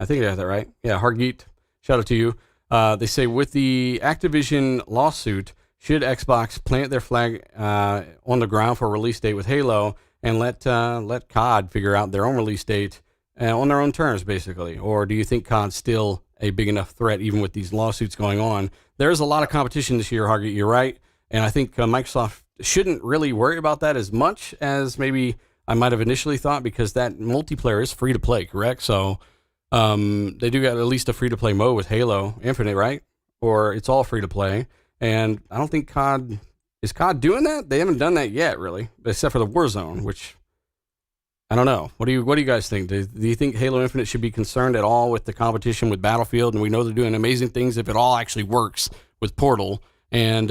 I think I got that right. Yeah, Hargit. Shout out to you. They say, with the Activision lawsuit, should Xbox plant their flag on the ground for a release date with Halo and let COD figure out their own release date on their own terms, basically? Or do you think COD's still a big enough threat, even with these lawsuits going on? There's a lot of competition this year, Hargit. You're right. And I think Microsoft shouldn't really worry about that as much as maybe I might have initially thought, because that multiplayer is free to play, correct? So they do got at least a free to play mode with Halo Infinite, right? Or it's all free to play. And I don't think is COD doing that? They haven't done that yet, really, except for the Warzone, which I don't know. What do you guys think? Do you think Halo Infinite should be concerned at all with the competition with Battlefield? And we know they're doing amazing things if it all actually works with Portal and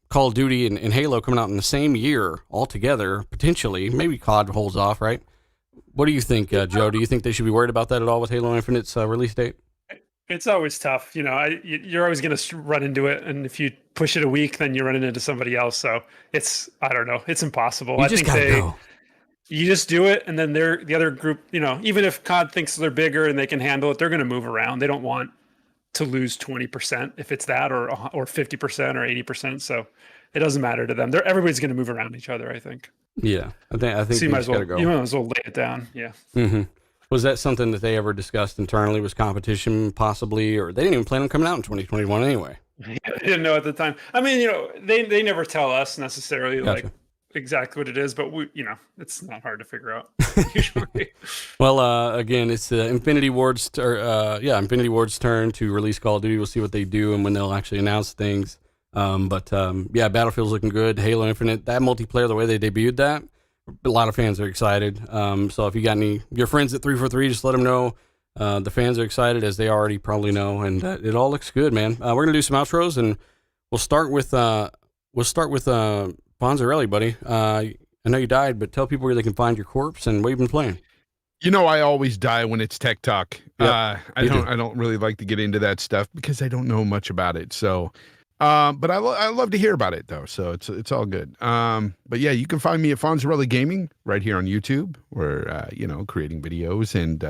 Call of Duty and Halo coming out in the same year altogether, potentially. Maybe COD holds off, right? What do you think, Joe? Do you think they should be worried about that at all with Halo Infinite's release date? It's always tough. You're always going to run into it. And if you push it a week, then you're running into somebody else. So I don't know. It's impossible. You just gotta go. You just do it. And then the other group, even if COD thinks they're bigger and they can handle it, they're going to move around. They don't want to lose 20% if it's that, or 50% or 80%. So it doesn't matter to them. Everybody's going to move around each other, I think. Yeah, I think So you you might just as well, gotta go. you might as well lay it down. Yeah. Mm-hmm. Was that something that they ever discussed internally? Was competition possibly, or they didn't even plan on coming out in 2021 anyway? I didn't know at the time. I mean, they never tell us necessarily Gotcha. like exactly what it is, but it's not hard to figure out usually. Well, again, it's Infinity Ward's Infinity Ward's turn to release Call of Duty. We'll see what they do and when they'll actually announce things. Battlefield's looking good. Halo Infinite, that multiplayer, the way they debuted that, a lot of fans are excited. So if you got your friends at 343, just let them know. The fans are excited, as they already probably know, and it all looks good, man. We're gonna do some outros, and we'll start with Fonzarelli, buddy. I know you died, but tell people where they can find your corpse and what you've been playing. I always die when it's tech talk. Yep, I don't really like to get into that stuff because I don't know much about it. So, but I love to hear about it though. So it's all good. But yeah, you can find me at Fonzarelli Gaming right here on YouTube, where creating videos, and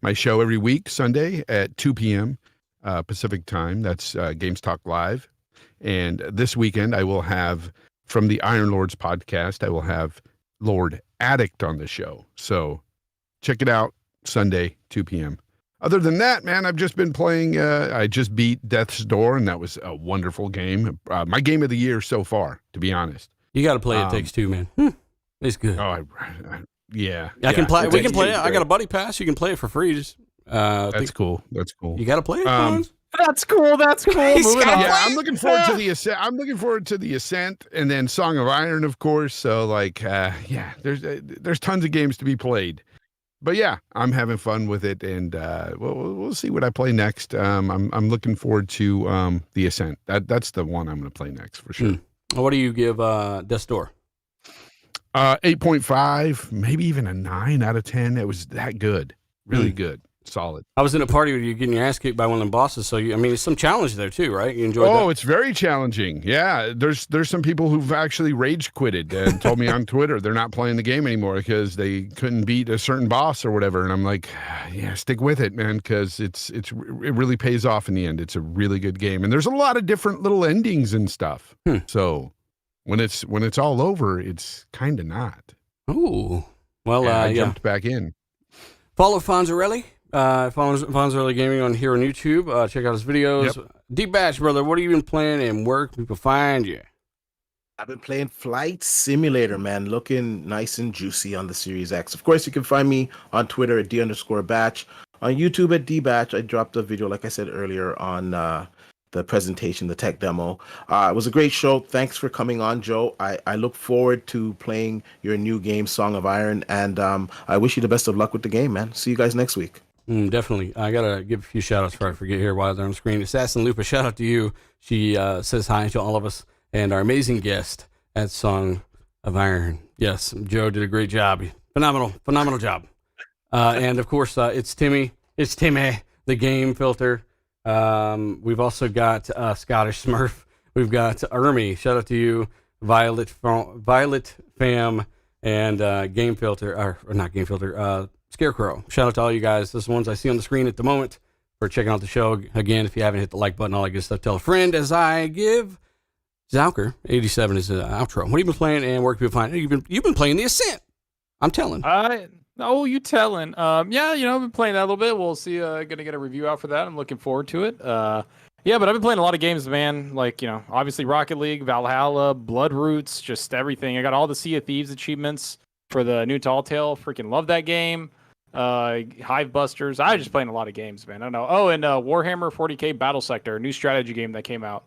my show every week Sunday at 2 p.m. Pacific time. That's Games Talk Live. And this weekend I will have, from the Iron Lords podcast, I will have Lord Addict on the show. So check it out Sunday, 2 p.m. other than that, man, I've just been playing. I just beat Death's Door, and that was a wonderful game. My game of the year so far, to be honest. You got to play It Takes Two, man. It's good. Oh, yeah. I can play. We can play it. Two, I got a buddy pass. You can play it for free. Just, that's cool. That's cool. You got to play it. That's cool. That's cool. Moving on. Yeah, I'm looking forward to the Ascent. I'm looking forward to the Ascent, and then Song of Iron, of course. So, like, yeah, there's tons of games to be played. But yeah, I'm having fun with it, and we'll see what I play next. I'm looking forward to the Ascent. That's the one I'm going to play next for sure. What do you give Death's Door? 8.5, maybe even a 9 out of 10. It was that good, really good, solid. I was in a party with you getting your ass kicked by one of them bosses, so it's some challenge there too, right? You enjoyed that? Oh, it's very challenging. Yeah, there's some people who've actually rage quitted and told me on Twitter they're not playing the game anymore because they couldn't beat a certain boss or whatever. And I'm like, yeah, stick with it, man, because it really pays off in the end. It's a really good game, and there's a lot of different little endings and stuff. So when it's all over, it's kind of not. Ooh, well, I jumped back in. Follow Fonzarelli. Follow Fonzarelli Gaming on here on YouTube. Check out his videos. Yep. D-Batch, brother, what have you been playing and where can people find you? I've been playing Flight Simulator, man, looking nice and juicy on the Series X. Of course, you can find me on Twitter at D_batch. On YouTube at D-Batch. I dropped a video, like I said earlier, on the presentation, the tech demo. It was a great show. Thanks for coming on, Joe. I look forward to playing your new game, Song of Iron, and I wish you the best of luck with the game, man. See you guys next week. Definitely. I got to give a few shout-outs before I forget here while they're on the screen. Assassin Lupa, shout out to you. She says hi to all of us and our amazing guest at Song of Iron. Yes, Joe did a great job. Phenomenal job. And, of course, it's Timmy. It's Timmy, the game filter. We've also got Scottish Smurf. We've got Ermi. Shout out to you. Violet Fam and Game Filter. Or not Game Filter. Scarecrow. Shout out to all you guys. Those are the ones I see on the screen at the moment for checking out the show. Again, if you haven't hit the like button, all that good stuff, tell a friend as I give. Zalker, 87 is the outro. What have you been playing and where can people find it? You've been playing The Ascent. I'm telling. Oh, you telling. Yeah, I've been playing that a little bit. We'll see. Gonna get a review out for that. I'm looking forward to it. Yeah, but I've been playing a lot of games, man. Like, obviously Rocket League, Valhalla, Bloodroots, just everything. I got all the Sea of Thieves achievements for the new Tall Tale. Freaking love that game. Hive Busters. I just playing a lot of games, man. I don't know. Oh, and Warhammer 40K Battle Sector, a new strategy game that came out.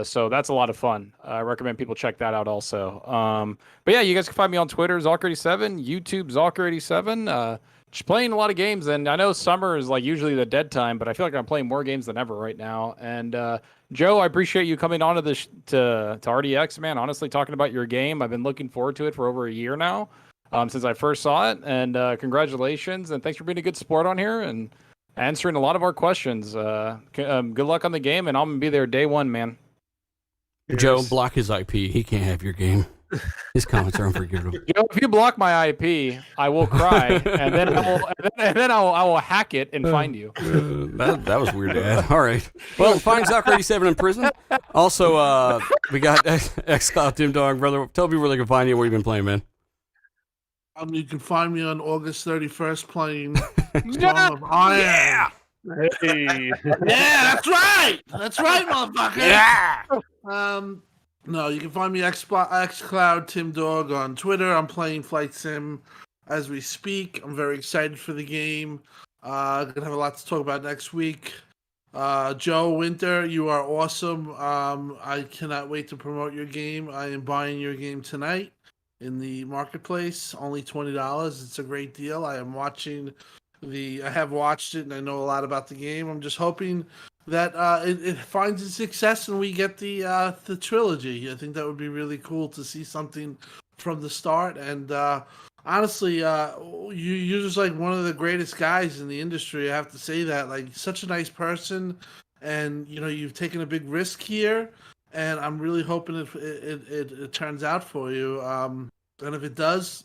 So that's a lot of fun. I recommend people check that out also. But yeah, you guys can find me on Twitter, Zalker87, YouTube, Zalker87. Just playing a lot of games, and I know summer is like usually the dead time, but I feel like I'm playing more games than ever right now. And Joe, I appreciate you coming on to this to RDX, man. Honestly, talking about your game, I've been looking forward to it for over a year now. Since I first saw it, and congratulations, and thanks for being a good sport on here and answering a lot of our questions. Good luck on the game, and I'm going to be there day one, man. Joe, block his IP. He can't have your game. His comments are unforgivable. Joe, if you block my IP, I will cry, and then I will hack it and find you. That was weird to add. All right. Well, find Zalker87 in prison. Also, we got xCloud Tim Dog, brother. Tell people where they can find you and where you've been playing, man. You can find me on August 31st playing Song of Iron. Yeah! Hey. Yeah, that's right. That's right, motherfucker. Yeah. No, you can find me xCloud Tim Dog on Twitter. I'm playing Flight Sim as we speak. I'm very excited for the game. Gonna have a lot to talk about next week. Joe Winter, you are awesome. I cannot wait to promote your game. I am buying your game tonight in the marketplace. Only $20. It's a great deal. I have watched it and I know a lot about the game. I'm just hoping that it finds its success and we get the trilogy. I think that would be really cool to see something from the start. And honestly, you're just like one of the greatest guys in the industry. I have to say that. Like, such a nice person, and you've taken a big risk here. And I'm really hoping it turns out for you. And if it does,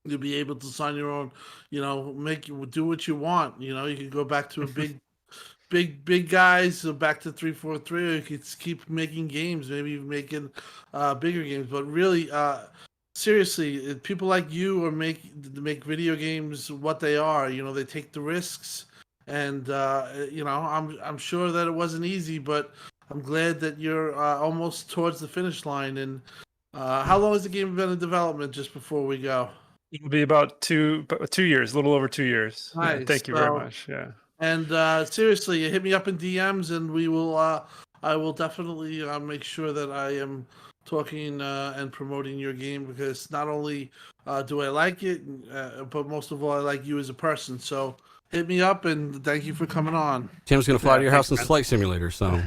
you'll be able to sign your own, do what you want. You can go back to a big guys, back to 343, or you could keep making games, maybe even making bigger games. But really, seriously, people like you make video games what they are. They take the risks, and I'm sure that it wasn't easy, but I'm glad that you're almost towards the finish line. And how long has the game been in development? Just before we go, It'll be about 2 years, a little over 2 years. Yeah, nice. thank you very much. Yeah. And seriously, you hit me up in DMs, and we will. I will definitely make sure that I am talking and promoting your game, because not only do I like it, but most of all, I like you as a person. So hit me up, and thank you for coming on. Tim's gonna fly to your house in man. Flight Simulator. So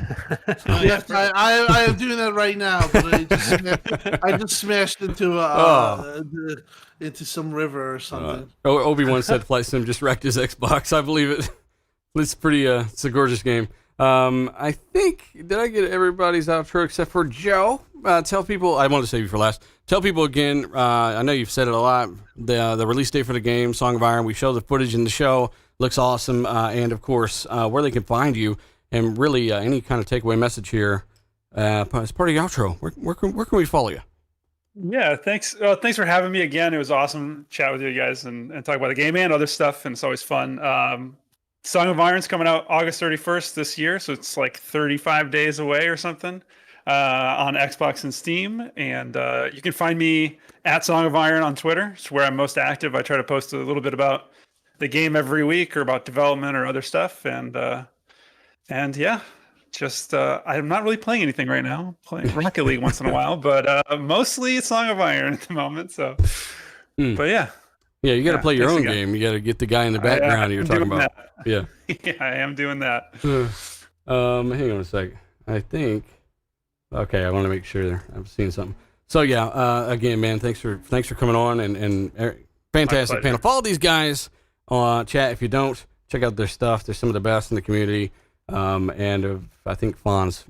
Yes, I am doing that right now, but I just smashed into into some river or something. Obi-Wan said Flight Sim just wrecked his Xbox. I believe it. It's pretty. It's a gorgeous game. I think, did I get everybody's outro except for Joe? Tell people, I wanted to save you for last. Tell people again, I know you've said it a lot, the release date for the game, Song of Iron. We show the footage in the show. Looks awesome. And of course, where they can find you, and really any kind of takeaway message here as part of the outro. Where can we follow you? Yeah, thanks. Thanks for having me again. It was awesome chat with you guys and talk about the game and other stuff, and it's always fun. Song of Iron's coming out August 31st this year, so it's like 35 days away or something on Xbox and Steam. And you can find me at Song of Iron on Twitter. It's where I'm most active. I try to post a little bit about the game every week, or about development or other stuff. And yeah, just I'm not really playing anything right now. I'm playing Rocket League once in a while, but mostly it's Song of Iron at the moment. So, but yeah. Yeah, you got to play your own game. You got to get the guy in the background you're talking about. That. Yeah. Yeah, I am doing that. Hang on a sec. I think. Okay, I want to make sure I'm seeing something. So yeah, again, man, thanks for coming on and fantastic panel. Follow these guys on chat. If you don't, check out their stuff. They're some of the best in the community. And I think Fonz.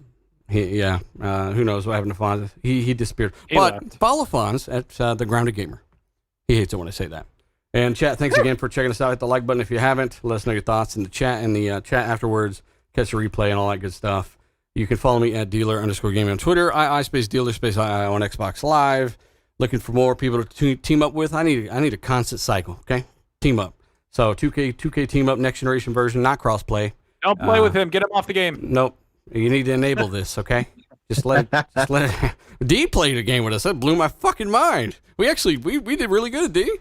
Who knows what happened to Fonz? He disappeared. But follow Fonz at the Grounded Gamer. He hates it when I say that. And chat, thanks again for checking us out. Hit the like button if you haven't. Let us know your thoughts in the chat chat afterwards. Catch the replay and all that good stuff. You can follow me at dealer_gaming on Twitter. _dealer _II on Xbox Live. Looking for more people to team up with. I need a constant cycle. Okay, team up. So 2K team up, next generation version, not crossplay. Don't play with him. Get him off the game. Nope. You need to enable this. Okay. Just let it. D played a game with us. That blew my fucking mind. We did really good, D.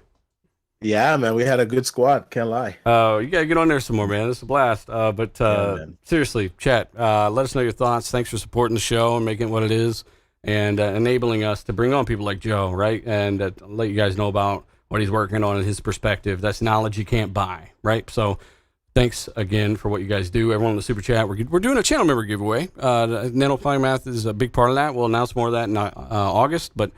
Yeah, man, we had a good squad. Can't lie. You gotta get on there some more, man. It's a blast. Seriously, chat. Let us know your thoughts. Thanks for supporting the show and making it what it is, and enabling us to bring on people like Joe, right? And let you guys know about what he's working on and his perspective. That's knowledge you can't buy, right? So. Thanks again for what you guys do. Everyone in the super chat, we're doing a channel member giveaway. Nanofimath is a big part of that. We'll announce more of that in August, but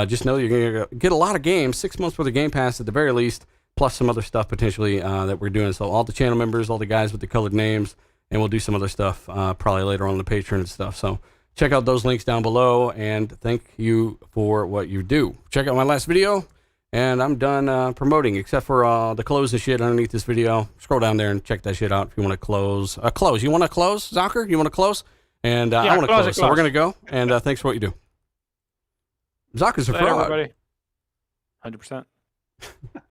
just know you're going to get a lot of games, 6 months worth of Game Pass at the very least, plus some other stuff potentially that we're doing. So all the channel members, all the guys with the colored names, and we'll do some other stuff probably later on the Patreon and stuff. So check out those links down below, and thank you for what you do. Check out my last video. And I'm done promoting, except for the close and shit underneath this video. Scroll down there and check that shit out if you want to close. You want to close, Zocker? You want to close? And I want to close. So we're going to go. And thanks for what you do. Zocker's a fraud. Everybody. 100%.